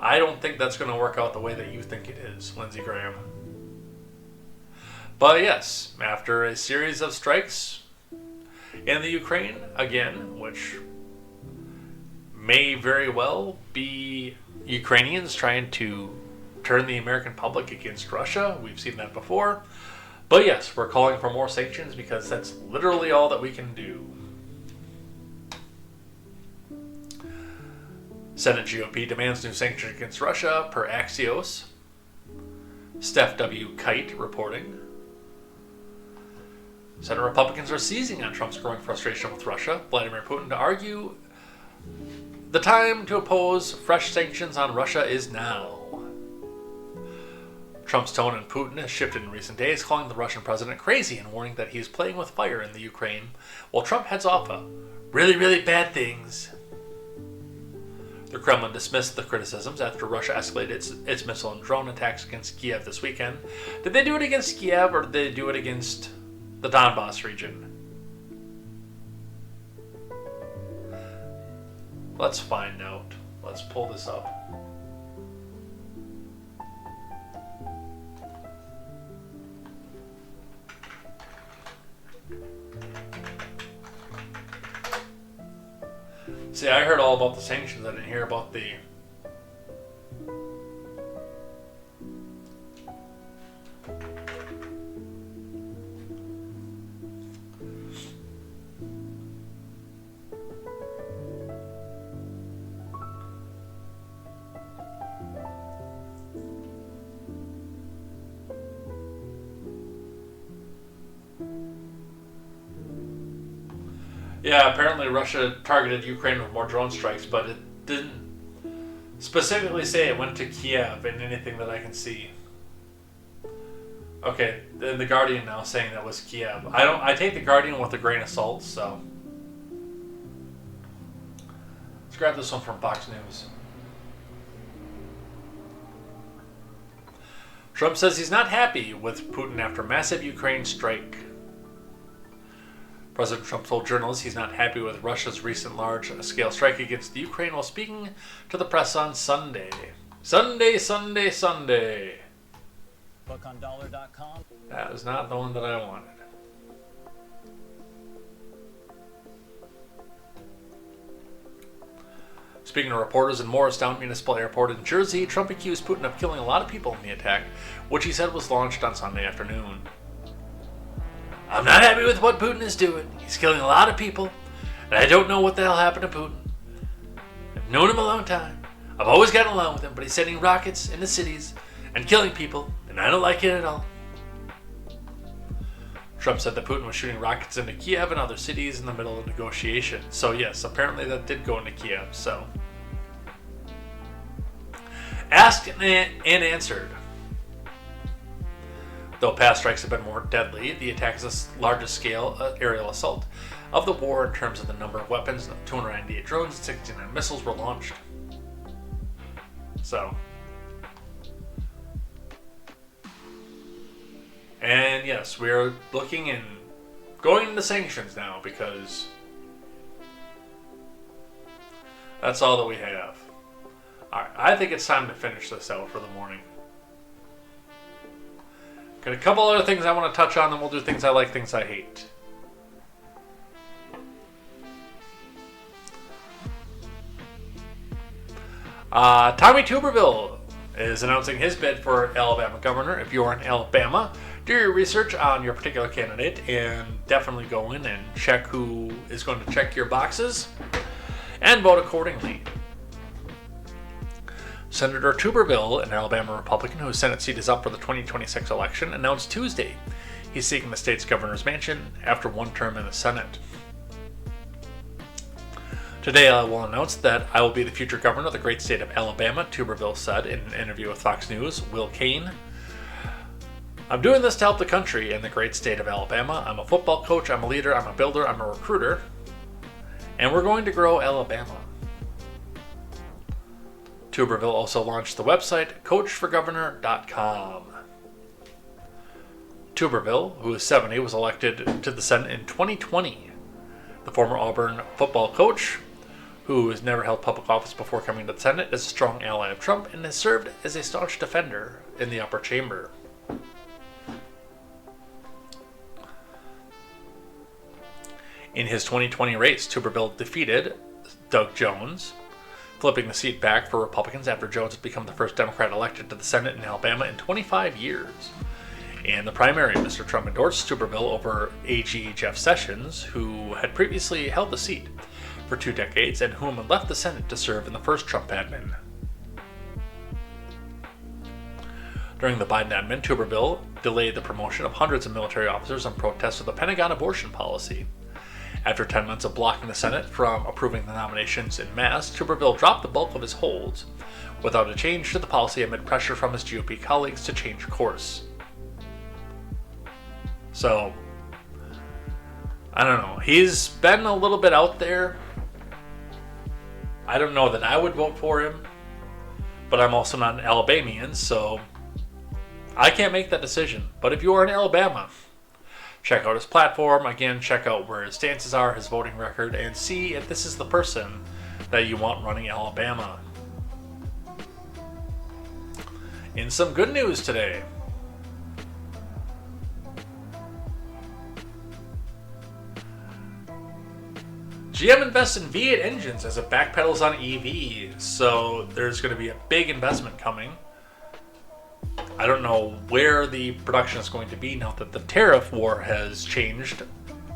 Speaker 1: I don't think that's going to work out the way that you think it is, Lindsey Graham. But yes, after a series of strikes in the Ukraine, again, which may very well be Ukrainians trying to turn the American public against Russia. We've seen that before. But yes, we're calling for more sanctions because that's literally all that we can do. Senate GOP demands new sanctions against Russia per Axios. Steph W. Kite reporting. Senate Republicans are seizing on Trump's growing frustration with Russia, Vladimir Putin, to argue the time to oppose fresh sanctions on Russia is now. Trump's tone on Putin has shifted in recent days, calling the Russian president crazy and warning that he is playing with fire in the Ukraine, while Trump heads off a really, really bad things. The Kremlin dismissed the criticisms after Russia escalated its missile and drone attacks against Kiev this weekend. Did they do it against Kiev or did they do it against the Donbass region? Let's find out. Let's pull this up. See, I heard all about the sanctions. I didn't hear about the... Yeah, apparently Russia targeted Ukraine with more drone strikes, but it didn't specifically say it went to Kiev in anything that I can see. Okay, the Guardian now saying that was Kiev. I take the Guardian with a grain of salt, so let's grab this one from Fox News. Trump says he's not happy with Putin after massive Ukraine strike. President Trump told journalists he's not happy with Russia's recent large-scale strike against the Ukraine while speaking to the press on Sunday. Sunday.
Speaker 14: BookOnDollar.com.
Speaker 1: That is not the one that I wanted. Speaking to reporters in Morristown Municipal Airport in Jersey, Trump accused Putin of killing a lot of people in the attack, which he said was launched on Sunday afternoon. I'm not happy with what Putin is doing. He's killing a lot of people, and I don't know what the hell happened to Putin. I've known him a long time. I've always gotten along with him, but he's sending rockets into cities and killing people, and I don't like it at all. Trump said that Putin was shooting rockets into Kiev and other cities in the middle of negotiations. So yes, apparently that did go into Kiev, so. Asked and answered. Though past strikes have been more deadly, the attack is the largest scale aerial assault of the war in terms of the number of weapons. 298 drones and 69 missiles were launched. So. And yes, we are looking and going into sanctions now because that's all that we have. Alright, I think it's time to finish this out for the morning. Got a couple other things I want to touch on, then we'll do things I like, things I hate. Tommy Tuberville is announcing his bid for Alabama governor. If you are in Alabama, do your research on your particular candidate and definitely go in and check who is going to check your boxes and vote accordingly. Senator Tuberville, an Alabama Republican whose Senate seat is up for the 2026 election, announced Tuesday he's seeking the state's governor's mansion after one term in the Senate. Today I will announce that I will be the future governor of the great state of Alabama, Tuberville said in an interview with Fox News' Will Cain. I'm doing this to help the country and the great state of Alabama. I'm a football coach, I'm a leader, I'm a builder, I'm a recruiter, and we're going to grow Alabama. Tuberville also launched the website coachforgovernor.com. Tuberville, who is 70, was elected to the Senate in 2020. The former Auburn football coach, who has never held public office before coming to the Senate, is a strong ally of Trump and has served as a staunch defender in the upper chamber. In his 2020 race, Tuberville defeated Doug Jones, flipping the seat back for Republicans after Jones had become the first Democrat elected to the Senate in Alabama in 25 years. In the primary, Mr. Trump endorsed Tuberville over AG Jeff Sessions, who had previously held the seat for 2 decades and whom had left the Senate to serve in the first Trump admin. During the Biden admin, Tuberville delayed the promotion of hundreds of military officers on protests of the Pentagon abortion policy. After 10 months of blocking the Senate from approving the nominations en masse, Tuberville dropped the bulk of his holds without a change to the policy amid pressure from his GOP colleagues to change course. So, I don't know. He's been a little bit out there. I don't know that I would vote for him, but I'm also not an Alabamian, so I can't make that decision. But if you are in Alabama, check out his platform. Again, check out where his stances are, his voting record, and see if this is the person that you want running Alabama. In some good news today, GM invests in V8 engines as it backpedals on EV, so there's going to be a big investment coming. I don't know where the production is going to be now that the tariff war has changed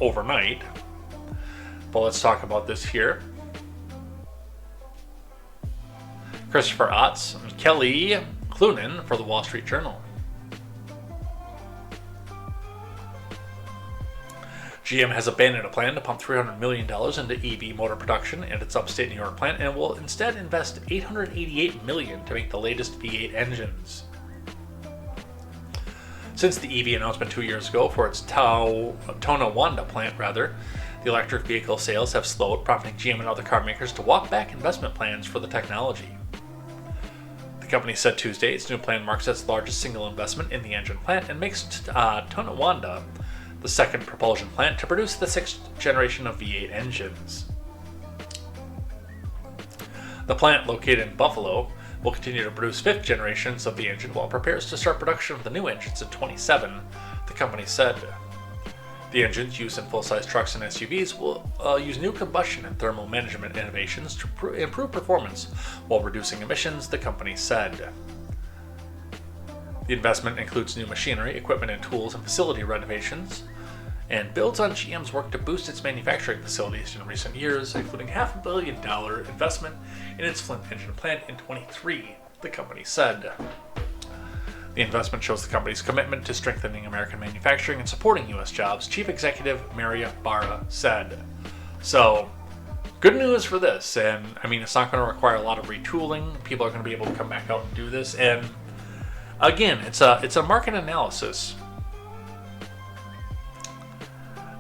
Speaker 1: overnight, but let's talk about this here. Christopher Otts and Kelly Clunan for the Wall Street Journal. GM has abandoned a plan to pump $300 million into EV motor production at its upstate New York plant and will instead invest $888 million to make the latest V8 engines. Since the EV announcement 2 years ago for its Tonawanda plant, the electric vehicle sales have slowed, prompting GM and other car makers to walk back investment plans for the technology. The company said Tuesday its new plan marks its largest single investment in the engine plant and makes Tonawanda the second propulsion plant to produce the 6th generation of V8 engines. The plant, located in Buffalo, will continue to produce 5th generations of the engine while it prepares to start production of the new engines in 2027, the company said. The engines used in full-size trucks and SUVs will use new combustion and thermal management innovations to improve performance while reducing emissions, the company said. The investment includes new machinery, equipment and tools, and facility renovations, and builds on GM's work to boost its manufacturing facilities in recent years, including $500 million investment in its Flint engine plant in 2023, the company said. The investment shows the company's commitment to strengthening American manufacturing and supporting U.S. jobs, Chief Executive Maria Barra said. So, good news for this, and I mean, it's not going to require a lot of retooling. People are going to be able to come back out and do this, and again, it's a market analysis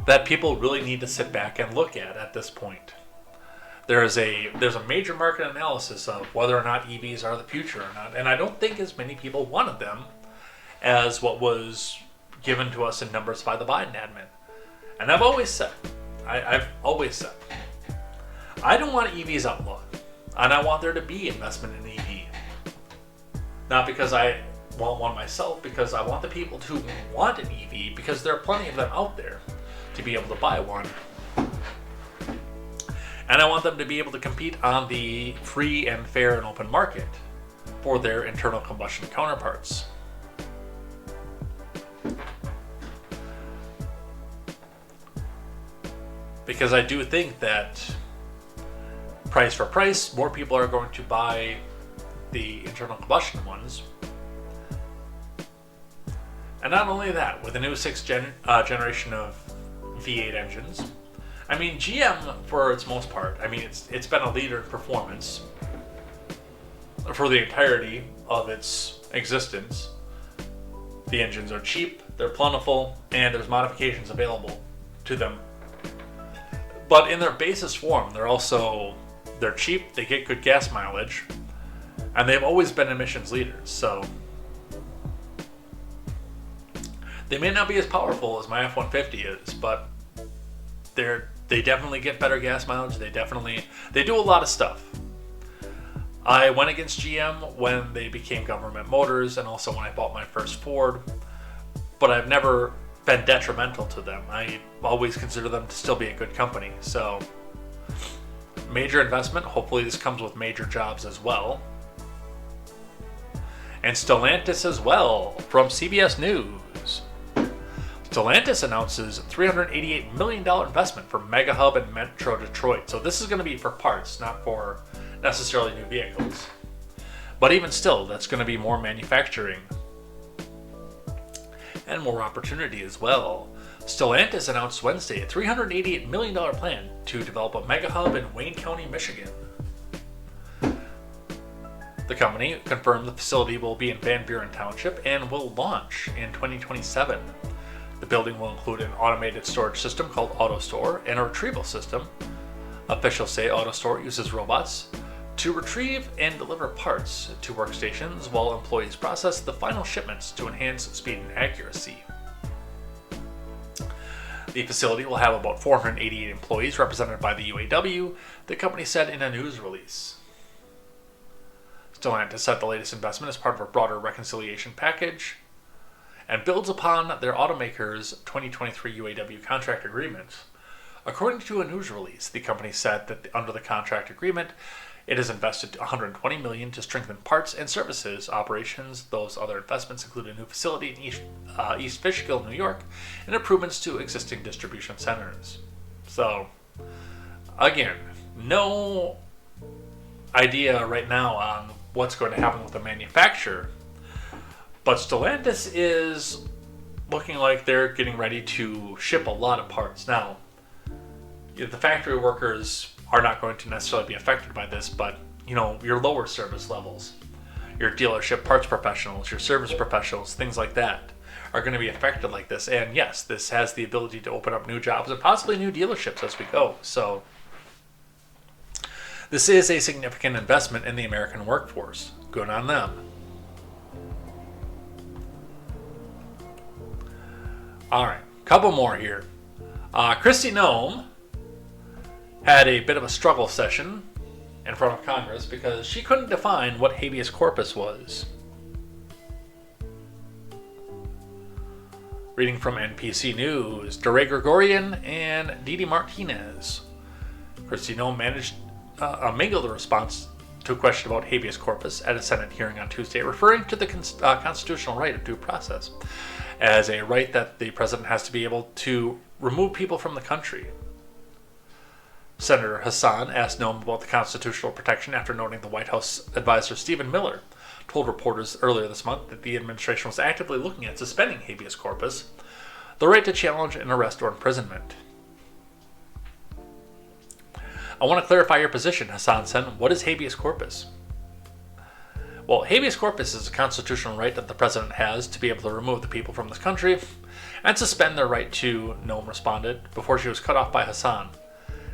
Speaker 1: that people really need to sit back and look at this point. There's a major market analysis of whether or not EVs are the future or not, and I don't think as many people wanted them as what was given to us in numbers by the Biden admin. And I've always said, I don't want EVs outlawed, and I want there to be investment in EV. Not because I want one myself, because I want the people to want an EV, because there are plenty of them out there to be able to buy one. And I want them to be able to compete on the free and fair and open market for their internal combustion counterparts. Because I do think that price for price, more people are going to buy the internal combustion ones. And not only that, with the new 6th generation of V8 engines, I mean, GM, for its most part, I mean, it's been a leader in performance for the entirety of its existence. The engines are cheap, they're plentiful, and there's modifications available to them. But in their basis form, they're cheap, they get good gas mileage, And they've always been emissions leaders, so they may not be as powerful as my F-150 is, but they definitely get better gas mileage. They do a lot of stuff. I went against GM when they became Government Motors and also when I bought my first Ford, but I've never been detrimental to them. I always consider them to still be a good company. So, major investment. Hopefully this comes with major jobs as well. And Stellantis as well from CBS News. Stellantis announces $388 million investment for Mega Hub in Metro Detroit. So this is going to be for parts, not for necessarily new vehicles. But even still, that's going to be more manufacturing and more opportunity as well. Stellantis announced Wednesday a $388 million plan to develop a mega hub in Wayne County, Michigan. The company confirmed the facility will be in Van Buren Township and will launch in 2027. The building will include an automated storage system called AutoStore and a retrieval system. Officials say AutoStore uses robots to retrieve and deliver parts to workstations while employees process the final shipments to enhance speed and accuracy. The facility will have about 488 employees represented by the UAW, the company said in a news release. Stellantis said the latest investment is part of a broader reconciliation package and builds upon their automaker's 2023 UAW contract agreement. According to a news release, the company said that under the contract agreement, it has invested $120 million to strengthen parts and services operations. Those other investments include a new facility in East Fishkill, New York, and improvements to existing distribution centers. So, again, no idea right now on what's going to happen with the manufacturer, but Stellantis is looking like they're getting ready to ship a lot of parts. Now, the factory workers are not going to necessarily be affected by this, but your lower service levels, your dealership parts professionals, your service professionals, things like that are going to be affected like this. And yes, this has the ability to open up new jobs and possibly new dealerships as we go. So this is a significant investment in the American workforce. Good on them. All right, couple more here. Kristi Noem had a bit of a struggle session in front of Congress because she couldn't define what habeas corpus was. Reading from NPC News, DeRay Gregorian and Didi Martinez. Kristi Noem mingled the response to a question about habeas corpus at a Senate hearing on Tuesday, referring to the constitutional right of due process as a right that the president has to be able to remove people from the country. Senator Hassan asked Noem about the constitutional protection after noting the White House advisor Stephen Miller told reporters earlier this month that the administration was actively looking at suspending habeas corpus, the right to challenge an arrest or imprisonment. I want to clarify your position, Hassan said. What is habeas corpus? Well, habeas corpus is a constitutional right that the president has to be able to remove the people from this country and suspend their right to, Noem responded, before she was cut off by Hassan.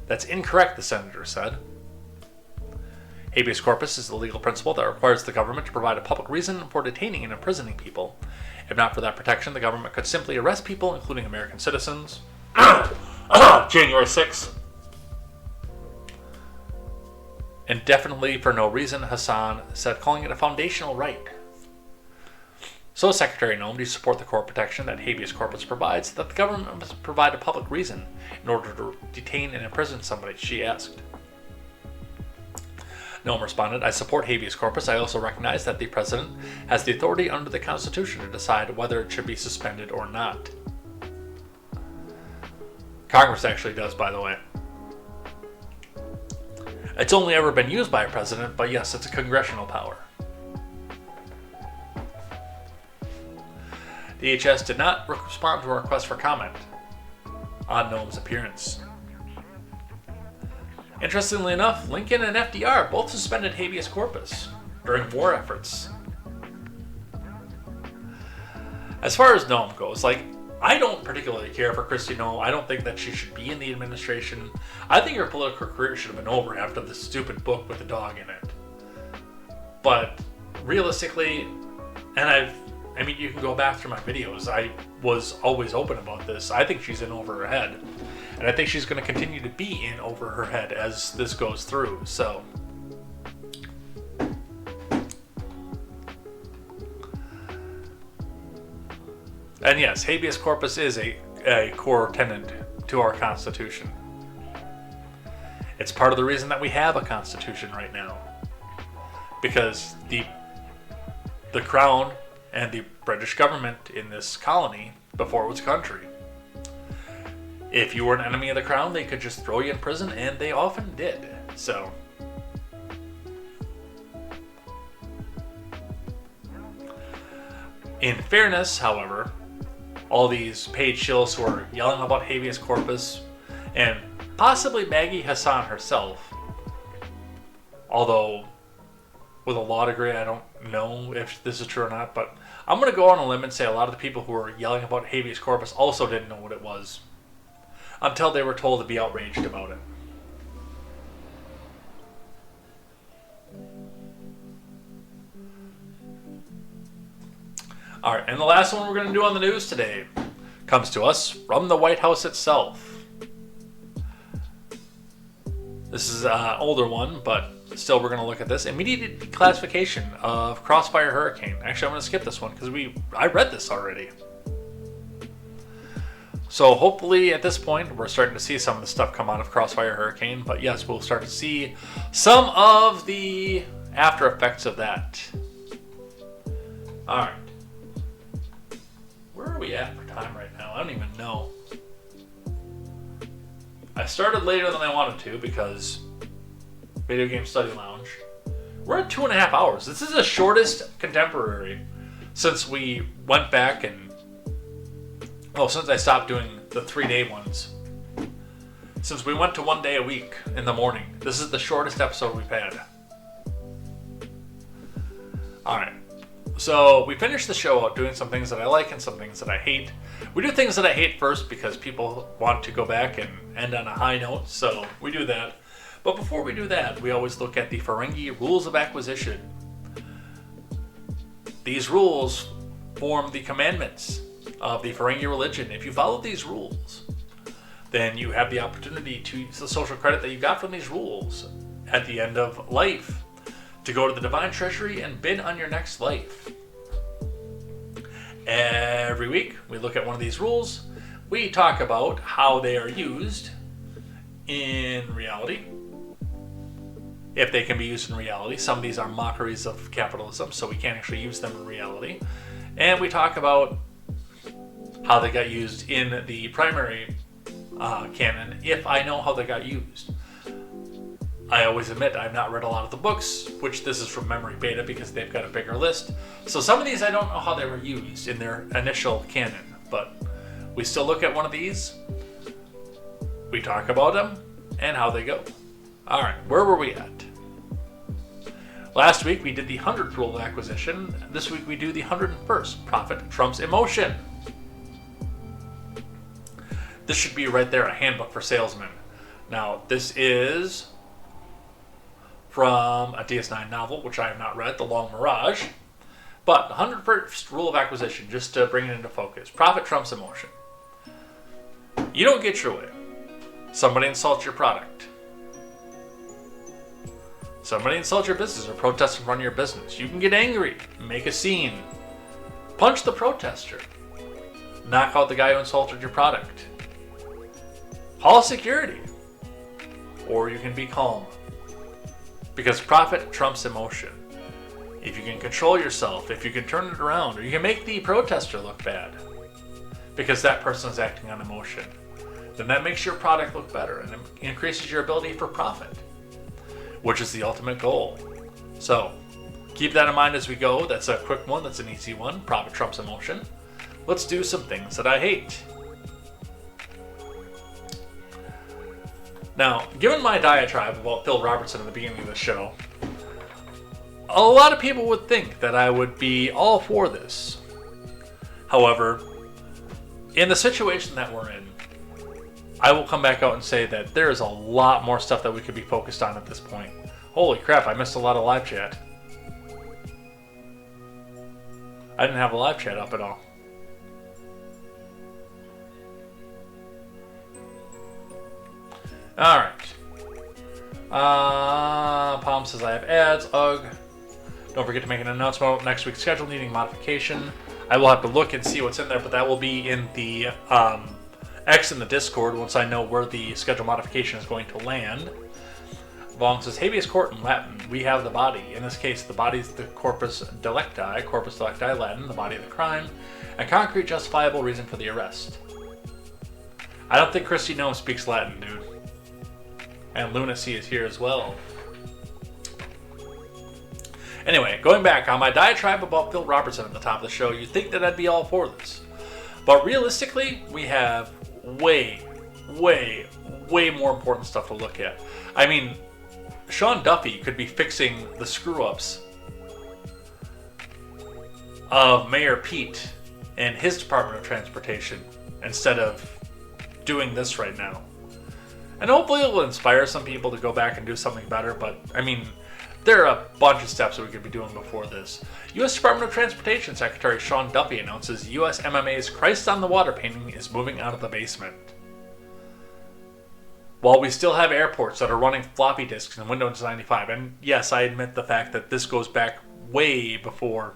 Speaker 1: That's incorrect, the senator said. Habeas corpus is the legal principle that requires the government to provide a public reason for detaining and imprisoning people. If not for that protection, the government could simply arrest people, including American citizens. January 6th. Indefinitely for no reason, Hassan said, calling it a foundational right. So, Secretary Noem, do you support the core protection that habeas corpus provides, that the government must provide a public reason in order to detain and imprison somebody? She asked. Noem responded, I support habeas corpus. I also recognize that the president has the authority under the Constitution to decide whether it should be suspended or not. Congress actually does, by the way. It's only ever been used by a president, but yes, it's a congressional power. DHS did not respond to a request for comment on Noem's appearance. Interestingly enough, Lincoln and FDR both suspended habeas corpus during war efforts. As far as Noem goes, I don't particularly care for Kristi Noem. I don't think that she should be in the administration. I think her political career should have been over after this stupid book with the dog in it. But realistically, and I mean, you can go back through my videos. I was always open about this. I think she's in over her head. And I think she's going to continue to be in over her head as this goes through. So, and yes, habeas corpus is a core tenet to our Constitution. It's part of the reason that we have a Constitution right now. Because the Crown and the British government in this colony, before it was a country, if you were an enemy of the Crown, they could just throw you in prison, and they often did. So, in fairness, however, all these paid shills who are yelling about habeas corpus, and possibly Maggie Hassan herself, although with a law degree, I don't know if this is true or not, but I'm going to go on a limb and say a lot of the people who were yelling about habeas corpus also didn't know what it was until they were told to be outraged about it. Alright, and the last one we're going to do on the news today comes to us from the White House itself. This is an older one, but still we're going to look at this. Immediate declassification of Crossfire Hurricane. Actually, I'm going to skip this one because I read this already. So hopefully at this point we're starting to see some of the stuff come out of Crossfire Hurricane. But yes, we'll start to see some of the after effects of that. Alright. Where are we at for time right now? I don't even know. I started later than I wanted to because Video Game Study Lounge. We're at 2.5 hours. This is the shortest contemporary since we went back and... Oh, since I stopped doing the 3-day ones. Since we went to 1 day a week in the morning. This is the shortest episode we've had. Alright. So, we finished the show out doing some things that I like and some things that I hate. We do things that I hate first because people want to go back and end on a high note, so we do that. But before we do that, we always look at the Ferengi Rules of Acquisition. These rules form the commandments of the Ferengi religion. If you follow these rules, then you have the opportunity to use the social credit that you got from these rules at the end of life to go to the Divine Treasury and bid on your next life. Every week, we look at one of these rules. We talk about how they are used in reality. If they can be used in reality. Some of these are mockeries of capitalism, so we can't actually use them in reality. And we talk about how they got used in the primary canon, if I know how they got used. I always admit I've not read a lot of the books, which this is from Memory Beta because they've got a bigger list. So some of these I don't know how they were used in their initial canon, but we still look at one of these, we talk about them, and how they go. Alright, where were we at? Last week we did the 100th rule of acquisition. This week we do the 101st. Profit trumps emotion. This should be right there, a handbook for salesmen. Now, this is from a DS9 novel, which I have not read, The Long Mirage. But the 101st rule of acquisition, just to bring it into focus. Profit trumps emotion. You don't get your way. Somebody insults your product. Somebody insults your business or protests in front of your business. You can get angry, make a scene, punch the protester, knock out the guy who insulted your product, call security, or you can be calm. Because profit trumps emotion. If you can control yourself, if you can turn it around, or you can make the protester look bad because that person is acting on emotion, then that makes your product look better and increases your ability for profit, which is the ultimate goal. So, keep that in mind as we go. That's a quick one. That's an easy one. Profit trumps emotion. Let's do some things that I hate. Now, given my diatribe about Phil Robertson at the beginning of the show, a lot of people would think that I would be all for this. However, in the situation that we're in, I will come back out and say that there is a lot more stuff that we could be focused on at this point. Holy crap, I missed a lot of live chat. I didn't have a live chat up at all. Alright. Palm says I have ads. Ugh. Don't forget to make an announcement about next week's schedule needing modification. I will have to look and see what's in there, but that will be in the X in the Discord once I know where the schedule modification is going to land. Vong says, habeas corpus in Latin, we have the body. In this case, the body is the corpus delicti Latin, the body of the crime, a concrete justifiable reason for the arrest. I don't think Christy Gnome speaks Latin, dude. And Lunacy is here as well. Anyway, going back on my diatribe about Phil Robertson at the top of the show, you'd think that I'd be all for this. But realistically, we have way more important stuff to look at. I mean, Sean Duffy could be fixing the screw-ups of Mayor Pete and his Department of Transportation instead of doing this right now. And hopefully it will inspire some people to go back and do something better, but I mean, there are a bunch of steps that we could be doing before this. U.S. Department of Transportation Secretary Sean Duffy announces U.S. MMA's Christ on the Water painting is moving out of the basement. While we still have airports that are running floppy disks in Windows 95, and yes, I admit the fact that this goes back way before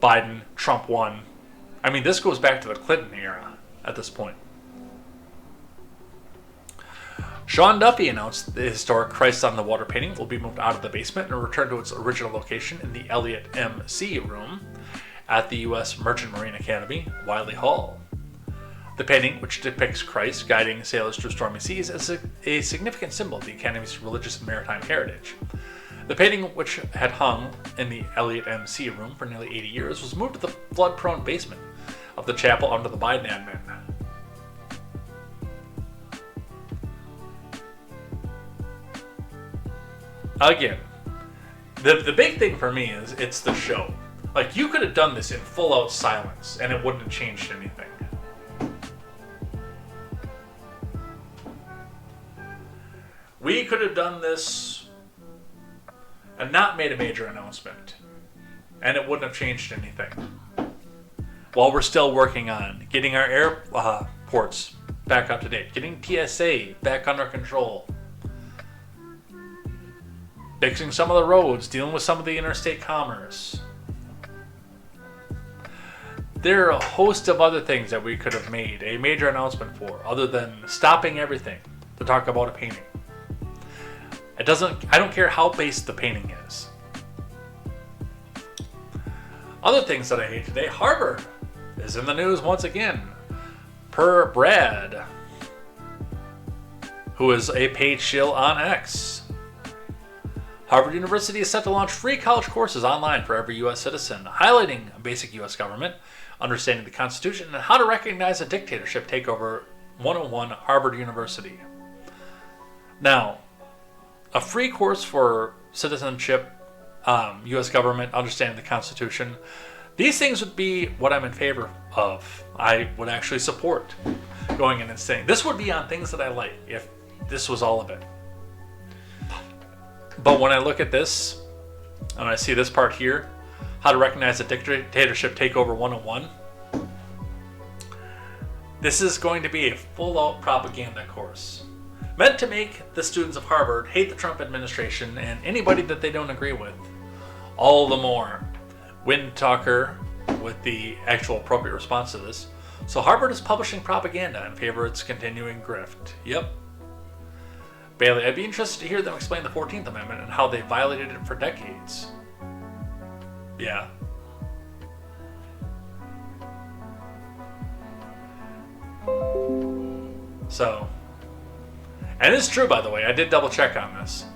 Speaker 1: Biden, Trump won. I mean, this goes back to the Clinton era at this point. Sean Duffy announced the historic Christ on the Water painting will be moved out of the basement and returned to its original location in the Elliott MC room at the U.S. Merchant Marine Academy, Wiley Hall. The painting, which depicts Christ guiding sailors through stormy seas, is a significant symbol of the Academy's religious and maritime heritage. The painting, which had hung in the Elliott MC room for nearly 80 years, was moved to the flood-prone basement of the chapel under the Biden admin. Again, the big thing for me is it's the show. Like, you could have done this in full-out silence, and it wouldn't have changed anything. We could have done this and not made a major announcement, and it wouldn't have changed anything. While we're still working on getting our airports back up to date, getting TSA back under control, fixing some of the roads, dealing with some of the interstate commerce. There are a host of other things that we could have made a major announcement for, other than stopping everything to talk about a painting. I don't care how base the painting is. Other things that I hate today, Harvard is in the news once again, per Brad, who is a paid shill on X. Harvard University is set to launch free college courses online for every U.S. citizen, highlighting basic U.S. government, understanding the Constitution, and how to recognize a dictatorship takeover 101 Harvard University. Now, a free course for citizenship, U.S. government, understanding the Constitution, these things would be what I'm in favor of. I would actually support going in and saying, this would be on things that I like if this was all of it. But when I look at this, and I see this part here, how to recognize a dictatorship takeover 101, this is going to be a full-out propaganda course, meant to make the students of Harvard hate the Trump administration and anybody that they don't agree with all the more. Wind Talker with the actual appropriate response to this. So Harvard is publishing propaganda in favor of its continuing grift. Yep. Bailey, I'd be interested to hear them explain the 14th Amendment and how they violated it for decades. Yeah. So, and it's true, by the way, I did double check on this.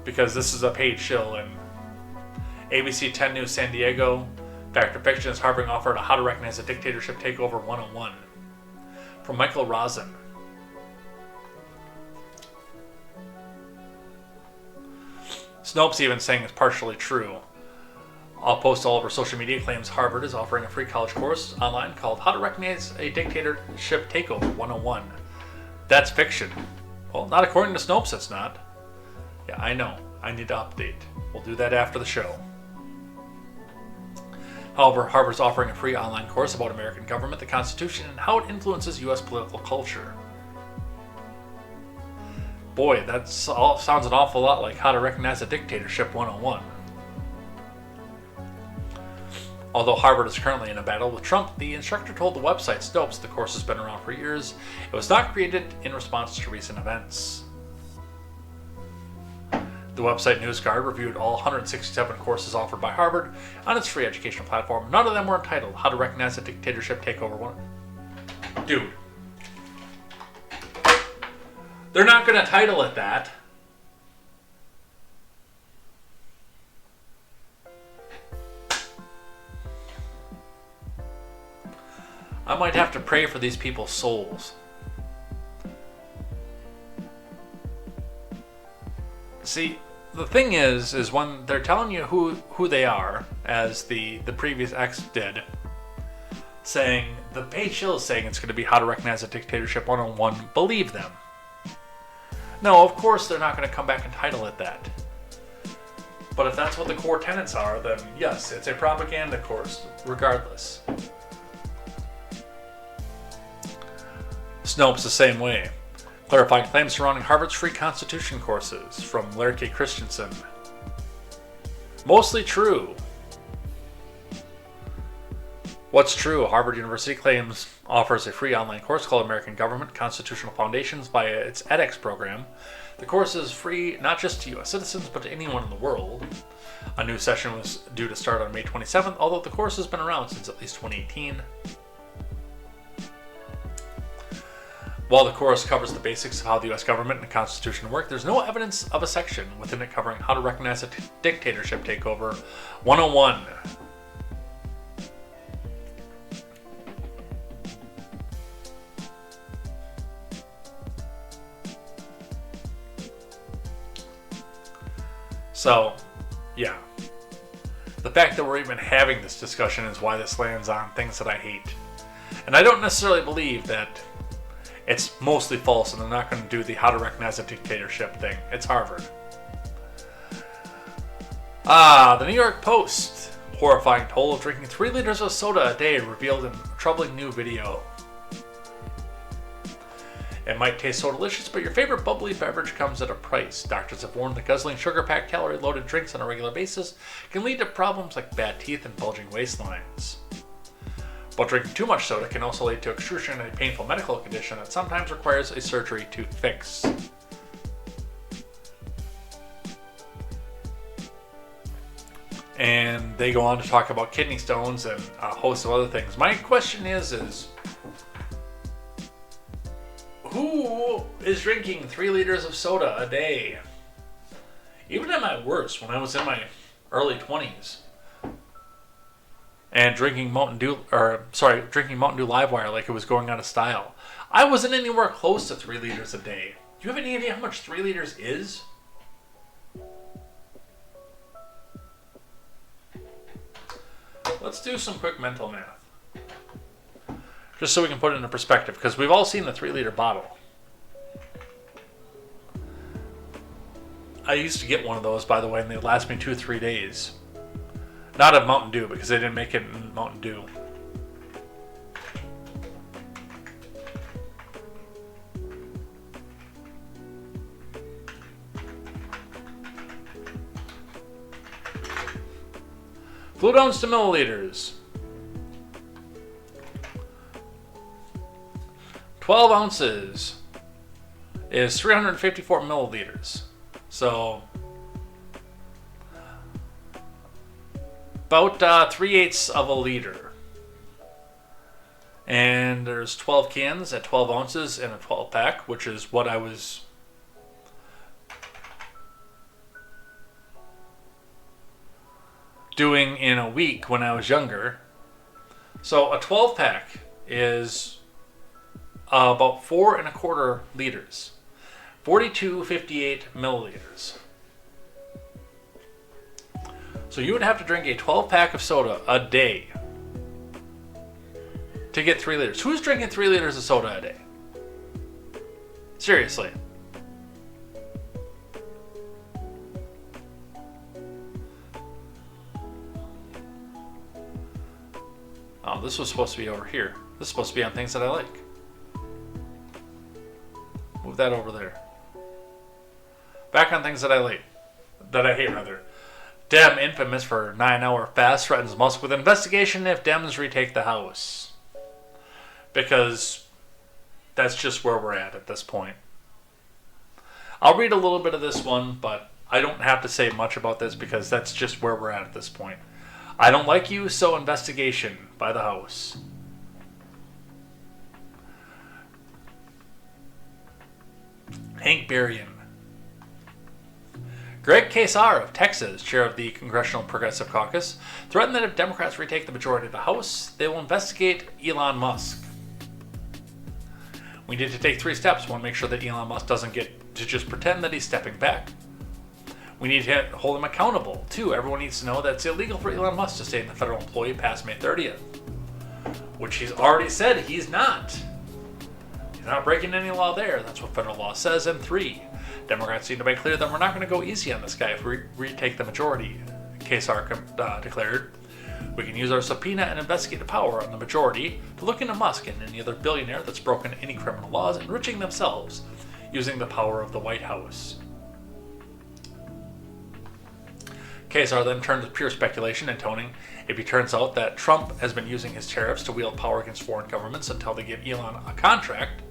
Speaker 1: Because this is a paid shill, and ABC 10 News San Diego, Fact or Fiction is harboring offer on how to recognize a dictatorship takeover 101. From Michael Rosen. Snopes even saying it's partially true. I'll post all of our social media claims. Harvard is offering a free college course online called How to Recognize a Dictatorship Takeover 101. That's fiction. Well, not according to Snopes, it's not. Yeah, I know. I need to update. We'll do that after the show. However, Harvard's offering a free online course about American government, the Constitution, and how it influences U.S. political culture. Boy, that sounds an awful lot like How to Recognize a Dictatorship 101. Although Harvard is currently in a battle with Trump, the instructor told the website Snopes the course has been around for years. It was not created in response to recent events. The website NewsGuard reviewed all 167 courses offered by Harvard on its free educational platform. None of them were entitled How to Recognize a Dictatorship Takeover 1. Dude. They're not going to title it that. I might have to pray for these people's souls. See, the thing is when they're telling you who they are, as the previous X did, saying, the page Hill is saying it's going to be How to Recognize a Dictatorship 101, believe them. No, of course they're not going to come back and title it that. But if that's what the core tenets are, then yes, it's a propaganda course, regardless. Snopes the same way. Clarifying claims surrounding Harvard's free Constitution courses, from Larry K. Christensen. Mostly true. What's true? Harvard University claims offers a free online course called American Government Constitutional Foundations via its edX program. The course is free not just to U.S. citizens, but to anyone in the world. A new session was due to start on May 27th, although the course has been around since at least 2018. While the course covers the basics of how the U.S. government and the Constitution work, there's no evidence of a section within it covering How to Recognize a Dictatorship Takeover 101. So, yeah. The fact that we're even having this discussion is why this lands on things that I hate. And I don't necessarily believe that it's mostly false and they're not going to do the How to Recognize a Dictatorship thing. It's Harvard. The New York Post. Horrifying toll of drinking 3 liters of soda a day revealed in troubling new video. It might taste so delicious, but your favorite bubbly beverage comes at a price. Doctors have warned that guzzling sugar-packed, calorie-loaded drinks on a regular basis can lead to problems like bad teeth and bulging waistlines. But drinking too much soda can also lead to excruciatingly painful medical condition that sometimes requires a surgery to fix. And they go on to talk about kidney stones and a host of other things. My question is who is drinking 3 liters of soda a day? Even at my worst, when I was in my early 20s, and drinking Mountain Dew Livewire like it was going out of style, I wasn't anywhere close to 3 liters a day. Do you have any idea how much 3 liters is? Let's do some quick mental math. Just so we can put it into perspective, because we've all seen the 3-liter bottle. I used to get one of those, by the way, and they last me 2-3 days. Not of Mountain Dew, because they didn't make it in Mountain Dew. Fluid ounce to milliliters. 12 ounces is 354 milliliters. So about 3/8 of a liter. And there's 12 cans at 12 ounces in a 12 pack, which is what I was doing in a week when I was younger. So a 12 pack is about 4 1/4 liters, 4258 milliliters. So you would have to drink a 12 pack of soda a day to get 3 liters. Who's drinking 3 liters of soda a day? Seriously. Oh, this was supposed to be over here. This is supposed to be on things that I like. Move that over there. Back on things that I like. That I hate, rather. Dem infamous for 9-hour fast threatens Musk with investigation if Dems retake the House. Because that's just where we're at this point. I'll read a little bit of this one, but I don't have to say much about this because that's just where we're at this point. I don't like you, so investigation by the House. Hank Berrien. Greg Kasar of Texas, chair of the Congressional Progressive Caucus, threatened that if Democrats retake the majority of the House, they will investigate Elon Musk. We need to take 3 steps. One, make sure that Elon Musk doesn't get to just pretend that he's stepping back. We need to hold him accountable. 2, everyone needs to know that it's illegal for Elon Musk to stay a federal employee past May 30th, which he's already said he's not. He's not breaking any law there. That's what federal law says. And 3, Democrats need to make clear that we're not going to go easy on this guy if we retake the majority, Kasar declared. We can use our subpoena and investigative power on the majority to look into Musk and any other billionaire that's broken any criminal laws, enriching themselves using the power of the White House. Kasar then turned to pure speculation, intoning, if it turns out that Trump has been using his tariffs to wield power against foreign governments until they give Elon a contract,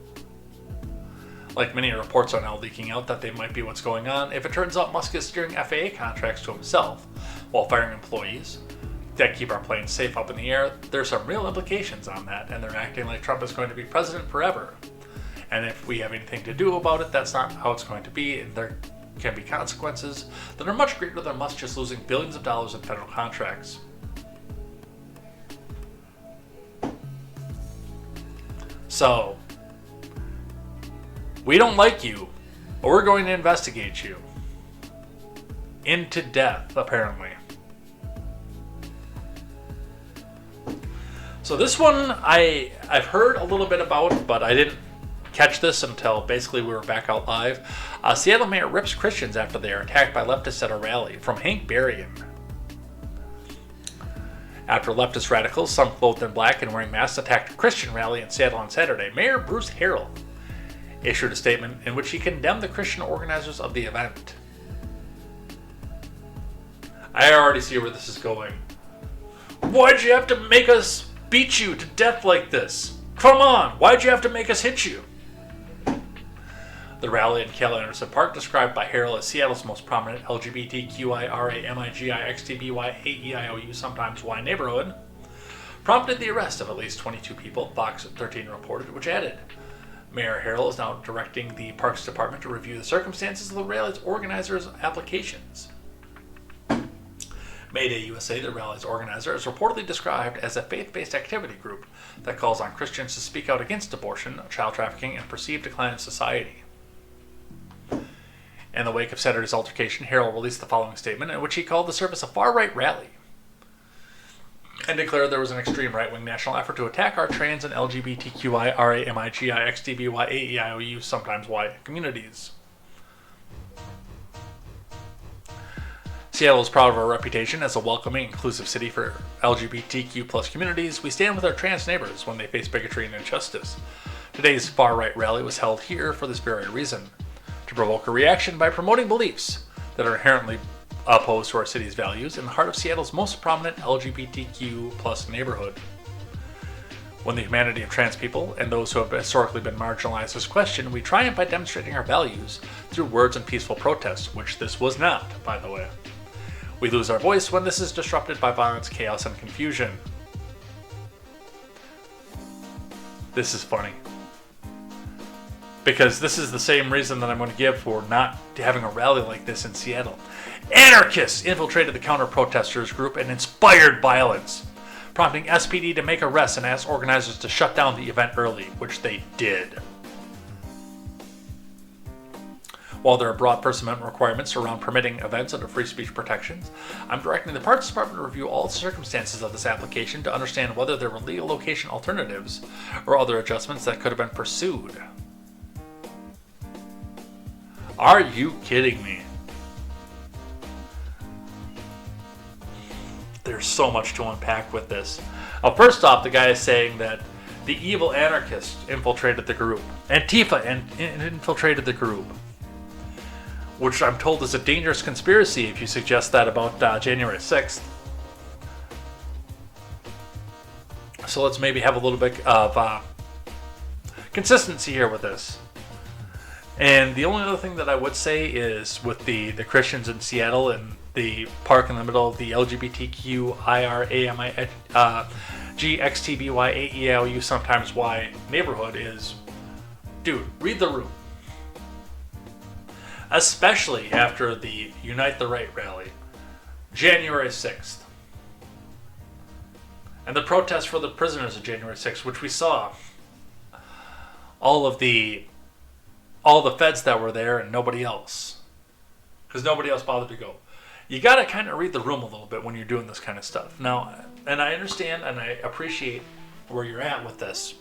Speaker 1: like many reports are now leaking out that they might be what's going on, if it turns out Musk is steering FAA contracts to himself while firing employees that keep our planes safe up in the air, there's some real implications on that, and they're acting like Trump is going to be president forever. And if we have anything to do about it, that's not how it's going to be, and there can be consequences that are much greater than Musk just losing billions of dollars in federal contracts. So, we don't like you, but we're going to investigate you. Into death, apparently. So this one I've heard a little bit about, but I didn't catch this until basically we were back out live. Seattle mayor rips Christians after they are attacked by leftists at a rally, from Hank Berrien. After leftist radicals, some clothed in black and wearing masks, attacked a Christian rally in Seattle on Saturday, Mayor Bruce Harrell issued a statement in which he condemned the Christian organizers of the event. I already see where this is going. Why'd you have to make us beat you to death like this? Come on, why'd you have to make us hit you? The rally in Cal Anderson Park, described by Harrell as Seattle's most prominent LGBTQIRA-MIGI-XTBY-AEIOU, sometimes Y neighborhood, prompted the arrest of at least 22 people, Fox 13 reported, which added, Mayor Harrell is now directing the Parks Department to review the circumstances of the rally's organizers' applications. Mayday USA, the rally's organizer, is reportedly described as a faith-based activity group that calls on Christians to speak out against abortion, child trafficking, and perceived decline of society. In the wake of Saturday's altercation, Harrell released the following statement in which he called the service a far-right rally and declared there was an extreme right-wing national effort to attack our trans and LGBTQIRA-MIGI-XTBY-AEIOU, sometimes Y, communities. Seattle is proud of our reputation as a welcoming, inclusive city for LGBTQ+ communities. We stand with our trans neighbors when they face bigotry and injustice. Today's far-right rally was held here for this very reason, to provoke a reaction by promoting beliefs that are inherently opposed to our city's values in the heart of Seattle's most prominent LGBTQ+ neighborhood. When the humanity of trans people and those who have historically been marginalized is questioned, we triumph by demonstrating our values through words and peaceful protests, which this was not, by the way. We lose our voice when this is disrupted by violence, chaos, and confusion. This is funny. Because this is the same reason that I'm going to give for not having a rally like this in Seattle. Anarchists infiltrated the counter-protesters group and inspired violence, prompting SPD to make arrests and ask organizers to shut down the event early, which they did. While there are broad First Amendment requirements around permitting events under free speech protections, I'm directing the Parks Department to review all the circumstances of this application to understand whether there were legal location alternatives or other adjustments that could have been pursued. Are you kidding me? There's so much to unpack with this. First off, the guy is saying that the evil anarchists infiltrated the group. Antifa infiltrated the group. Which I'm told is a dangerous conspiracy if you suggest that about January 6th. So let's maybe have a little bit of consistency here with this. And the only other thing that I would say is with the Christians in Seattle and the park in the middle of the LGBTQIRAMIGXTBYAELU sometimes Y neighborhood is, dude, read the room. Especially after the Unite the Right rally, January 6th. And the protest for the prisoners of January 6th, which we saw all the feds that were there and nobody else. Because nobody else bothered to go. You got to kind of read the room a little bit when you're doing this kind of stuff. Now, and I understand and I appreciate where you're at with this.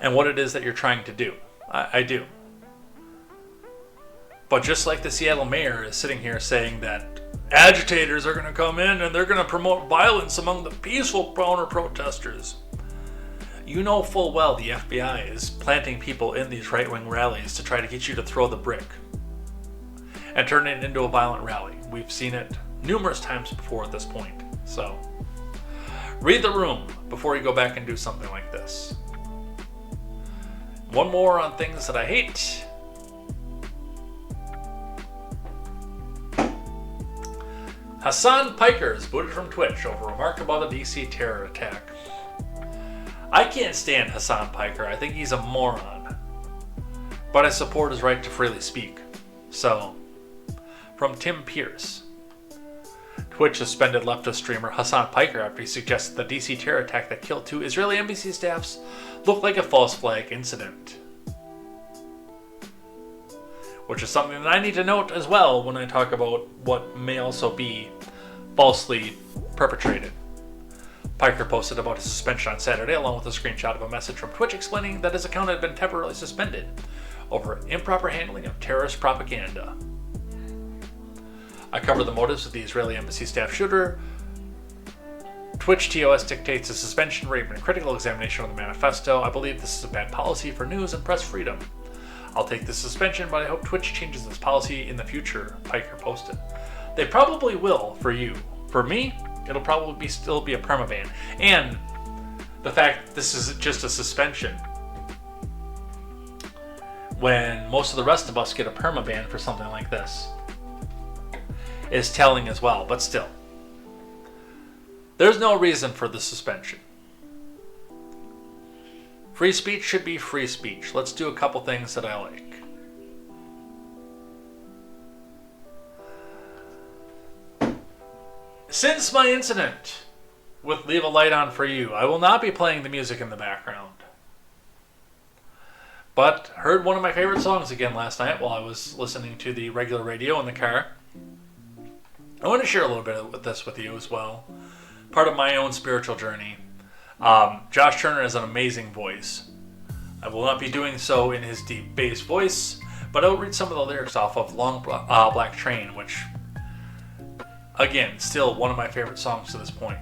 Speaker 1: And what it is that you're trying to do. I do. But just like the Seattle mayor is sitting here saying that agitators are going to come in and they're going to promote violence among the peaceful counter protesters. You know full well the FBI is planting people in these right-wing rallies to try to get you to throw the brick and turn it into a violent rally. We've seen it numerous times before at this point. So, read the room before you go back and do something like this. One more on things that I hate. Hassan Piker is booted from Twitch over remark about the DC terror attack. I can't stand Hassan Piker. I think he's a moron. But I support his right to freely speak. So, from Tim Pierce. Twitch suspended leftist streamer Hassan Piker after he suggested the DC terror attack that killed 2 Israeli embassy staffs looked like a false flag incident. Which is something that I need to note as well when I talk about what may also be falsely perpetrated. Piker posted about his suspension on Saturday along with a screenshot of a message from Twitch explaining that his account had been temporarily suspended over improper handling of terrorist propaganda. I covered the motives of the Israeli embassy staff shooter. Twitch TOS dictates a suspension, rape, and critical examination of the manifesto. I believe this is a bad policy for news and press freedom. I'll take the suspension, but I hope Twitch changes this policy in the future, Piker posted. They probably will for you. For me, it'll probably still be a permaban. And the fact that this is just a suspension, when most of the rest of us get a permaban for something like this, is telling as well, but still. There's no reason for the suspension. Free speech should be free speech. Let's do a couple things that I like. Since my incident with Leave a Light On For You, I will not be playing the music in the background. But heard one of my favorite songs again last night while I was listening to the regular radio in the car. I want to share a little bit of this with you as well. Part of my own spiritual journey. Josh Turner has an amazing voice. I will not be doing so in his deep bass voice, but I'll read some of the lyrics off of Long Black Train, which, again, still one of my favorite songs to this point.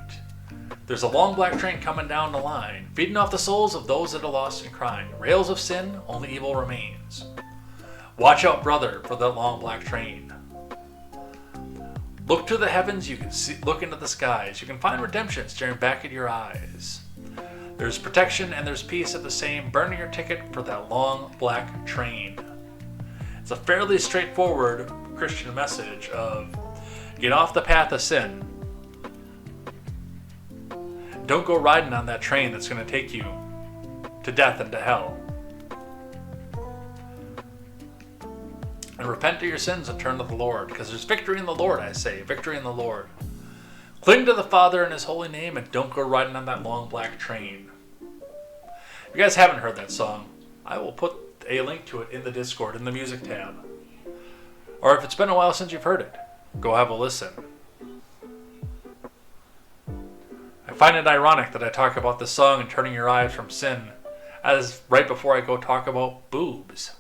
Speaker 1: There's a long black train coming down the line, feeding off the souls of those that are lost and crying. Rails of sin, only evil remains. Watch out, brother, for that long black train. Look to the heavens, you can see, look into the skies. You can find redemption staring back at your eyes. There's protection and there's peace at the same. Burn your ticket for that long black train. It's a fairly straightforward Christian message of get off the path of sin. Don't go riding on that train that's going to take you to death and to hell. And repent of your sins and turn to the Lord, because there's victory in the Lord, I say. Victory in the Lord. Cling to the Father in His holy name and don't go riding on that long black train. If you guys haven't heard that song, I will put a link to it in the Discord, in the music tab. Or if it's been a while since you've heard it, go have a listen. I find it ironic that I talk about this song and turning your eyes from sin as right before I go talk about boobs.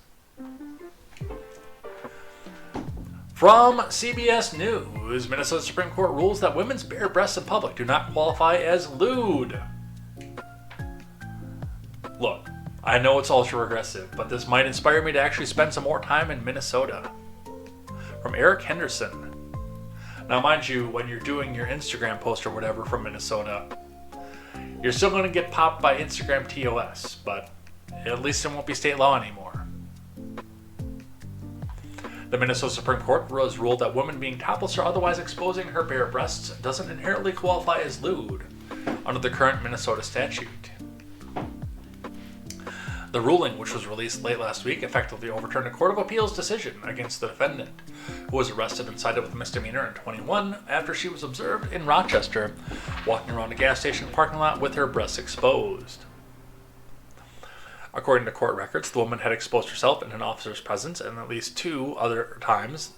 Speaker 1: From CBS News, Minnesota Supreme Court rules that women's bare breasts in public do not qualify as lewd. Look, I know it's ultra regressive, but this might inspire me to actually spend some more time in Minnesota. From Eric Henderson. Now, mind you, when you're doing your Instagram post or whatever from Minnesota, you're still going to get popped by Instagram TOS, but at least it won't be state law anymore. The Minnesota Supreme Court has ruled that women being topless or otherwise exposing her bare breasts doesn't inherently qualify as lewd under the current Minnesota statute. The ruling, which was released late last week, effectively overturned a Court of Appeals decision against the defendant, who was arrested and cited with a misdemeanor in 2021 after she was observed in Rochester walking around a gas station parking lot with her breasts exposed. According to court records, the woman had exposed herself in an officer's presence and at least 2 other times.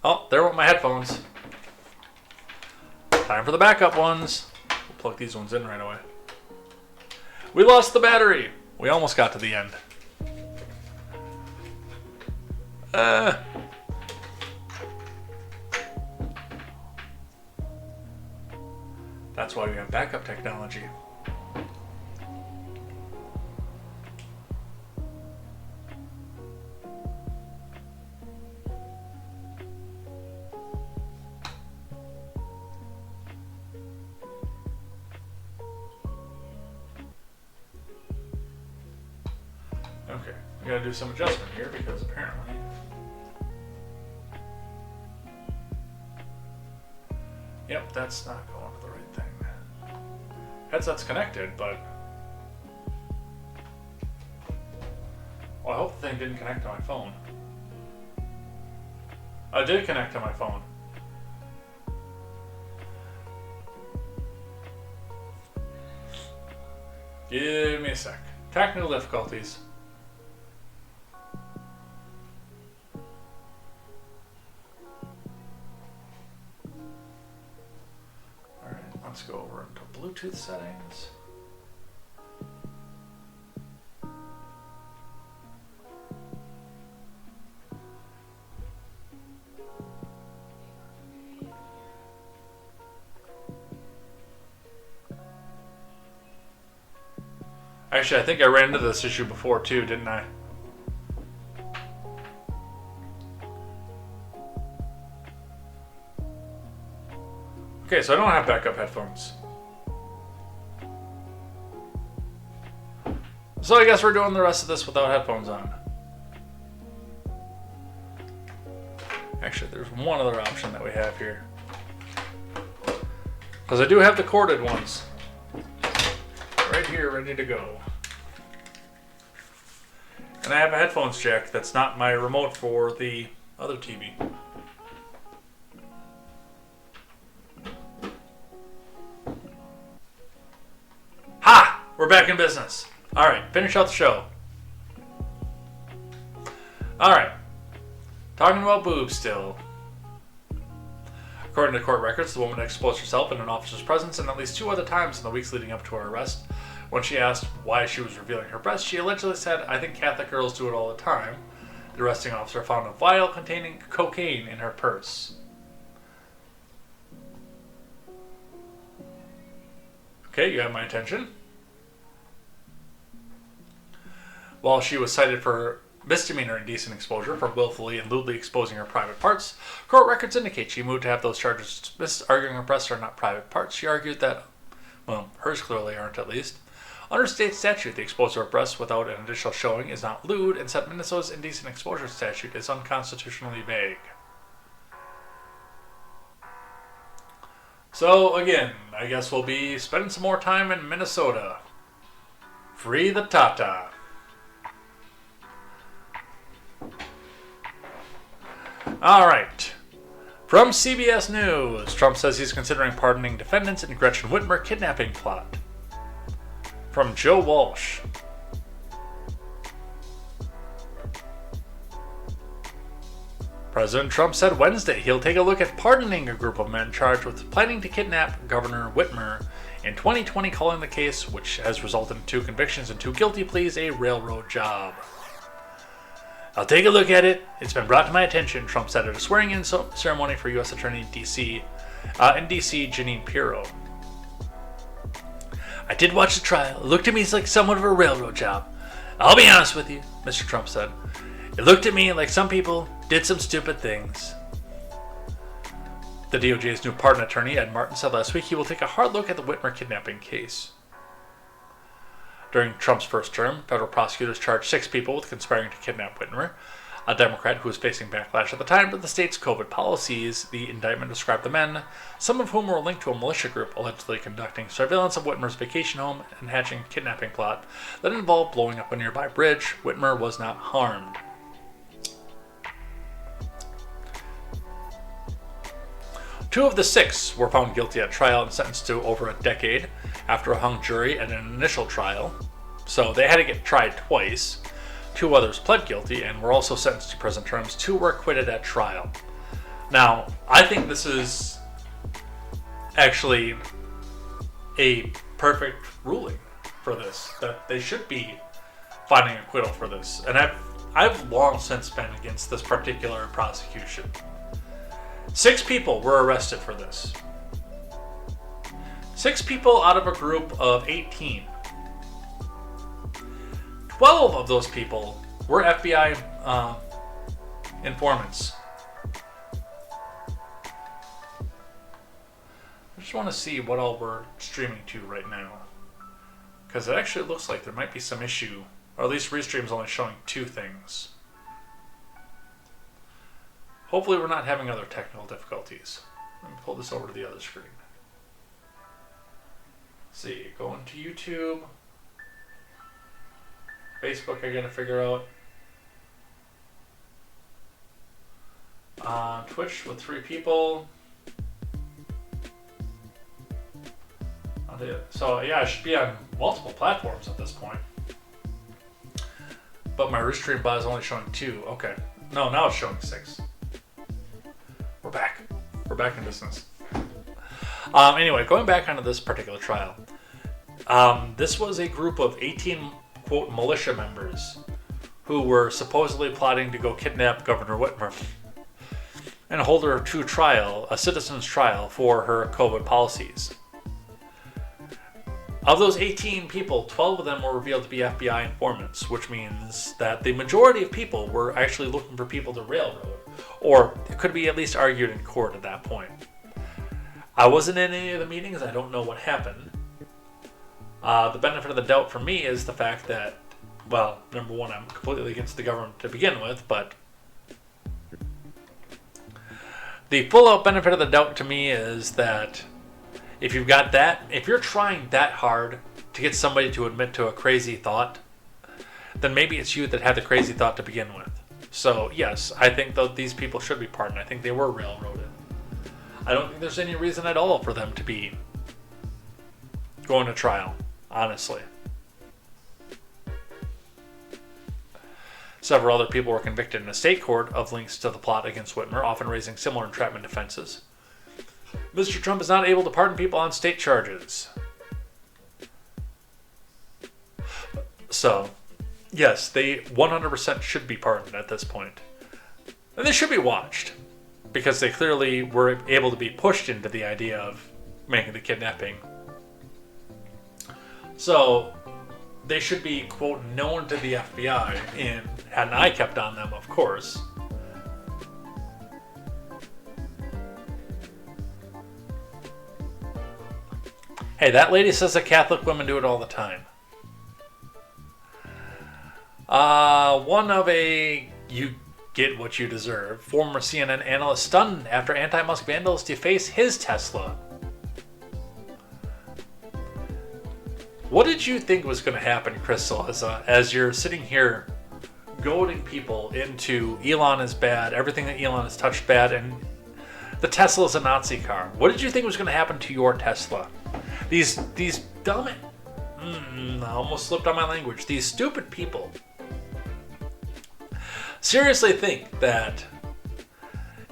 Speaker 1: Oh, there went my headphones. Time for the backup ones. We'll plug these ones in right away. We lost the battery. We almost got to the end. That's why we have backup technology. Okay, we gotta do some adjustment here because apparently yep, that's not going to the right thing. Headset's connected, but well, I hope the thing didn't connect to my phone. I did connect to my phone. Give me a sec. Technical difficulties. Let's go over into Bluetooth settings. Actually, I think I ran into this issue before too, didn't I? Okay, so I don't have backup headphones. So I guess we're doing the rest of this without headphones on. Actually, there's one other option that we have here. Because I do have the corded ones. Right here, ready to go. And I have a headphones jack that's not my remote for the other TV. Ha! We're back in business. Alright, finish out the show. Alright. Talking about boobs still. According to court records, the woman exposed herself in an officer's presence and at least 2 other times in the weeks leading up to her arrest. When she asked why she was revealing her breasts, she allegedly said, "I think Catholic girls do it all the time." The arresting officer found a vial containing cocaine in her purse. Okay, you have my attention. While she was cited for misdemeanor indecent exposure for willfully and lewdly exposing her private parts, court records indicate she moved to have those charges dismissed, arguing her breasts are not private parts. She argued that, well, hers clearly aren't at least. Under state statute, the exposure of breasts without an additional showing is not lewd, and said Minnesota's indecent exposure statute is unconstitutionally vague. So, again, I guess we'll be spending some more time in Minnesota. Free the Tata. Alright. From CBS News, Trump says he's considering pardoning defendants in Gretchen Whitmer kidnapping plot. From Joe Walsh. President Trump said Wednesday he'll take a look at pardoning a group of men charged with planning to kidnap Governor Whitmer in 2020, calling the case, which has resulted in 2 convictions and 2 guilty pleas, a railroad job. I'll take a look at it. It's been brought to my attention, Trump said at a swearing-in ceremony for U.S. Attorney in D.C. Jeanine Pirro. I did watch the trial. It looked to me like somewhat of a railroad job. I'll be honest with you, Mr. Trump said. It looked at me like some people did some stupid things. The DOJ's new pardon attorney, Ed Martin, said last week he will take a hard look at the Whitmer kidnapping case. During Trump's first term, federal prosecutors charged 6 people with conspiring to kidnap Whitmer, a Democrat who was facing backlash at the time for the state's COVID policies. The indictment described the men, some of whom were linked to a militia group allegedly conducting surveillance of Whitmer's vacation home and hatching a kidnapping plot that involved blowing up a nearby bridge. Whitmer was not harmed. Two of the 6 were found guilty at trial and sentenced to over a decade after a hung jury at an initial trial. So they had to get tried twice. 2 others pled guilty and were also sentenced to prison terms. 2 were acquitted at trial. Now, I think this is actually a perfect ruling for this, that they should be finding acquittal for this. And I've long since been against this particular prosecution. 6 people were arrested for this. 6 people out of a group of 18. 12 of those people were FBI informants. I just want to see what all we're streaming to right now, because it actually looks like there might be some issue, or at least Restream's only showing 2 things. Hopefully we're not having other technical difficulties. Let me pull this over to the other screen. Let's see, going to YouTube. Facebook I gotta figure out. Twitch with 3 people. So yeah, I should be on multiple platforms at this point. But my Restream bot is only showing 2. Okay. No, now it's showing 6. We're back. We're back in business. Anyway, going back onto this particular trial. This was a group of 18, quote, militia members who were supposedly plotting to go kidnap Governor Whitmer and hold her to trial, a citizen's trial, for her COVID policies. Of those 18 people, 12 of them were revealed to be FBI informants, which means that the majority of people were actually looking for people to railroad, or it could be at least argued in court at that point. I wasn't in any of the meetings. I don't know what happened. The benefit of the doubt for me is the fact that, well, number one, I'm completely against the government to begin with, but the full-out benefit of the doubt to me is that if you've got that, if you're trying that hard to get somebody to admit to a crazy thought, then maybe it's you that had the crazy thought to begin with. So, yes, I think that these people should be pardoned. I think they were railroaded. I don't think there's any reason at all for them to be going to trial, honestly. Several other people were convicted in a state court of links to the plot against Whitmer, often raising similar entrapment defenses. Mr. Trump is not able to pardon people on state charges. So, yes, they 100% should be pardoned at this point. And they should be watched, because they clearly were able to be pushed into the idea of making the kidnapping. So, they should be, quote, known to the FBI, and had an eye kept on them, of course. Hey, that lady says that Catholic women do it all the time. One of a you get what you deserve. Former CNN analyst stunned after anti-Musk vandals deface his Tesla. What did you think was going to happen, Crystal, as you're sitting here goading people into Elon is bad, everything that Elon has touched bad, and the Tesla is a Nazi car? What did you think was going to happen to your Tesla? These dumb, I almost slipped on my language. These stupid people seriously think that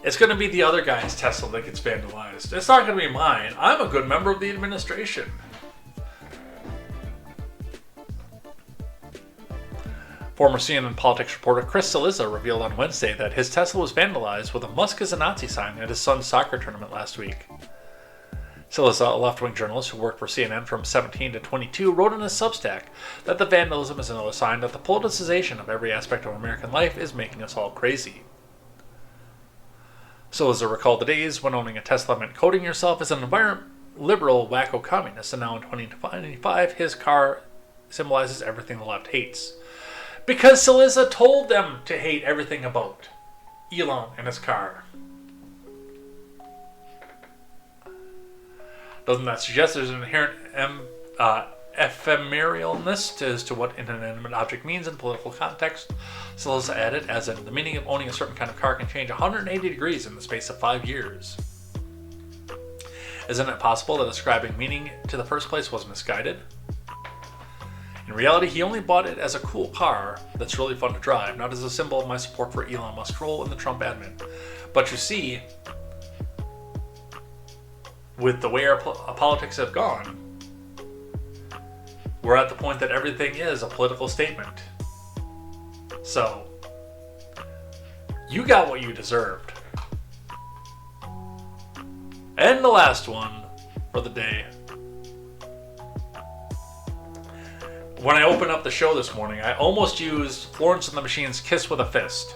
Speaker 1: it's going to be the other guy's Tesla that gets vandalized. It's not going to be mine. I'm a good member of the administration. Former CNN politics reporter Chris Cillizza revealed on Wednesday that his Tesla was vandalized with a Musk is a Nazi sign at his son's soccer tournament last week. Cillizza, a left-wing journalist who worked for CNN from 17 to 22, wrote in his Substack that the vandalism is another sign that the politicization of every aspect of American life is making us all crazy. Cillizza recalled the days when owning a Tesla meant coding yourself as an environment liberal wacko communist, and now in 2025 his car symbolizes everything the left hates. Because Cillizza told them to hate everything about Elon and his car. Doesn't that suggest there's an inherent ephemeralness as to what an inanimate object means in political context? Cillizza added, as in, the meaning of owning a certain kind of car can change 180 degrees in the space of 5 years. Isn't it possible that ascribing meaning to the first place was misguided? In reality, he only bought it as a cool car that's really fun to drive, not as a symbol of my support for Elon Musk's role in the Trump admin. But you see, with the way our politics have gone, we're at the point that everything is a political statement. So, you got what you deserved. And the last one for the day. When I opened up the show this morning, I almost used Florence and the Machine's Kiss with a Fist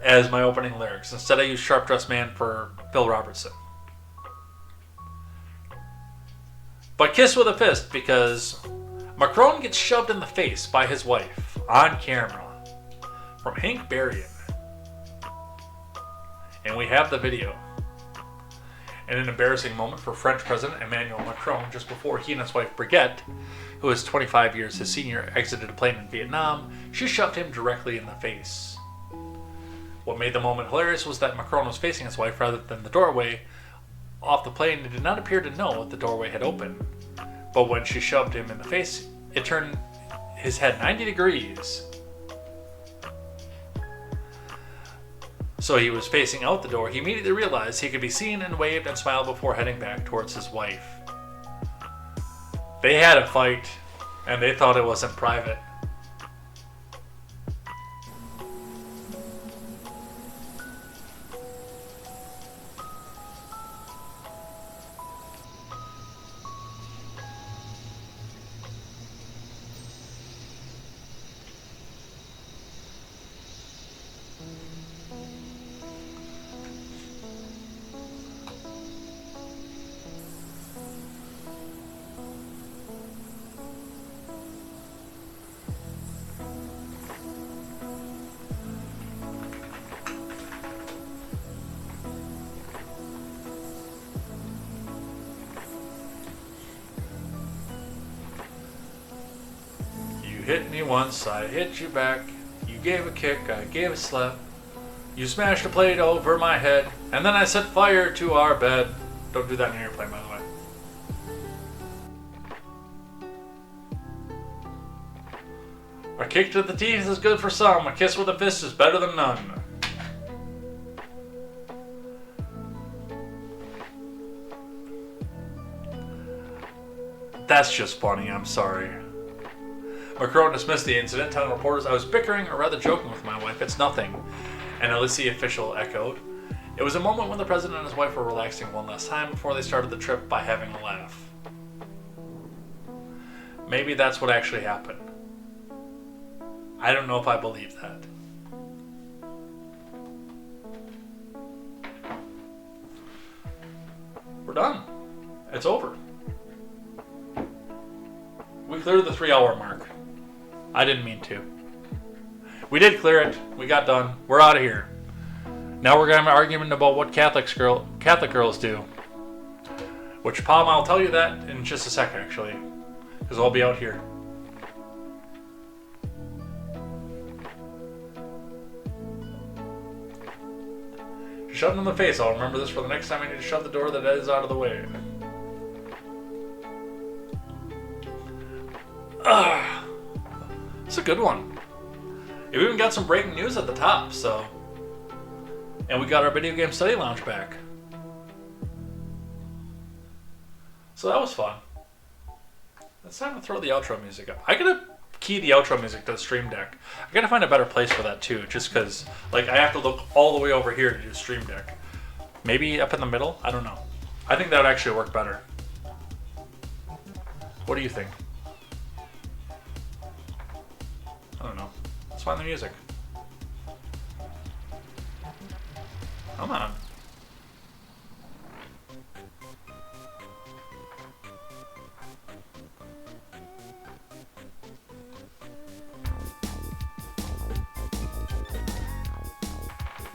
Speaker 1: as my opening lyrics. Instead, I used Sharp Dressed Man for Bill Robertson. But Kiss with a Fist because Macron gets shoved in the face by his wife on camera from Hank Berrien. And we have the video. In an embarrassing moment for French President Emmanuel Macron, just before he and his wife Brigitte, who is 25 years his senior, exited a plane in Vietnam, she shoved him directly in the face. What made the moment hilarious was that Macron was facing his wife rather than the doorway off the plane and did not appear to know the doorway had opened. But when she shoved him in the face, it turned his head 90 degrees. So he was facing out the door. He immediately realized he could be seen and waved and smiled before heading back towards his wife. They had a fight, and they thought it was in private. You hit me once, I hit you back. You gave a kick, I gave a slap. You smashed a plate over my head, and then I set fire to our bed. Don't do that in an airplane, by the way. A kick to the teeth is good for some. A kiss with a fist is better than none. That's just funny, I'm sorry. Macron dismissed the incident, telling reporters, I was bickering or rather joking with my wife. It's nothing. An LSE official echoed. It was a moment when the president and his wife were relaxing one last time before they started the trip by having a laugh. Maybe that's what actually happened. I don't know if I believe that. We're done. It's over. We cleared the 3-hour mark. I didn't mean to. We did clear it. We got done. We're out of here. Now we're going to have an argument about what Catholic girls do. Which, Palm, I'll tell you that in just a second, actually. Because I'll be out here. Shove them in the face. I'll remember this for the next time I need to shove the door that is out of the way. It's a good one. We even got some breaking news at the top, so. And we got our video game study lounge back. So that was fun. It's time to throw the outro music up. I gotta key the outro music to the Stream Deck. I gotta find a better place for that too, just because like I have to look all the way over here to do Stream Deck. Maybe up in the middle? I don't know. I think that would actually work better. What do you think? I don't know. Let's find the music. Come on.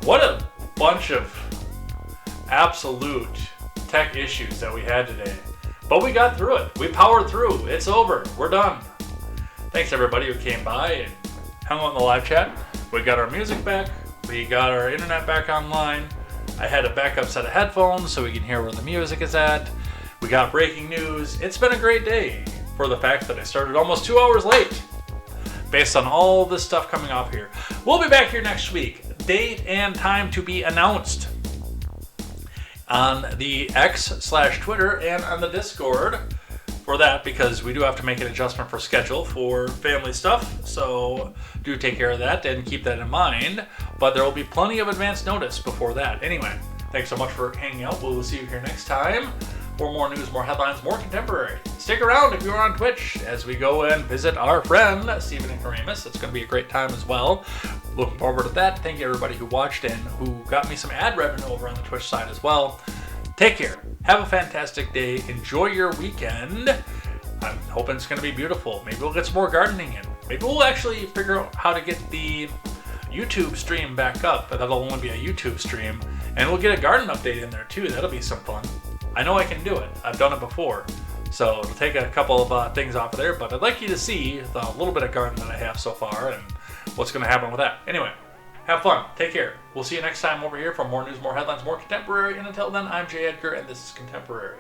Speaker 1: What a bunch of absolute tech issues that we had today. But we got through it. We powered through. It's over. We're done. Thanks everybody who came by and hung out in the live chat. We got our music back. We got our internet back online. I had a backup set of headphones so we can hear where the music is at. We got breaking news. It's been a great day for the fact that I started almost 2 hours late based on all this stuff coming up here. We'll be back here next week. Date and time to be announced on the X/Twitter and on the Discord for that, because we do have to make an adjustment for schedule for family stuff, so do take care of that and keep that in mind. But there will be plenty of advance notice before that. Anyway, thanks so much for hanging out. We'll see you here next time for more news, more headlines, more contemporary. Stick around if you're on Twitch as we go and visit our friend Stephen and Karamus. It's going to be a great time as well. Looking forward to that. Thank you everybody who watched and who got me some ad revenue over on the Twitch side as well. Take care. Have a fantastic day. Enjoy your weekend. I'm hoping it's going to be beautiful. Maybe we'll get some more gardening in. Maybe we'll actually figure out how to get the YouTube stream back up, but that'll only be a YouTube stream. And we'll get a garden update in there too. That'll be some fun. I know I can do it. I've done it before. So it'll take a couple of things off of there, but I'd like you to see the little bit of garden that I have so far and what's going to happen with that. Anyway, have fun. Take care. We'll see you next time over here for more news, more headlines, more contemporary. And until then, I'm Jay Edgar, and this is Contemporary.